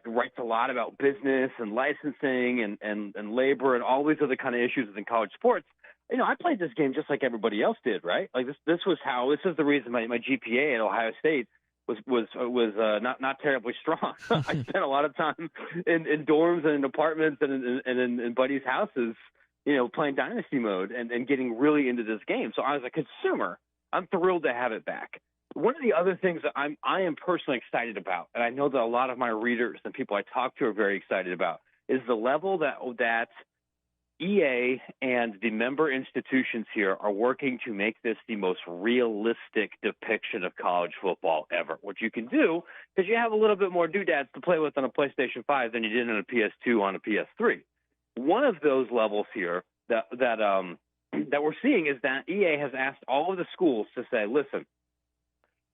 writes a lot about business and licensing and labor and all these other kind of issues within college sports, you know, I played this game just like everybody else did, right? Like this is the reason my GPA at Ohio State was not terribly strong. I spent a lot of time in dorms and in apartments and in buddies' houses, you know, playing Dynasty mode and getting really into this game. So I was a consumer. I'm thrilled to have it back. One of the other things that I am personally excited about, and I know that a lot of my readers and people I talk to are very excited about, is the level that EA and the member institutions here are working to make this the most realistic depiction of college football ever. What you can do is you have a little bit more doodads to play with on a PlayStation 5 than you did on a PS2 on a PS3. One of those levels here that we're seeing is that EA has asked all of the schools to say, listen,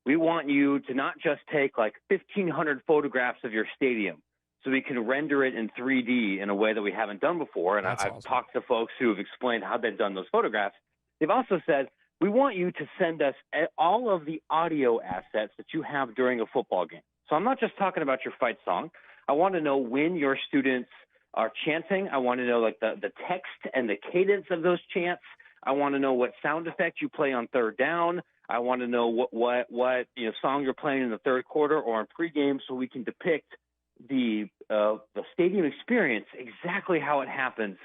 we want you to not just take like 1,500 photographs of your stadium, so we can render it in 3D in a way that we haven't done before. And I've talked to folks who have explained how they've done those photographs. They've also said, we want you to send us all of the audio assets that you have during a football game. So I'm not just talking about your fight song. I want to know when your students are chanting. I want to know like the text and the cadence of those chants. I want to know what sound effect you play on third down. I want to know what song you're playing in the third quarter or in pregame, so we can depict the stadium experience exactly how it happens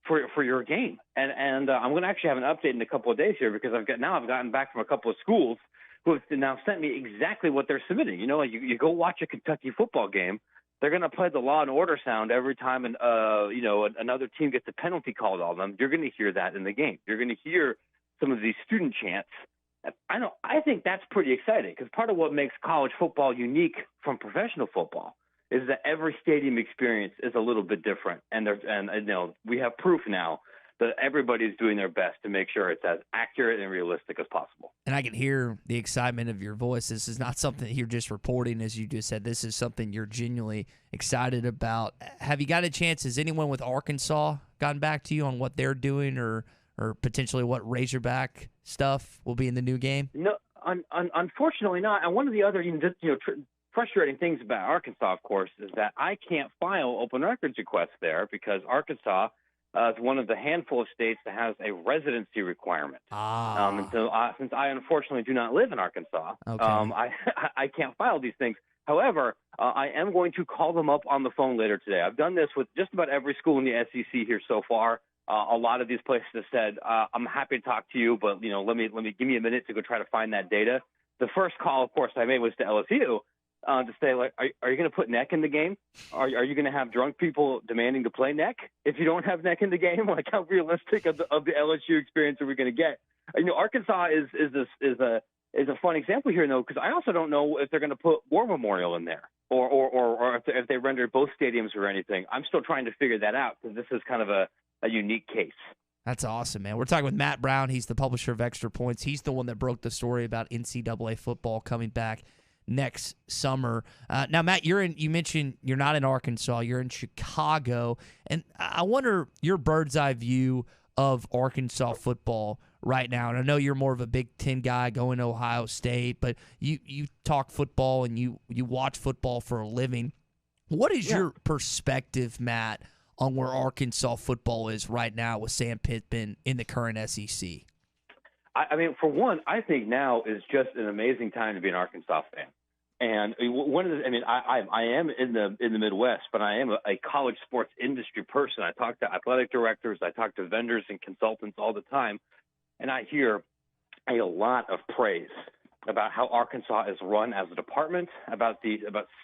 for your game. And I'm going to actually have an update in a couple of days here, because I've gotten back from a couple of schools who have now sent me exactly what they're submitting. You know, you go watch a Kentucky football game, they're going to play the Law and Order sound every time another team gets a penalty called on them. You're going to hear that in the game. You're going to hear some of these student chants. I think that's pretty exciting, because part of what makes college football unique from professional football is that every stadium experience is a little bit different, and we have proof now that everybody's doing their best to make sure it's as accurate and realistic as possible. And I can hear the excitement of your voice. This is not something that you're just reporting, as you just said. This is something you're genuinely excited about. Have you got a chance? Has anyone with Arkansas gotten back to you on what they're doing, or potentially what Razorback stuff will be in the new game? No, unfortunately not. And one of the other frustrating things about Arkansas, of course, is that I can't file open records requests there, because Arkansas is one of the handful of states that has a residency requirement. And so since I unfortunately do not live in Arkansas, I can't file these things. However, I am going to call them up on the phone later today. I've done this with just about every school in the SEC here so far. A lot of these places have said, I'm happy to talk to you, but let me give me a minute to go try to find that data. The first call, of course, I made was to LSU. To say, like, are you going to put neck in the game? Are you going to have drunk people demanding to play neck if you don't have neck in the game? Like, how realistic of the LSU experience are we going to get? Arkansas is a fun example here, though, because I also don't know if they're going to put War Memorial in there, or if they render both stadiums or anything. I'm still trying to figure that out, because this is kind of a unique case. That's awesome, man. We're talking with Matt Brown. He's the publisher of Extra Points. He's the one that broke the story about NCAA football coming back next summer. Now, Matt, you mentioned you're not in Arkansas, you're in Chicago, and I wonder your bird's eye view of Arkansas football right now. And I know you're more of a Big Ten guy going to Ohio State, but you talk football and you watch football for a living. What is your perspective, Matt, on where Arkansas football is right now with Sam Pittman in the current SEC? I mean, for one, I think now is just an amazing time to be an Arkansas fan. And I am in the Midwest, but I am a college sports industry person. I talk to athletic directors, I talk to vendors and consultants all the time, and I hear a lot of praise about how Arkansas is run as a department, about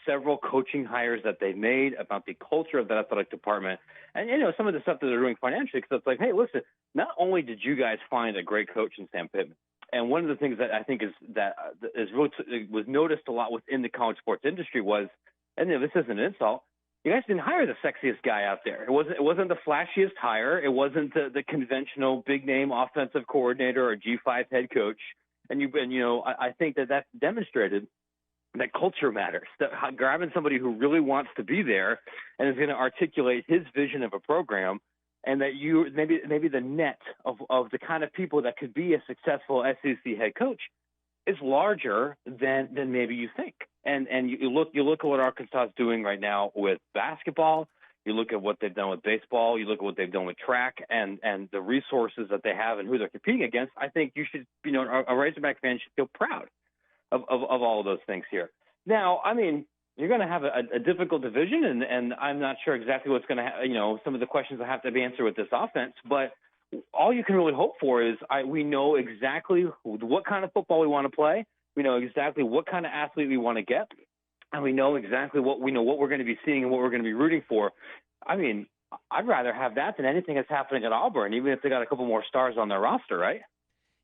several coaching hires that they made, about the culture of that athletic department, and some of the stuff that they're doing financially. Because it's like, hey, listen, not only did you guys find a great coach in Sam Pittman, and one of the things that I think was noticed a lot within the college sports industry was, and this isn't an insult, you guys didn't hire the sexiest guy out there. It wasn't the flashiest hire. It wasn't the conventional big name offensive coordinator or G5 head coach. And I think that demonstrated that culture matters. That grabbing somebody who really wants to be there and is going to articulate his vision of a program, and that you maybe the net of the kind of people that could be a successful SEC head coach is larger than maybe you think. And you look at what Arkansas is doing right now with basketball. You look at what they've done with baseball. You look at what they've done with track, and the resources that they have and who they're competing against. I think you should, a Razorback fan should feel proud of all of those things here. Now, I mean, you're going to have a difficult division, and I'm not sure exactly what's going to some of the questions that have to be answered with this offense, but all you can really hope for is we know exactly what kind of football we want to play. We know exactly what kind of athlete we want to get. And we know exactly what we're going to be seeing and what we're going to be rooting for. I mean, I'd rather have that than anything that's happening at Auburn, even if they got a couple more stars on their roster, right?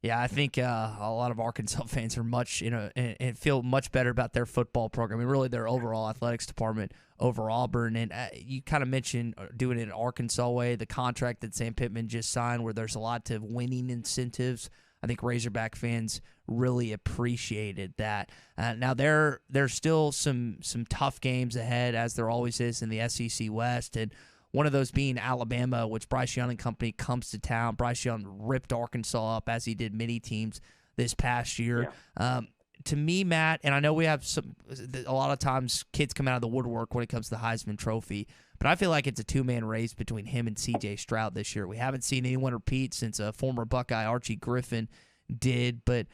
Yeah, I think a lot of Arkansas fans are and feel much better about their football program and really their overall athletics department over Auburn. And you kind of mentioned doing it in Arkansas way, the contract that Sam Pittman just signed, where there's a lot of winning incentives. I think Razorback fans really appreciated that. Now there's still some tough games ahead, as there always is in the SEC West, and one of those being Alabama, which Bryce Young and company comes to town. Bryce Young ripped Arkansas up, as he did many teams this past year. Yeah. To me, Matt, and I know we have a lot of times kids come out of the woodwork when it comes to the Heisman Trophy, but I feel like it's a two-man race between him and C.J. Stroud this year. We haven't seen anyone repeat since a former Buckeye, Archie Griffin, did. But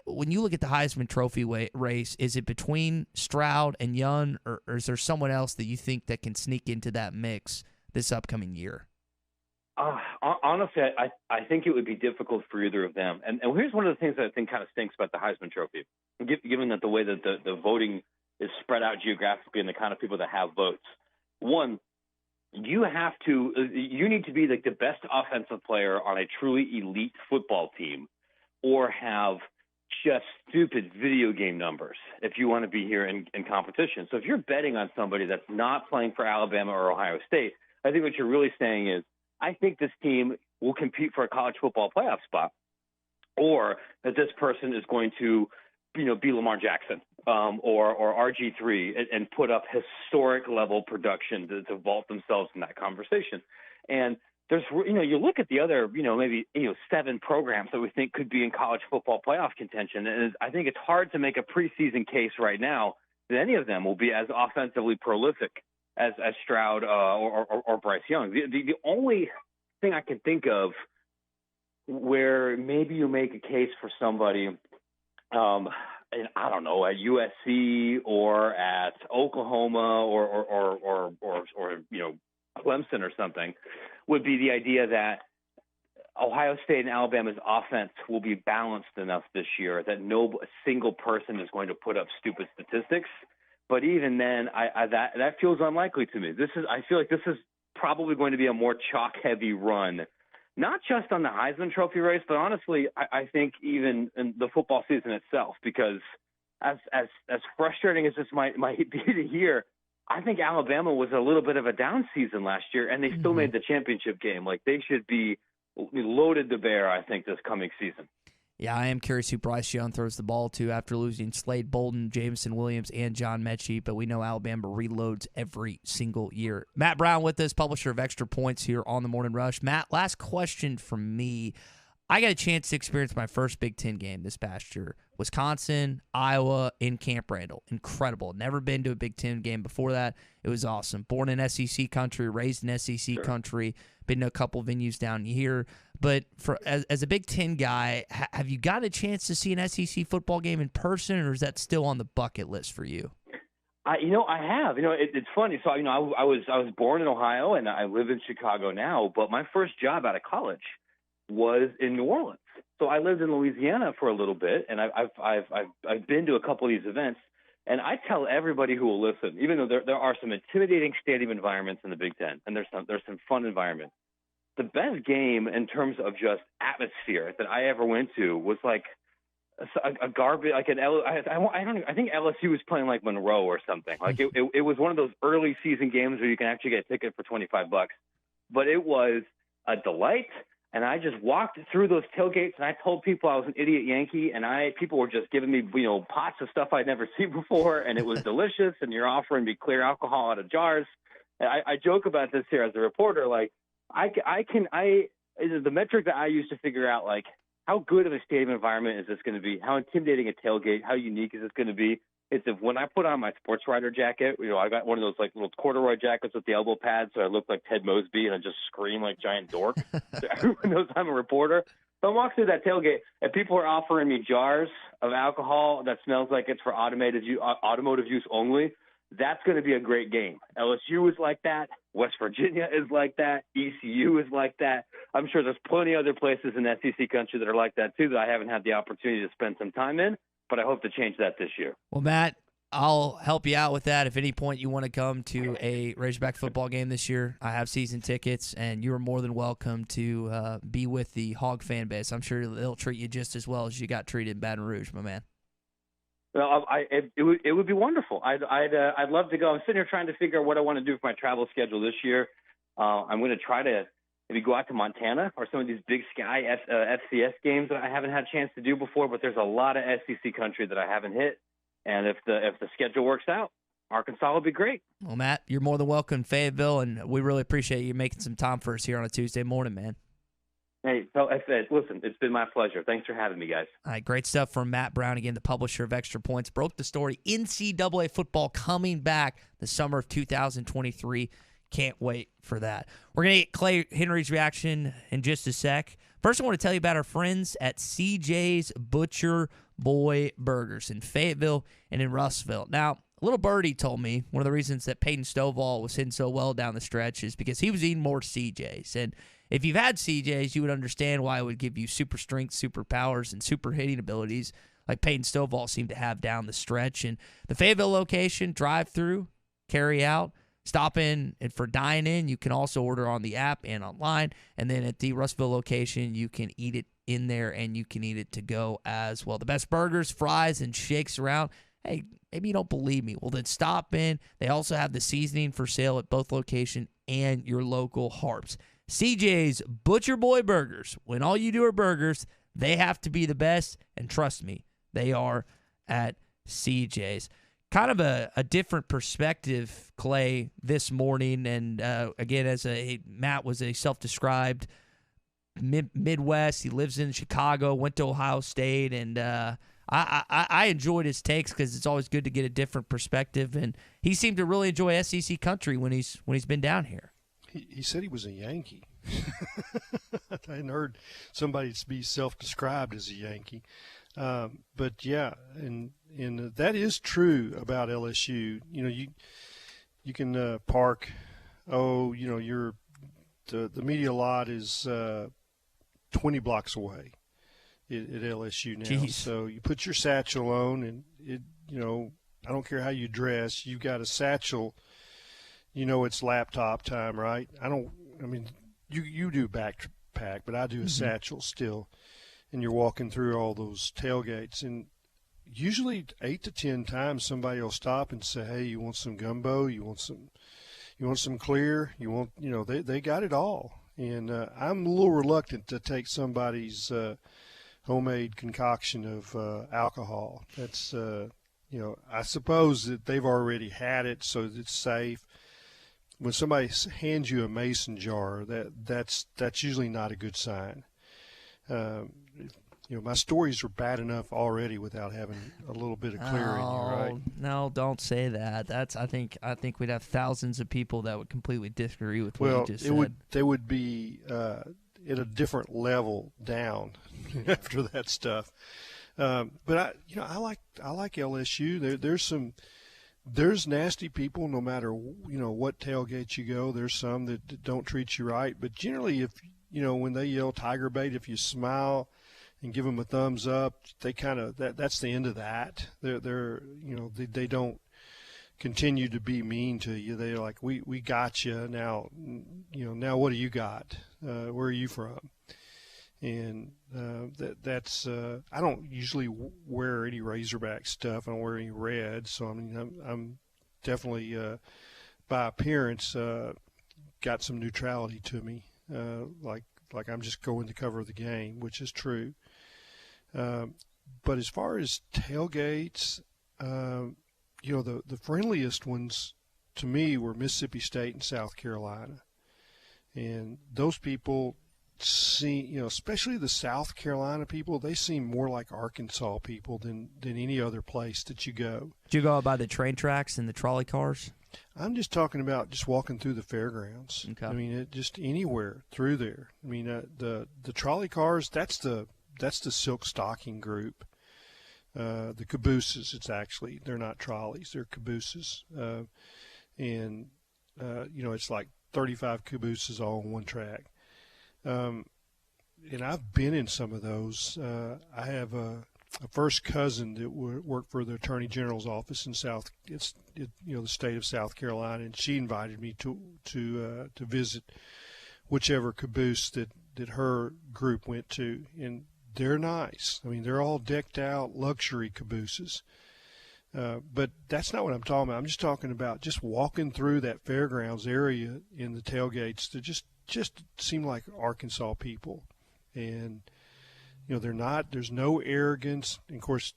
when you look at the Heisman Trophy race, is it between Stroud and Young, or is there someone else that you think that can sneak into that mix this upcoming year? Honestly, I think it would be difficult for either of them. And here's one of the things that I think kind of stinks about the Heisman Trophy, given that the way that the voting is spread out geographically and the kind of people that have votes. One, you need to be like the best offensive player on a truly elite football team, or have just stupid video game numbers if you want to be here in competition. So if you're betting on somebody that's not playing for Alabama or Ohio State, I think what you're really saying is, I think this team will compete for a college football playoff spot, or that this person is going to, be Lamar Jackson or RG3 and put up historic level production to vault themselves in that conversation. And there's, you look at the other, maybe 7 programs that we think could be in college football playoff contention, and I think it's hard to make a preseason case right now that any of them will be as offensively prolific as Stroud or Bryce Young. The only thing I can think of where maybe you make a case for somebody, and I don't know, at USC or at Oklahoma or Clemson or something, would be the idea that Ohio State and Alabama's offense will be balanced enough this year that no single person is going to put up stupid statistics. But even then, that feels unlikely to me. I feel like this is probably going to be a more chalk-heavy run, not just on the Heisman Trophy race, but honestly, I think even in the football season itself. Because as frustrating as this might be to hear, I think Alabama was a little bit of a down season last year, and they still made the championship game. Like, they should be loaded to bear, I think, this coming season. Yeah, I am curious who Bryce Young throws the ball to after losing Slade Bolden, Jameson Williams, and John Mechie, but we know Alabama reloads every single year. Matt Brown with us, publisher of Extra Points here on the Morning Rush. Matt, last question from me. I got a chance to experience my first Big Ten game this past year. Wisconsin, Iowa, in Camp Randall. Incredible. Never been to a Big Ten game before that. It was awesome. Born in SEC country, raised in SEC country, been to a couple venues down here. But as a Big Ten guy, have you got a chance to see an SEC football game in person, or is that still on the bucket list for you? I have. It's funny. So, I was born in Ohio, and I live in Chicago now. But my first job out of college was in New Orleans. So I lived in Louisiana for a little bit, and I've been to a couple of these events. And I tell everybody who will listen, even though there are some intimidating stadium environments in the Big Ten, and there's some fun environments, the best game in terms of just atmosphere that I ever went to was like a garbage, like I think LSU was playing like Monroe or something. Like it was one of those early season games where you can actually get a ticket for $25, but it was a delight. And I just walked through those tailgates, and I told people I was an idiot Yankee, and people were just giving me, pots of stuff I'd never seen before, and it was delicious. And you're offering me clear alcohol out of jars. I joke about this here as a reporter, like the metric that I use to figure out like how good of a stadium environment is this going to be, how intimidating a tailgate, how unique is this going to be. It's if when I put on my sports writer jacket, I got one of those like little corduroy jackets with the elbow pads, so I look like Ted Mosby and I just scream like giant dork. So everyone knows I'm a reporter. So I walk through that tailgate and people are offering me jars of alcohol that smells like it's for automotive use only. That's going to be a great game. LSU is like that. West Virginia is like that. ECU is like that. I'm sure there's plenty of other places in SEC country that are like that too that I haven't had the opportunity to spend some time in. But I hope to change that this year. Well, Matt, I'll help you out with that. If at any point you want to come to a Razorback football game this year, I have season tickets, and you're more than welcome to be with the Hog fan base. I'm sure they'll treat you just as well as you got treated in Baton Rouge, my man. Well, it would be wonderful. I'd love to go. I'm sitting here trying to figure out what I want to do for my travel schedule this year. I'm going to try to maybe go out to Montana or some of these Big Sky FCS games that I haven't had a chance to do before. But there's a lot of SEC country that I haven't hit, and if the schedule works out, Arkansas will be great. Well, Matt, you're more than welcome in Fayetteville, and we really appreciate you making some time for us here on a Tuesday morning, man. Hey, listen, it's been my pleasure. Thanks for having me, guys. All right, great stuff from Matt Brown, again, the publisher of Extra Points. Broke the story. NCAA football coming back the summer of 2023. Can't wait for that. We're going to get Clay Henry's reaction in just a sec. First, I want to tell you about our friends at CJ's Butcher Boy Burgers in Fayetteville and in Russellville. Now, a little birdie told me one of the reasons that Peyton Stovall was hitting so well down the stretch is because he was eating more CJ's. And if you've had CJ's, you would understand why it would give you super strength, super powers, and super hitting abilities like Peyton Stovall seemed to have down the stretch. And the Fayetteville location, drive-through, carry out, stop in, and for dine-in, you can also order on the app and online. And then at the Russellville location, you can eat it in there and you can eat it to go as well. The best burgers, fries, and shakes around. Hey, maybe you don't believe me. Well, then stop in. They also have the seasoning for sale at both locations and your local Harps. CJ's Butcher Boy Burgers. When all you do are burgers, they have to be the best. And trust me, they are at CJ's. Kind of a different perspective, Clay, this morning. And again, Matt was a self-described Midwest. He lives in Chicago, went to Ohio State, and I enjoyed his takes because it's always good to get a different perspective. And he seemed to really enjoy SEC country when he's been down here. He said he was a Yankee. I hadn't heard somebody be self-described as a Yankee. But yeah, and that is true about LSU. You know, you can park. The media lot is 20 blocks away at LSU now. Jeez. So you put your satchel on, and I don't care how you dress, you've got a satchel. You know it's laptop time, right? You do backpack, but I do a satchel still. And you're walking through all those tailgates, and usually 8 to 10 times somebody will stop and say, "Hey, you want some gumbo? You want some clear? They got it all." And I'm a little reluctant to take somebody's homemade concoction of alcohol. That's I suppose that they've already had it, so it's safe. When somebody hands you a mason jar, that's usually not a good sign. My stories are bad enough already without having a little bit of clear in you, right? No, don't say that. I think we'd have thousands of people that would completely disagree with what you just said. They would be at a different level down after that stuff. But I like LSU. There's nasty people no matter what tailgate you go. There's some that don't treat you right, but generally, if when they yell Tiger Bait, if you smile and give them a thumbs up, they kind of that's the end of that. They don't continue to be mean to you. They're like, we got you now. Now what do you got? Where are you from? And that's I don't usually wear any Razorback stuff. I don't wear any red, so I'm definitely by appearance got some neutrality to me. Like I'm just going to cover the game, which is true. But as far as tailgates, the friendliest ones to me were Mississippi State and South Carolina, and those people seem, especially the South Carolina people, they seem more like Arkansas people than any other place that you go. Did you go out by the train tracks and the trolley cars? I'm just talking about just walking through the fairgrounds. Okay. Just anywhere through there. The trolley cars, that's the silk stocking group. The cabooses, they're not trolleys, they're cabooses. It's like 35 cabooses all on one track. And I've been in some of those. I have first cousin that worked for the Attorney General's office in the state of South Carolina, and she invited me to visit whichever caboose that her group went to, and they're nice. I mean, they're all decked out luxury cabooses. But that's not what I'm talking about. I'm just talking about just walking through that fairgrounds area in the tailgates that just seem like Arkansas people. And, there's no arrogance. And of course,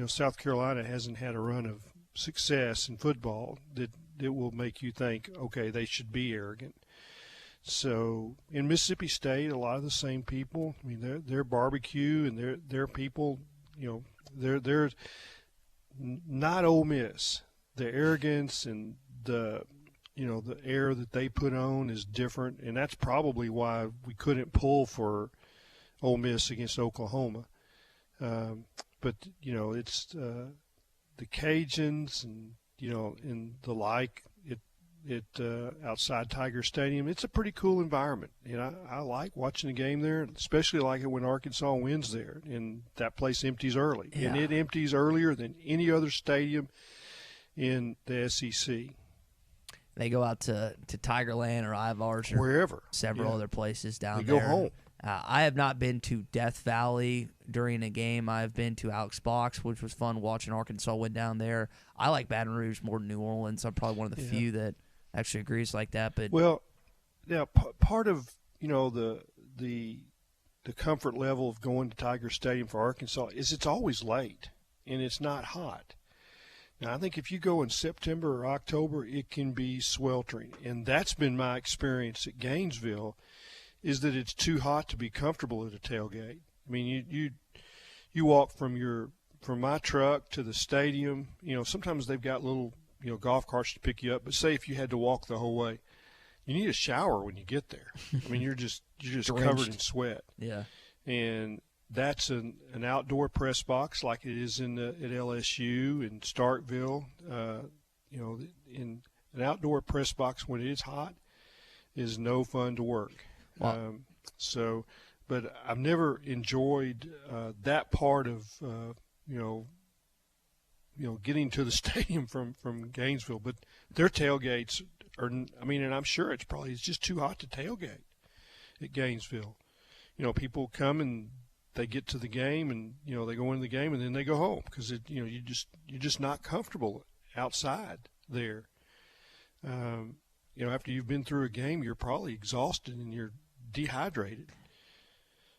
South Carolina hasn't had a run of success in football that will make you think, okay, they should be arrogant. So in Mississippi State, a lot of the same people. I mean, their barbecue and their people, they're not Ole Miss. The arrogance and the air that they put on is different, and that's probably why we couldn't pull for Ole Miss against Oklahoma. But it's the Cajuns and and the like. Outside Tiger Stadium, it's a pretty cool environment, and I like watching the game there, especially like it when Arkansas wins there, and that place empties early, and it empties earlier than any other stadium in the SEC. They go out to Tigerland or Ivars or wherever, several other places down they there. Go home. I have not been to Death Valley during a game. I've been to Alex Box, which was fun watching Arkansas win down there. I like Baton Rouge more than New Orleans. I'm probably one of the few that actually agrees like that. But part of the comfort level of going to Tiger Stadium for Arkansas is it's always late and it's not hot. Now I think if you go in September or October, it can be sweltering, and that's been my experience at Gainesville. Is that it's too hot to be comfortable at a tailgate. I mean, you walk from my truck to the stadium. Sometimes they've got little golf carts to pick you up. But say if you had to walk the whole way, you need a shower when you get there. I mean, you're just covered in sweat. Yeah, and that's an outdoor press box like it is at LSU and Starkville. In an outdoor press box when it is hot is no fun to work. Wow. But I've never enjoyed that part of getting to the stadium from Gainesville. But their tailgates are, and I'm sure it's just too hot to tailgate at Gainesville. People come and they get to the game and they go into the game and then they go home because you're just not comfortable outside there. After you've been through a game, you're probably exhausted and you're dehydrated.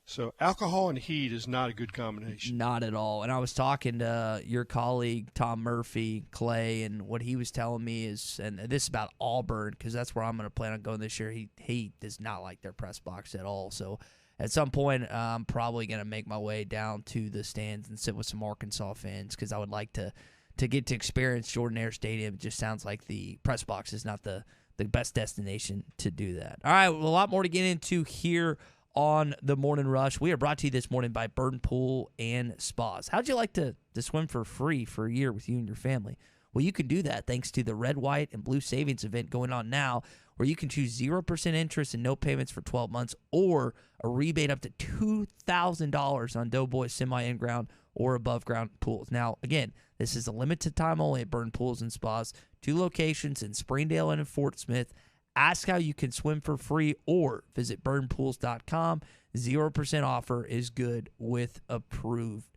So alcohol and heat is not a good combination. Not at all. And I was talking to your colleague, Tom Murphy, Clay, and what he was telling me is, and this is about Auburn, because that's where I'm going to plan on going this year. He does not like their press box at all. So at some point, I'm probably going to make my way down to the stands and sit with some Arkansas fans because I would like to get to experience Jordan-Hare Stadium. It just sounds like the press box is not the best destination to do that. All right, well, a lot more to get into here on the Morning Rush. We are brought to you this morning by Burn Pool and Spas. How'd you like to swim for free for a year with you and your family? Well, you can do that thanks to the Red, White, and Blue Savings event going on now, where you can choose 0% interest and no payments for 12 months or a rebate up to $2,000 on Doughboy semi-in-ground or above-ground pools. Now, again, this is a limited time only at Burn Pools and Spas. 2 locations in Springdale and in Fort Smith. Ask how you can swim for free or visit burnpools.com. 0% offer is good with approved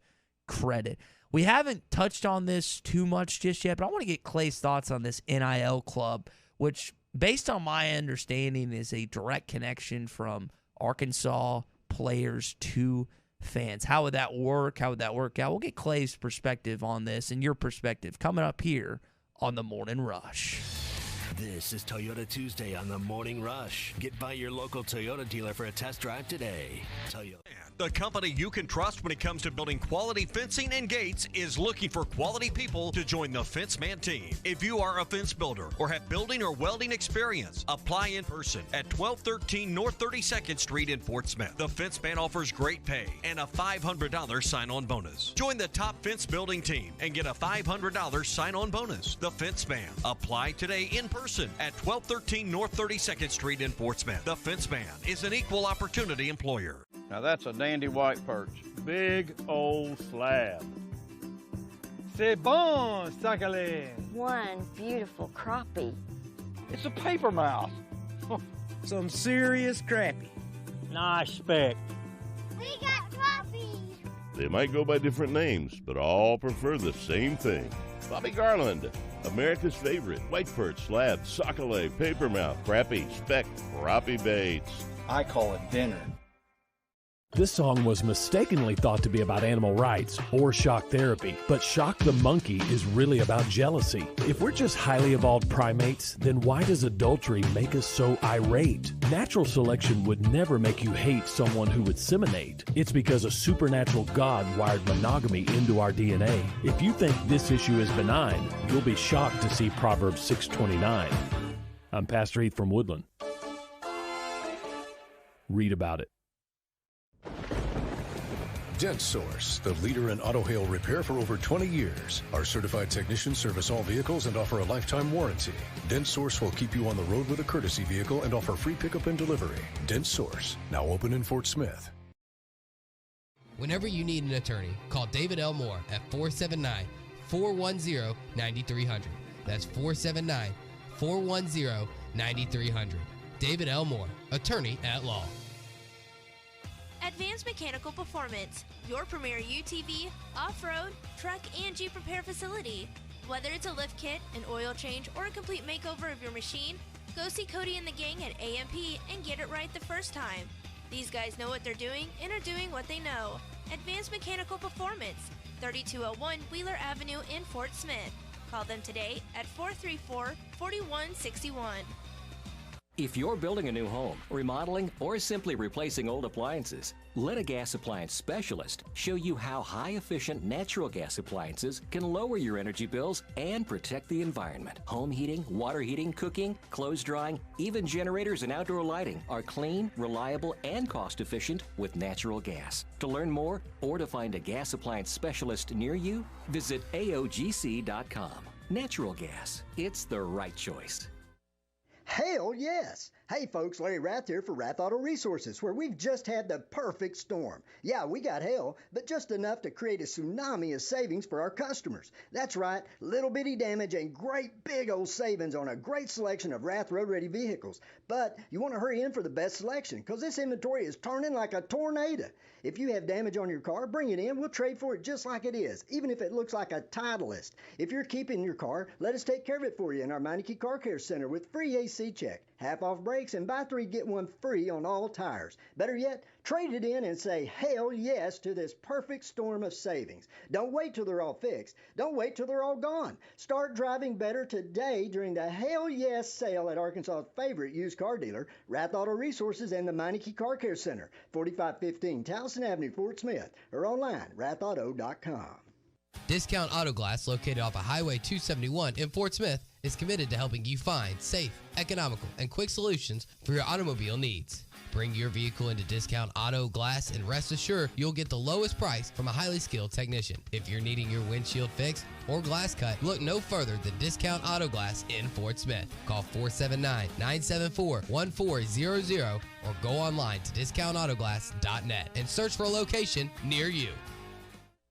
credit. We haven't touched on this too much just yet, but I want to get Clay's thoughts on this NIL club, which, based on my understanding, is a direct connection from Arkansas players to fans. How would that work? How would that work out? We'll get Clay's perspective on this and your perspective coming up here on the Morning Rush. This is Toyota Tuesday on the Morning Rush. Get by your local Toyota dealer for a test drive today. Toyota. The company you can trust when it comes to building quality fencing and gates is looking for quality people to join the Fence Man team. If you are a fence builder or have building or welding experience, apply in person at 1213 North 32nd Street in Fort Smith. The Fence Man offers great pay and a $500 sign-on bonus. Join the top fence building team and get a $500 sign-on bonus. The Fence Man. Apply today in person at 1213 North 32nd Street in Fort Smith. The Fence Man is an equal opportunity employer. Now that's a dandy white perch. Big old slab. C'est bon, sacalé. One beautiful crappie. It's a paper mouth. Some serious crappie. Nice speck. We got crappies. They might go by different names, but all prefer the same thing. Bobby Garland, America's favorite white perch, slab, sockeye, papermouth, crappie, speck, crappie baits. I call it dinner. This song was mistakenly thought to be about animal rights or shock therapy, but Shock the Monkey is really about jealousy. If we're just highly evolved primates, then why does adultery make us so irate? Natural selection would never make you hate someone who would seminate. It's because a supernatural God wired monogamy into our DNA. If you think this issue is benign, you'll be shocked to see Proverbs 6:29. I'm Pastor Heath from Woodland. Read about it. Dent Source, the leader in auto hail repair for over 20 years. Our certified technicians service all vehicles and offer a lifetime warranty. Dent Source will keep you on the road with a courtesy vehicle and offer free pickup and delivery. Dent Source, now open in Fort Smith. Whenever you need an attorney, call David L. Moore at 479-410-9300. That's 479-410-9300. David L. Moore, attorney at law. Advanced Mechanical Performance, your premier UTV, off-road, truck, and Jeep repair facility. Whether it's a lift kit, an oil change, or a complete makeover of your machine, go see Cody and the gang at AMP and get it right the first time. These guys know what they're doing and are doing what they know. Advanced Mechanical Performance, 3201 Wheeler Avenue in Fort Smith. Call them today at 434-4161. If you're building a new home, remodeling, or simply replacing old appliances, let a gas appliance specialist show you how high-efficient natural gas appliances can lower your energy bills and protect the environment. Home heating, water heating, cooking, clothes drying, even generators and outdoor lighting are clean, reliable, and cost-efficient with natural gas. To learn more or to find a gas appliance specialist near you, visit AOGC.com. Natural gas. It's the right choice. Hell yes! Hey folks, Larry Rath here for Rath Auto Resources, where we've just had the perfect storm. Yeah, we got hail, but just enough to create a tsunami of savings for our customers. That's right, little bitty damage and great big old savings on a great selection of Rath road-ready vehicles. But you want to hurry in for the best selection, because this inventory is turning like a tornado. If you have damage on your car, bring it in. We'll trade for it just like it is, even if it looks like a Titleist. If you're keeping your car, let us take care of it for you in our Meineke Car Care Center with free AC check, half-off brakes, and buy 3, get 1 free on all tires. Better yet, trade it in and say hell yes to this perfect storm of savings. Don't wait till they're all fixed. Don't wait till they're all gone. Start driving better today during the Hell Yes sale at Arkansas's favorite used car dealer, Rath Auto Resources and the Meineke Car Care Center, 4515 Towson Avenue, Fort Smith, or online, rathauto.com. Discount Auto Glass, located off of Highway 271 in Fort Smith, is committed to helping you find safe, economical, and quick solutions for your automobile needs. Bring your vehicle into Discount Auto Glass and rest assured you'll get the lowest price from a highly skilled technician. If you're needing your windshield fixed or glass cut, look no further than Discount Auto Glass in Fort Smith. Call 479-974-1400 or go online to discountautoglass.net and search for a location near you.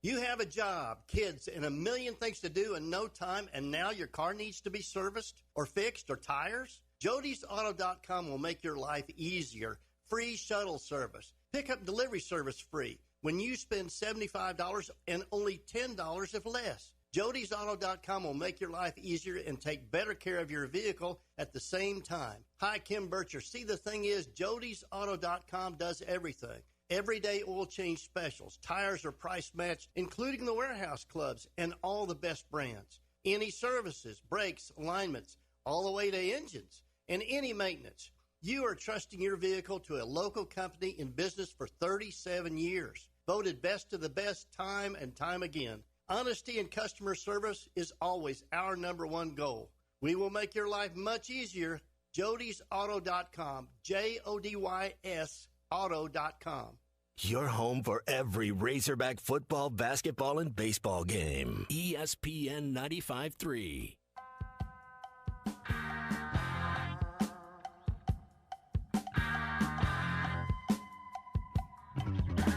You have a job, kids, and a million things to do in no time, and now your car needs to be serviced or fixed or tires? Jody'sAuto.com will make your life easier. Free shuttle service. Pickup delivery service free when you spend $75 and only $10 if less. Jody'sAuto.com will make your life easier and take better care of your vehicle at the same time. Hi, Kim Bircher. See, the thing is, Jody'sAuto.com does everything. Everyday oil change specials. Tires are price matched, including the warehouse clubs and all the best brands. Any services, brakes, alignments, all the way to engines, and any maintenance. You are trusting your vehicle to a local company in business for 37 years. Voted best of the best time and time again. Honesty and customer service is always our #1 goal. We will make your life much easier. Jody'sAuto.com. JODYS Auto.com. Your home for every Razorback football, basketball, and baseball game. ESPN 95.3.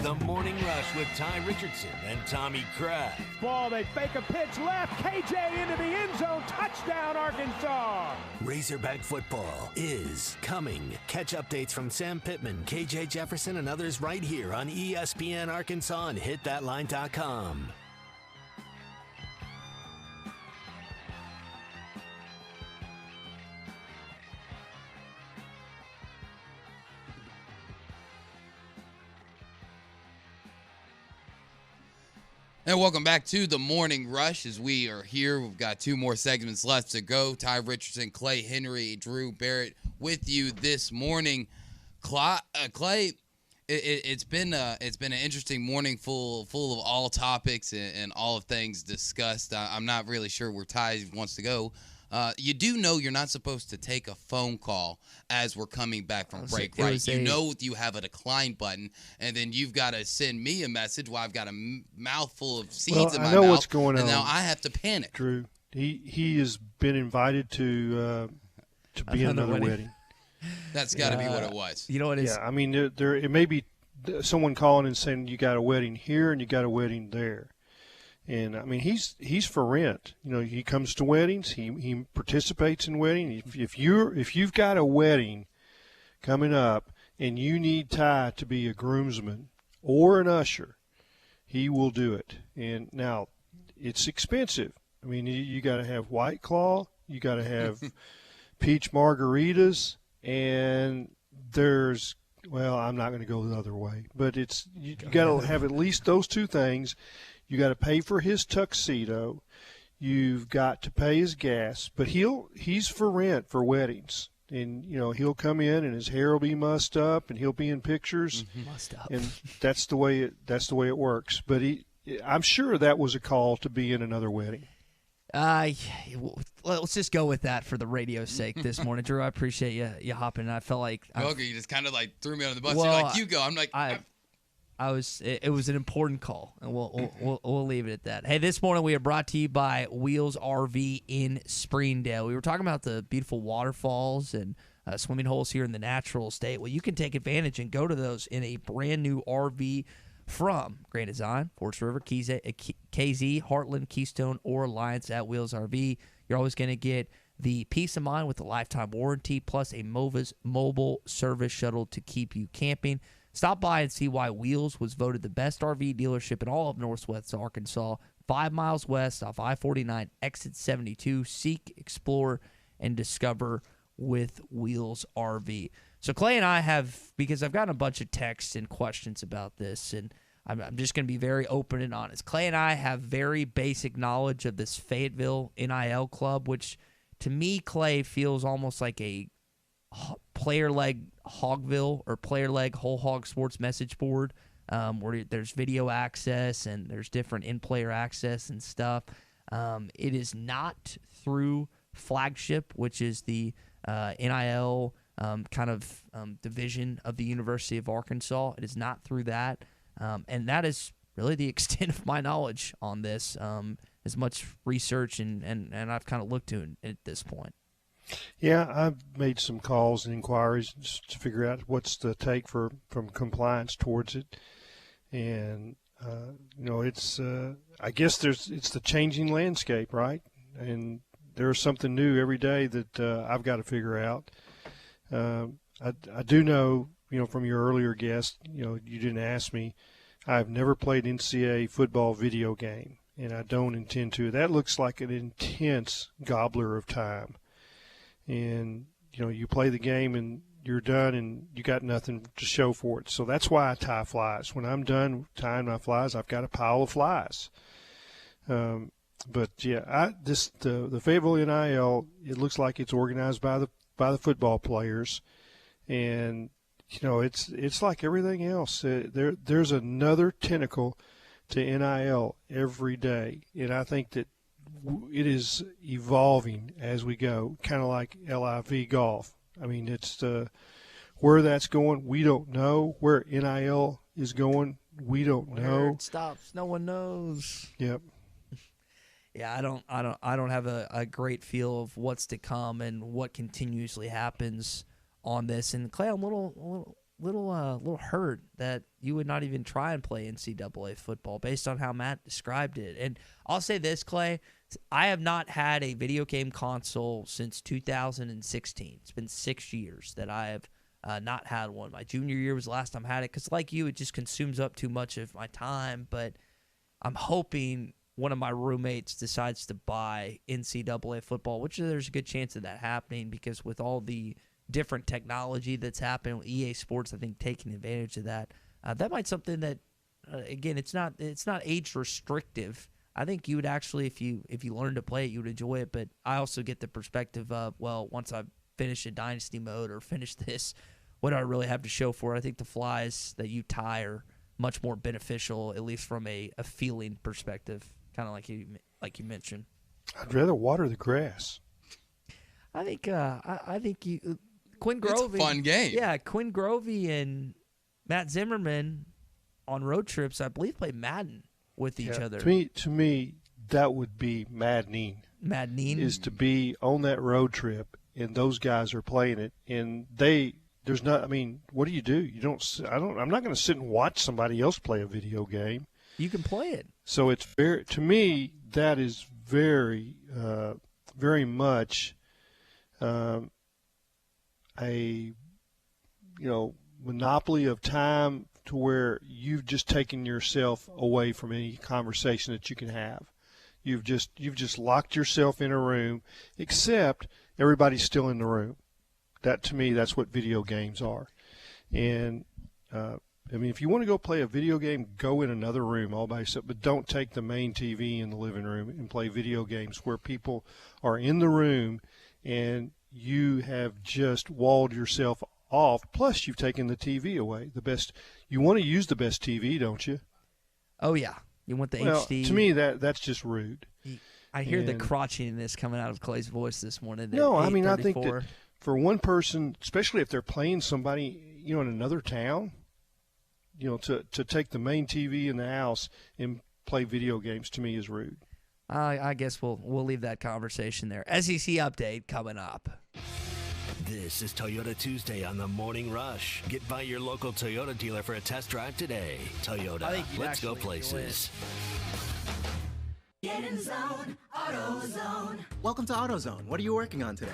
The Morning Rush with Ty Richardson and Tommy Kraft. Ball, they fake a pitch left. KJ into the end zone. Touchdown, Arkansas. Razorback football is coming. Catch updates from Sam Pittman, KJ Jefferson, and others right here on ESPN Arkansas and hitthatline.com. And welcome back to the Morning Rush as we are here. We've got 2 more segments left to go. Ty Richardson, Clay Henry, Drew Barrett with you this morning. Clay, it's been an interesting morning full of all topics and all of things discussed. I'm not really sure where Ty wants to go. You do know you're not supposed to take a phone call as we're coming back from break, right? You know you have a decline button, and then you've got to send me a message while I've got a mouthful of seeds in my mouth. I know what's going on. And now I have to panic. Drew, he has been invited to be in another wedding. That's got to be what it was. You know what it is? Yeah, I mean, there it may be someone calling and saying you got a wedding here and you got a wedding there. And I mean, he's for rent. You know, he comes to weddings. He participates in weddings. If you've got a wedding coming up and you need Ty to be a groomsman or an usher, he will do it. And now, it's expensive. I mean, you got to have White Claw, you got to have peach margaritas, and I'm not going to go the other way, but you got to have at least those 2 things. You got to pay for his tuxedo. You've got to pay his gas. But he's for rent for weddings. And, you know, he'll come in and his hair will be mussed up and he'll be in pictures. Mussed up. And that's the way it works. But I'm sure that was a call to be in another wedding. Let's just go with that for the radio's sake this morning. Drew, I appreciate you hopping in. I felt like you just kind of like threw me under the bus. Well, You're like, you go. I'm like, it was an important call, and we'll leave it at that. Hey, this morning we are brought to you by Wheels RV in Springdale. We were talking about the beautiful waterfalls and swimming holes here in the natural state. Well, you can take advantage and go to those in a brand new RV from Grand Design, Forest River, KZ, Heartland, Keystone, or Alliance at Wheels RV. You're always going to get the peace of mind with the lifetime warranty, plus a Mova's mobile service shuttle to keep you camping. Stop by and see why Wheels was voted the best RV dealership in all of Northwest Arkansas. 5 miles west off I-49, exit 72. Seek, explore, and discover with Wheels RV. So Clay and I have, because I've gotten a bunch of texts and questions about this, and I'm just going to be very open and honest. Clay and I have very basic knowledge of this Fayetteville NIL club, which to me, Clay, feels almost like a player leg Hogville or player leg whole hog sports message board where there's video access and there's different in-player access and stuff. It is not through Flagship, which is the NIL division of the University of Arkansas. It is not through that. And that is really the extent of my knowledge on this, as much research and I've kind of looked to it at this point. Yeah, I've made some calls and inquiries just to figure out what's the take from compliance towards it. And, it's I guess it's the changing landscape, right? And there's something new every day that I've got to figure out. I do know, from your earlier guest, you didn't ask me, I've never played NCAA football video game, and I don't intend to. That looks like an intense gobbler of time. And, you play the game and you're done and you got nothing to show for it. So that's why I tie flies. When I'm done tying my flies, I've got a pile of flies. But yeah, the Fayetteville NIL, it looks like it's organized by the football players, and it's like everything else. There's another tentacle to NIL every day, and I think that it is evolving as we go, kind of like LIV golf. I mean, it's where that's going, we don't know. Where NIL is going, we don't know. Where it stops, no one knows. Yep. Yeah, I don't have a great feel of what's to come and what continuously happens on this. And Clay, I'm a little little hurt that you would not even try and play NCAA football based on how Matt described it. And I'll say this, Clay, I have not had a video game console since 2016. It's been 6 years that I have not had one. My junior year was the last time I had it because, like you, it just consumes up too much of my time. But I'm hoping one of my roommates decides to buy NCAA football, which there's a good chance of that happening because with all the different technology that's happening with EA Sports, I think taking advantage of that. That might be something that, again, it's not age restrictive. I think you would actually, if you learn to play it, you would enjoy it. But I also get the perspective of, well, once I finish a dynasty mode or finish this, what do I really have to show for it? I think the flies that you tie are much more beneficial, at least from a feeling perspective, kind of like you mentioned. I'd rather water the grass. I think you. Quinn Grovey. It's a fun game. Yeah, Quinn Grovey and Matt Zimmerman on road trips, I believe, play Madden with each other. To me, that would be maddening. Maddening is to be on that road trip and those guys are playing it, and there's not. I mean, what do? You don't. I'm not going to sit and watch somebody else play a video game. You can play it. So it's very. To me, that is very, very much. A monopoly of time to where you've just taken yourself away from any conversation that you can have. You've just locked yourself in a room, except everybody's still in the room. That, to me, that's what video games are. And if you want to go play a video game, go in another room all by yourself, but don't take the main TV in the living room and play video games where people are in the room and you have just walled yourself off. Plus, you've taken the TV away. You want to use the best TV, don't you? Oh yeah, you want the HD. To me, that's just rude. I hear the crotchiness coming out of Clay's voice this morning. No, I mean, I think that for one person, especially if they're playing somebody, in another town, to take the main TV in the house and play video games, to me is rude. I guess we'll leave that conversation there. SEC update coming up. This is Toyota Tuesday on the Morning Rush. Get by your local Toyota dealer for a test drive today. Toyota, let's go places. Get in zone, AutoZone. Welcome to AutoZone. What are you working on today?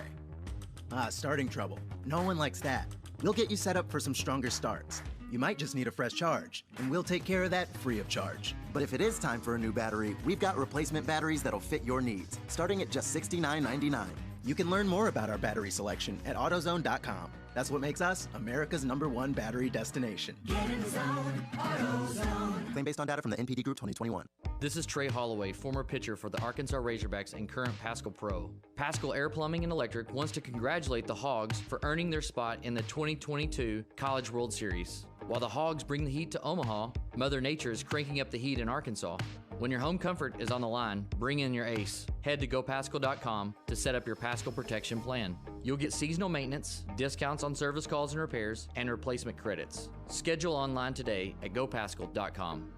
Starting trouble. No one likes that. We'll get you set up for some stronger starts. You might just need a fresh charge, and we'll take care of that free of charge. But if it is time for a new battery, we've got replacement batteries that'll fit your needs, starting at just $69.99. You can learn more about our battery selection at AutoZone.com. That's what makes us America's #1 battery destination. Get in zone, AutoZone. Claim based on data from the NPD Group 2021. This is Trey Holloway, former pitcher for the Arkansas Razorbacks and current Pascal Pro. Pascal Air Plumbing and Electric wants to congratulate the Hogs for earning their spot in the 2022 College World Series. While the Hogs bring the heat to Omaha, Mother Nature is cranking up the heat in Arkansas. When your home comfort is on the line, bring in your ace. Head to GoPascal.com to set up your Pascal protection plan. You'll get seasonal maintenance, discounts on service calls and repairs, and replacement credits. Schedule online today at GoPascal.com.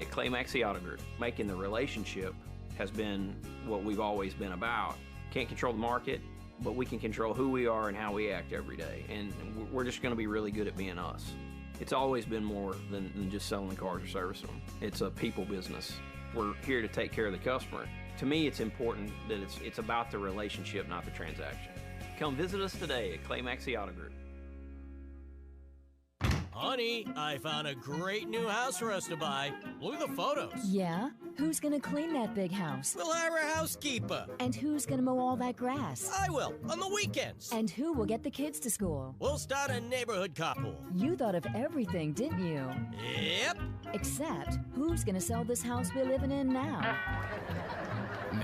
At Clay Maxey Auto Group, making the relationship has been what we've always been about. Can't control the market, but we can control who we are and how we act every day. And we're just going to be really good at being us. It's always been more than just selling cars or servicing them. It's a people business. We're here to take care of the customer. To me, it's important that it's about the relationship, not the transaction. Come visit us today at Clay Maxey Auto Group. Honey, I found a great new house for us to buy. Look at the photos. Yeah? Who's gonna clean that big house? We'll hire a housekeeper. And who's gonna mow all that grass? I will, on the weekends. And who will get the kids to school? We'll start a neighborhood carpool. You thought of everything, didn't you? Yep. Except, who's gonna sell this house we're living in now?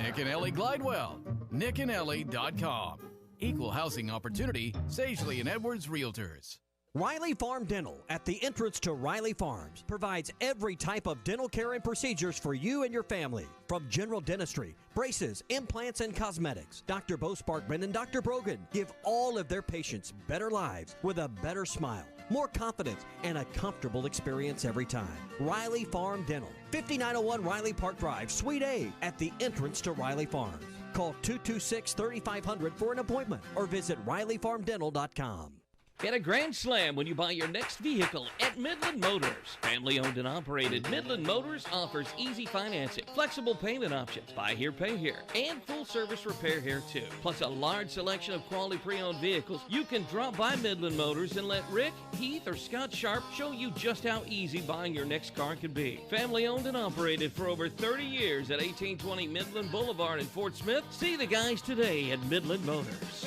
Nick and Ellie Glidewell. nickandellie.com. Equal housing opportunity, Sagely and Edwards Realtors. Riley Farm Dental, at the entrance to Riley Farms, provides every type of dental care and procedures for you and your family. From general dentistry, braces, implants, and cosmetics, Dr. Bo Sparkman and Dr. Brogan give all of their patients better lives with a better smile, more confidence, and a comfortable experience every time. Riley Farm Dental, 5901 Riley Park Drive, Suite A, at the entrance to Riley Farms. Call 226-3500 for an appointment or visit RileyFarmDental.com. Get a grand slam when you buy your next vehicle at Midland Motors. Family owned and operated, Midland Motors offers easy financing, flexible payment options, buy here, pay here, and full service repair here too. Plus a large selection of quality pre-owned vehicles. You can drop by Midland Motors and let Rick, Heath, or Scott Sharp show you just how easy buying your next car can be. Family owned and operated for over 30 years at 1820 Midland Boulevard in Fort Smith. See the guys today at Midland Motors.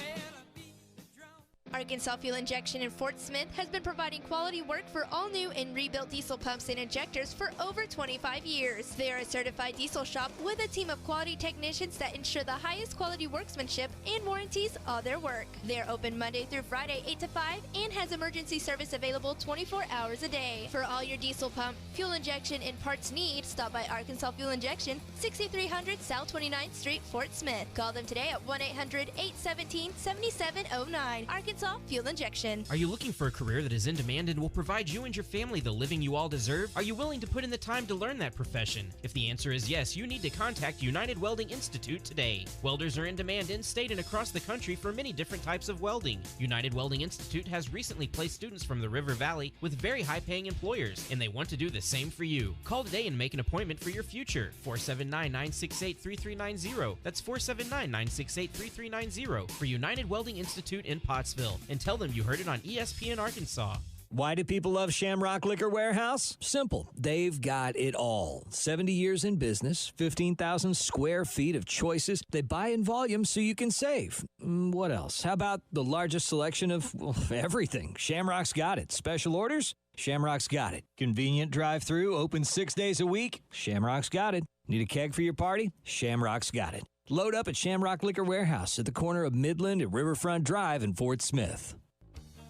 Arkansas Fuel Injection in Fort Smith has been providing quality work for all new and rebuilt diesel pumps and injectors for over 25 years. They are a certified diesel shop with a team of quality technicians that ensure the highest quality workmanship and warranties all their work. They are open Monday through Friday 8 to 5 and has emergency service available 24 hours a day. For all your diesel pump, fuel injection, and parts needs, stop by Arkansas Fuel Injection, 6300 South 29th Street, Fort Smith. Call them today at 1-800-817-7709. Arkansas Fuel Injection. Are you looking for a career that is in demand and will provide you and your family the living you all deserve? Are you willing to put in the time to learn that profession? If the answer is yes, you need to contact United Welding Institute today. Welders are in demand in-state and across the country for many different types of welding. United Welding Institute has recently placed students from the River Valley with very high-paying employers, and they want to do the same for you. Call today and make an appointment for your future. 479-968-3390. That's 479-968-3390 for United Welding Institute in Pottsville. And tell them you heard it on ESPN Arkansas. Why do people love Shamrock Liquor Warehouse? Simple. They've got it all. 70 years in business, 15,000 square feet of choices. They buy in volume so you can save. What else? How about the largest selection of everything? Shamrock's got it. Special orders? Shamrock's got it. Convenient drive-through, open 6 days a week? Shamrock's got it. Need a keg for your party? Shamrock's got it. Load up at Shamrock Liquor Warehouse at the corner of Midland and Riverfront Drive in Fort Smith.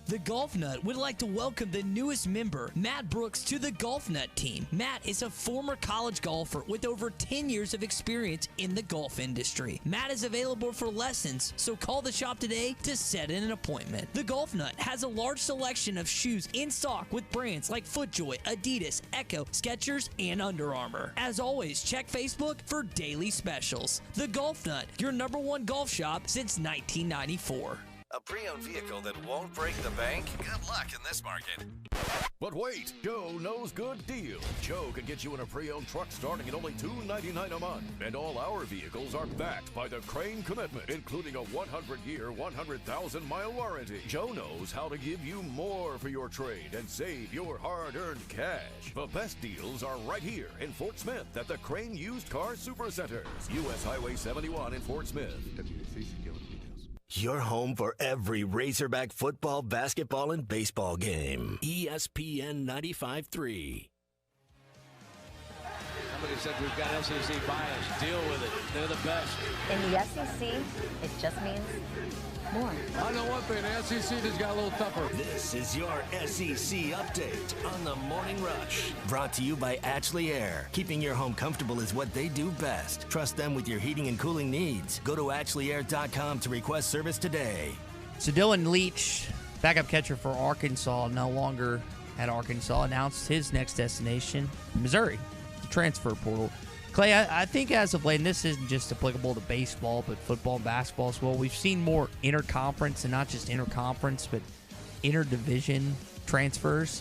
The Golf Nut would like to welcome the newest member, Matt Brooks, to the Golf Nut team. Matt is a former college golfer with over 10 years of experience in the golf industry. Matt is available for lessons, so call the shop today to set in an appointment. The Golf Nut has a large selection of shoes in stock with brands like FootJoy, Adidas, Echo, Skechers, and Under Armour. As always, check Facebook for daily specials. The Golf Nut, your #1 golf shop since 1994. A pre-owned vehicle that won't break the bank? Good luck in this market. But wait, Joe knows good deal. Joe can get you in a pre-owned truck starting at only $299 a month. And all our vehicles are backed by the Crane Commitment, including a 100-year, 100,000-mile warranty. Joe knows how to give you more for your trade and save your hard-earned cash. The best deals are right here in Fort Smith at the Crane Used Car Supercenters. U.S. Highway 71 in Fort Smith. Your home for every Razorback football, basketball, and baseball game. ESPN 95.3. Somebody said we've got SEC bias. Deal with it. They're the best. In the SEC, it just means more. I know one thing. The SEC just got a little tougher. This is your SEC update on the Morning Rush. Brought to you by Ashley Air. Keeping your home comfortable is what they do best. Trust them with your heating and cooling needs. Go to AshleyAir.com to request service today. So Dylan Leach, backup catcher for Arkansas, no longer at Arkansas, announced his next destination, Missouri, the transfer portal. Clay, I think as of late, and this isn't just applicable to baseball, but football and basketball as well, we've seen more interconference, and not just interconference, but interdivision transfers.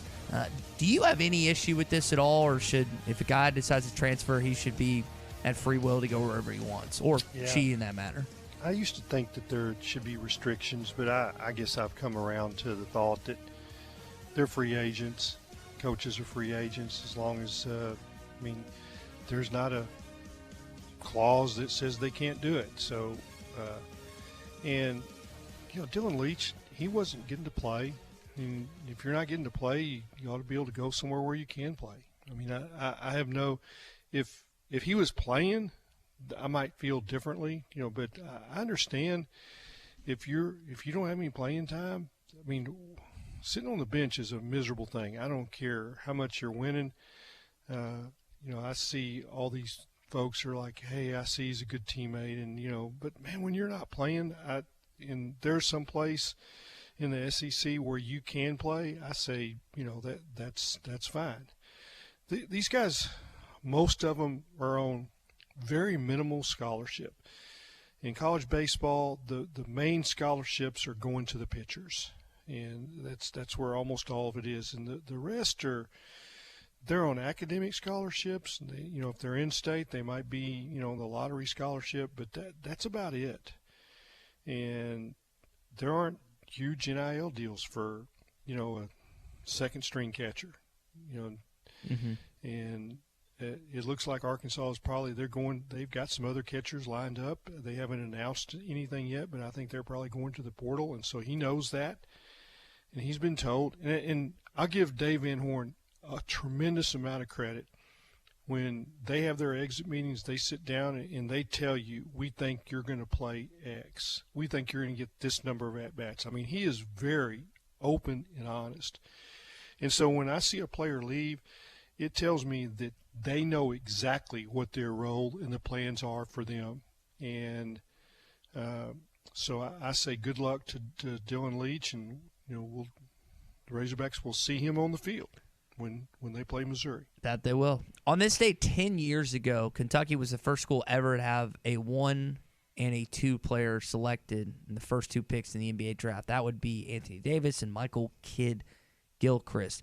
Do you have any issue with this at all, or if a guy decides to transfer, he should be at free will to go wherever he wants, or she in that matter? I used to think that there should be restrictions, but I guess I've come around to the thought that they're free agents. Coaches are free agents as long as, there's not a clause that says they can't do it. So, Dylan Leach, he wasn't getting to play. And if you're not getting to play, you ought to be able to go somewhere where you can play. I have if he was playing, I might feel differently, but I understand if you don't have any playing time. Sitting on the bench is a miserable thing. I don't care how much you're winning. I see all these folks are like, hey, I see he's a good teammate. And, but, man, when you're not playing, and there's some place in the SEC where you can play, I say, that's fine. These guys, most of them are on very minimal scholarship. In college baseball, the main scholarships are going to the pitchers. and that's where almost all of it is. And the rest they're on academic scholarships. And they, if they're in state, they might be the lottery scholarship, but that's about it. And there aren't huge NIL deals for a second string catcher, and it looks like Arkansas is probably they've got some other catchers lined up. They haven't announced anything yet, but I think they're probably going to the portal, and so he knows that, and he's been told. And I'll give Dave Van Horn a tremendous amount of credit. When they have their exit meetings, they sit down and they tell you, we think you're going to play X. We think you're going to get this number of at-bats. I mean, he is very open and honest. And so when I see a player leave, it tells me that they know exactly what their role and the plans are for them. And so I say good luck to Dylan Leach, and the Razorbacks will see him on the field when they play Missouri. That they will. On this day 10 years ago, Kentucky was the first school ever to have a 1 and a 2 player selected in the first 2 picks in the NBA draft. That would be Anthony Davis and Michael Kidd-Gilchrist.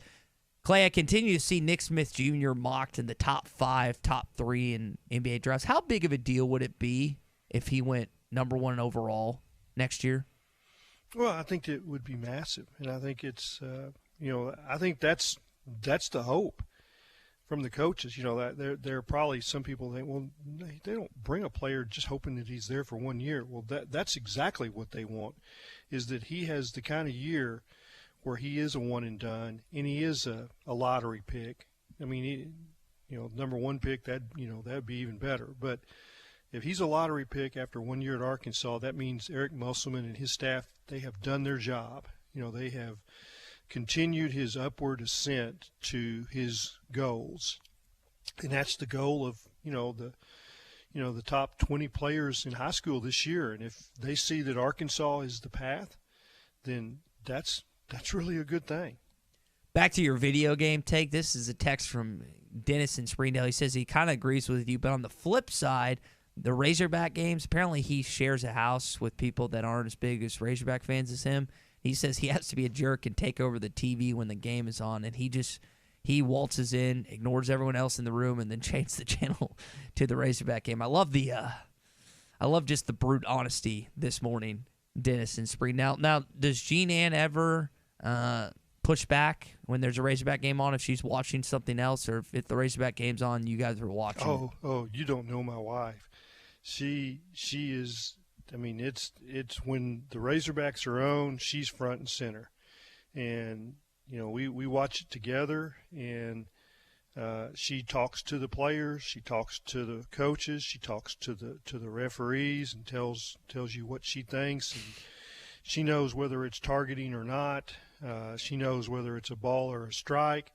Clay, I continue to see Nick Smith Jr. mocked in the top 5, top 3 in NBA drafts. How big of a deal would it be if he went number 1 overall next year? Well, I think it would be massive, and I think it's I think that's the hope from the coaches. That there are probably some people think, well, they don't bring a player just hoping that he's there for 1 year. Well, that's exactly what they want, is that he has the kind of year where he is a one and done, and he is a lottery pick. I mean, number 1 pick, that'd be even better. But if he's a lottery pick after 1 year at Arkansas, that means Eric Musselman and his staff, they have done their job. They have continued his upward ascent to his goals, and that's the goal of the top 20 players in high school this year. And if they see that Arkansas is the path, then that's really a good thing. Back to your video game take. This is a text from Dennis in Springdale. He says he kind of agrees with you, but on the flip side, the Razorback games, apparently he shares a house with people that aren't as big as Razorback fans as him. He says he has to be a jerk and take over the TV when the game is on, and he waltzes in, ignores everyone else in the room, and then changes the channel to the Razorback game. I love just the brute honesty this morning, Dennis in Springdale. Now, does Jean Ann ever push back when there's a Razorback game on if she's watching something else, or if the Razorback game's on, you guys are watching? Oh, you don't know my wife. She is. I mean, it's when the Razorbacks are on, she's front and center, and we watch it together, and she talks to the players, she talks to the coaches, she talks to the referees, and tells you what she thinks, and she knows whether it's targeting or not. She knows whether it's a ball or a strike,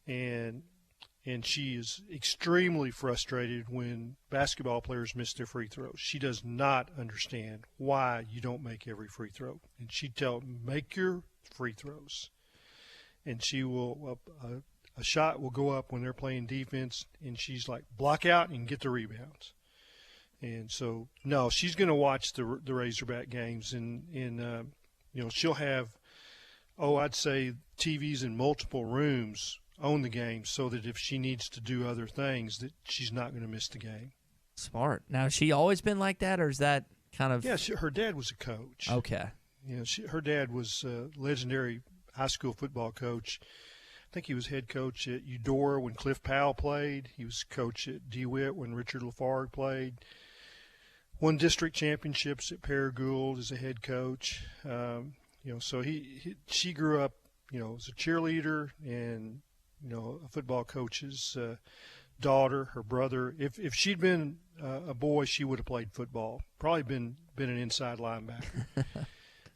and she is extremely frustrated when basketball players miss their free throws. She does not understand why you don't make every free throw. And she make your free throws. And she will a shot will go up when they're playing defense, and she's like, block out and get the rebounds. And so, no, she's going to watch the Razorback games, and she'll have, I'd say TVs in multiple rooms on the game, so that if she needs to do other things, that she's not going to miss the game. Smart. Now, has she always been like that, or is that kind of? Yeah, her dad was a coach. Okay. Her dad was a legendary high school football coach. I think he was head coach at Eudora when Cliff Powell played. He was coach at DeWitt when Richard Lafargue played. Won district championships at Paragould as a head coach. So she grew up, as a cheerleader and a football coach's daughter, her brother. If she'd been a boy, she would have played football. Probably been an inside linebacker.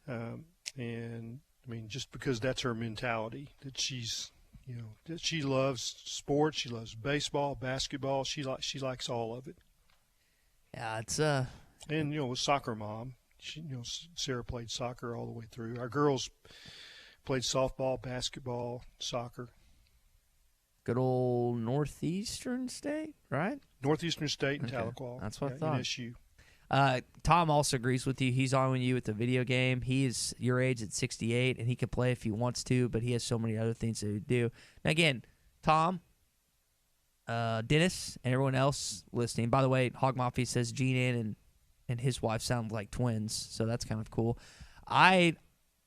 And I mean, just because that's her mentality, that that she loves sports, she loves baseball, basketball. She likes all of it. Yeah, it's and a soccer mom. She, Sarah played soccer all the way through. Our girls played softball, basketball, soccer. Good old Northeastern State, right? Northeastern State and Tahlequah. That's what I thought. NSU. Tom also agrees with you. He's on with you with the video game. He is your age at 68, and he can play if he wants to, but he has so many other things to do. Now, again, Tom, Dennis, and everyone else listening. By the way, Hog Mafia says Gene and his wife sound like twins, so that's kind of cool. I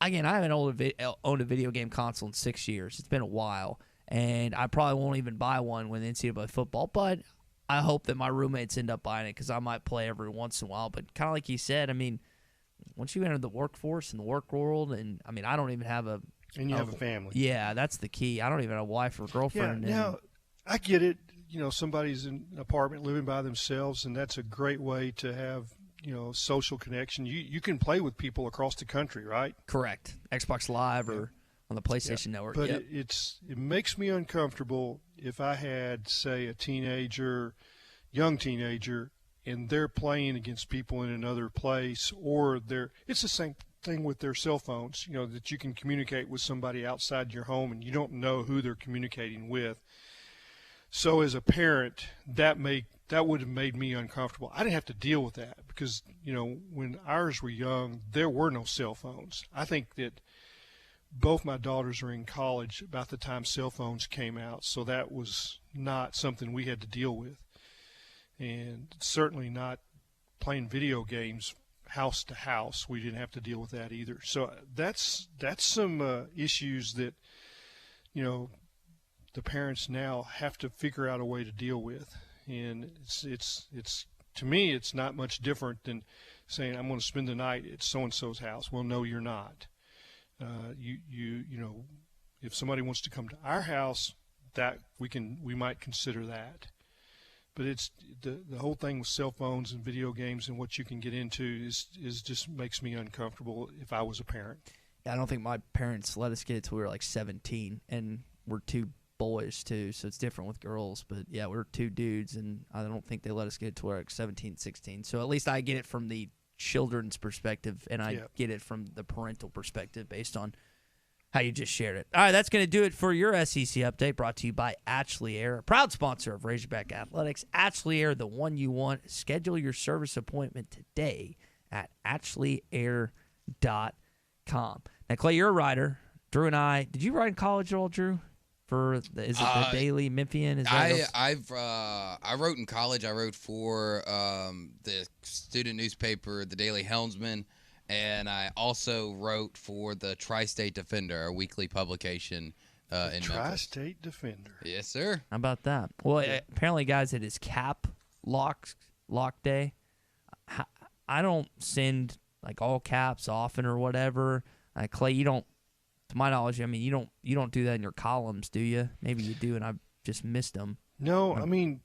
haven't owned a video game console in 6 years. It's been a while, and I probably won't even buy one when NCAA football, but I hope that my roommates end up buying it because I might play every once in a while. But kind of like you said, I mean, once you enter the workforce and the work world, and I mean, I don't even have a... And you have a family. Yeah, that's the key. I don't even have a wife or girlfriend. Yeah, now, I get it. Somebody's in an apartment living by themselves, and that's a great way to have, social connection. You can play with people across the country, right? Correct. Xbox Live or on the PlayStation Network. But it makes me uncomfortable if I had, say, a young teenager, and they're playing against people in another place, or it's the same thing with their cell phones, that you can communicate with somebody outside your home and you don't know who they're communicating with. So as a parent, that would have made me uncomfortable. I didn't have to deal with that because, when ours were young, there were no cell phones. I think that both my daughters are in college about the time cell phones came out, so that was not something we had to deal with. And certainly not playing video games house to house. We didn't have to deal with that either. So that's some issues that, the parents now have to figure out a way to deal with. And it's to me, it's not much different than saying, I'm going to spend the night at so-and-so's house. Well, no, you're not. If somebody wants to come to our house, that we might consider that. But it's the whole thing with cell phones and video games and what you can get into is just makes me uncomfortable if I was a parent. Yeah, I don't think my parents let us get it till we were like 17, and we're two boys too, so it's different with girls. But yeah, we're two dudes, and I don't think they let us get it till we were like 17, 16. So at least I get it from the children's perspective, and I get it from the parental perspective based on how you just shared it. All right, that's going to do it for your SEC update, brought to you by Ashley Air, a proud sponsor of Razorback Athletics. Ashley Air, the one you want. Schedule your service appointment today at ashley.air.com. Now, Clay, you're a writer. Drew and I, did you write in college at all, Drew? Is it the Daily Memphian? Is that I wrote in college. I wrote for the student newspaper, the Daily Helmsman, and I also wrote for the Tri-State Defender, a weekly publication in Memphis. Tri-State Defender. Yes, sir. How about that? Well, apparently, guys, it is cap lock day. I don't send like all caps often or whatever. Clay, you don't. To my knowledge, I mean, you don't do that in your columns, do you? Maybe you do, and I've just missed them. No, I mean,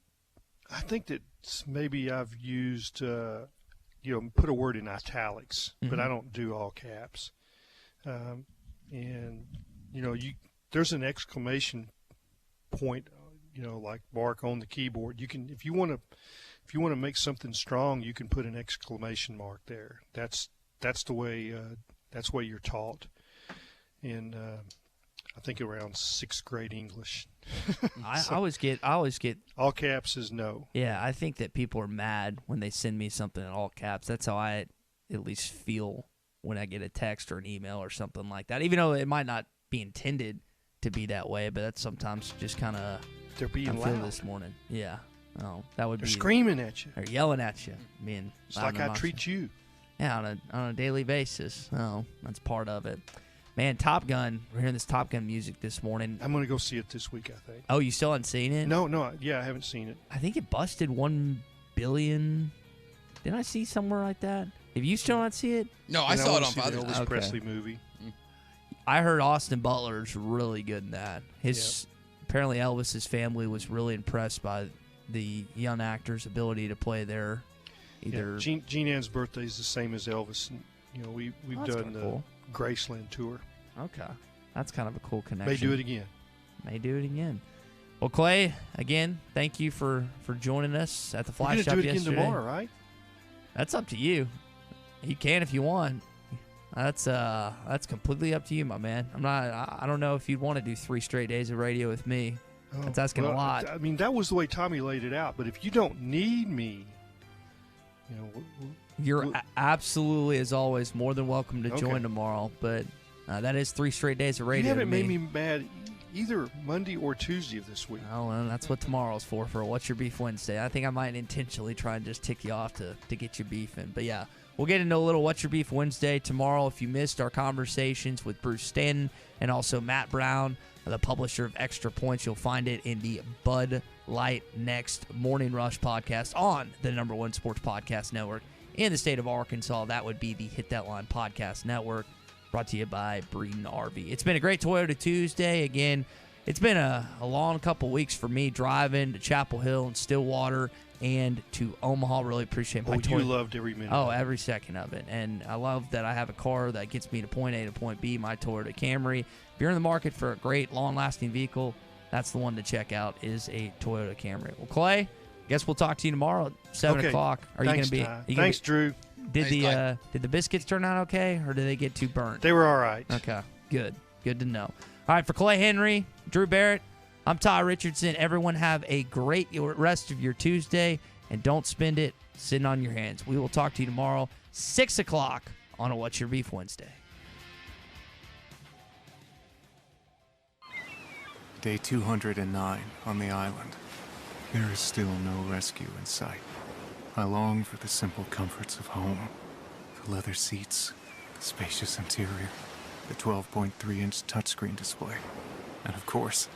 I think that maybe I've used, put a word in italics, but I don't do all caps. And there's an exclamation point, like Mark on the keyboard. You can, if you want to make something strong, you can put an exclamation mark there. That's the way you're taught. In I think around 6th grade English. I always get all caps is no. Yeah, I think that people are mad when they send me something in all caps. That's how I at least feel when I get a text or an email or something like that. Even though it might not be intended to be that way, but that's sometimes just kind of they're being loud this morning. Yeah, that would they're be screaming at you. They're yelling at you. It's like I treat you. Yeah, on a daily basis. Oh, that's part of it. Man, Top Gun. We're hearing this Top Gun music this morning. I'm going to go see it this week, I think. Oh, you still haven't seen it? No, I haven't seen it. I think it busted 1 billion. Didn't I see somewhere like that? Have you still not see it? No, I saw it on Father's Day. Elvis Presley movie. I heard Austin Butler's really good in that. Apparently Elvis's family was really impressed by the young actor's ability to play there. Gene Ann's birthday is the same as Elvis. And, we've done the Graceland tour. Okay. That's kind of a cool connection. May do it again. Well, Clay, again, thank you for joining us at the Fly Shop yesterday. You're going to do it again tomorrow, right? That's up to you. You can if you want. That's completely up to you, my man. I don't know if you'd want to do 3 straight days of radio with me. That's asking a lot. I mean, that was the way Tommy laid it out. But if you don't need me, You're absolutely, as always, more than welcome to join tomorrow. But that is 3 straight days of radio. You haven't made me mad either Monday or Tuesday of this week. Oh, well, that's what tomorrow's for What's Your Beef Wednesday. I think I might intentionally try and just tick you off to get your beef in. But, yeah, we'll get into a little What's Your Beef Wednesday tomorrow. If you missed our conversations with Bruce Stanton and also Matt Brown, the publisher of Extra Points, you'll find it in the Bud Light Next Morning Rush podcast on the #1 sports podcast network in the state of Arkansas. That would be the Hit That Line Podcast Network, brought to you by Breeden RV. It's been a great Toyota Tuesday. Again, it's been a long couple weeks for me driving to Chapel Hill and Stillwater and to Omaha. Really appreciate my Toyota. You loved every minute. Oh, every second of it. And I love that I have a car that gets me to point A to point B, my Toyota Camry. If you're in the market for a great, long-lasting vehicle, that's the one to check out, is a Toyota Camry. Well, Clay, guess we'll talk to you tomorrow at 7 o'clock. Are you going to be? Thanks, Drew. Did the biscuits turn out okay, or did they get too burnt? They were all right. Okay, good to know. All right, for Clay Henry, Drew Barrett, I'm Ty Richardson. Everyone have a great rest of your Tuesday, and don't spend it sitting on your hands. We will talk to you tomorrow, 6 o'clock on a What's Your Beef Wednesday. Day 209 on the island. There is still no rescue in sight. I long for the simple comforts of home. The leather seats, the spacious interior, the 12.3-inch touchscreen display, and of course,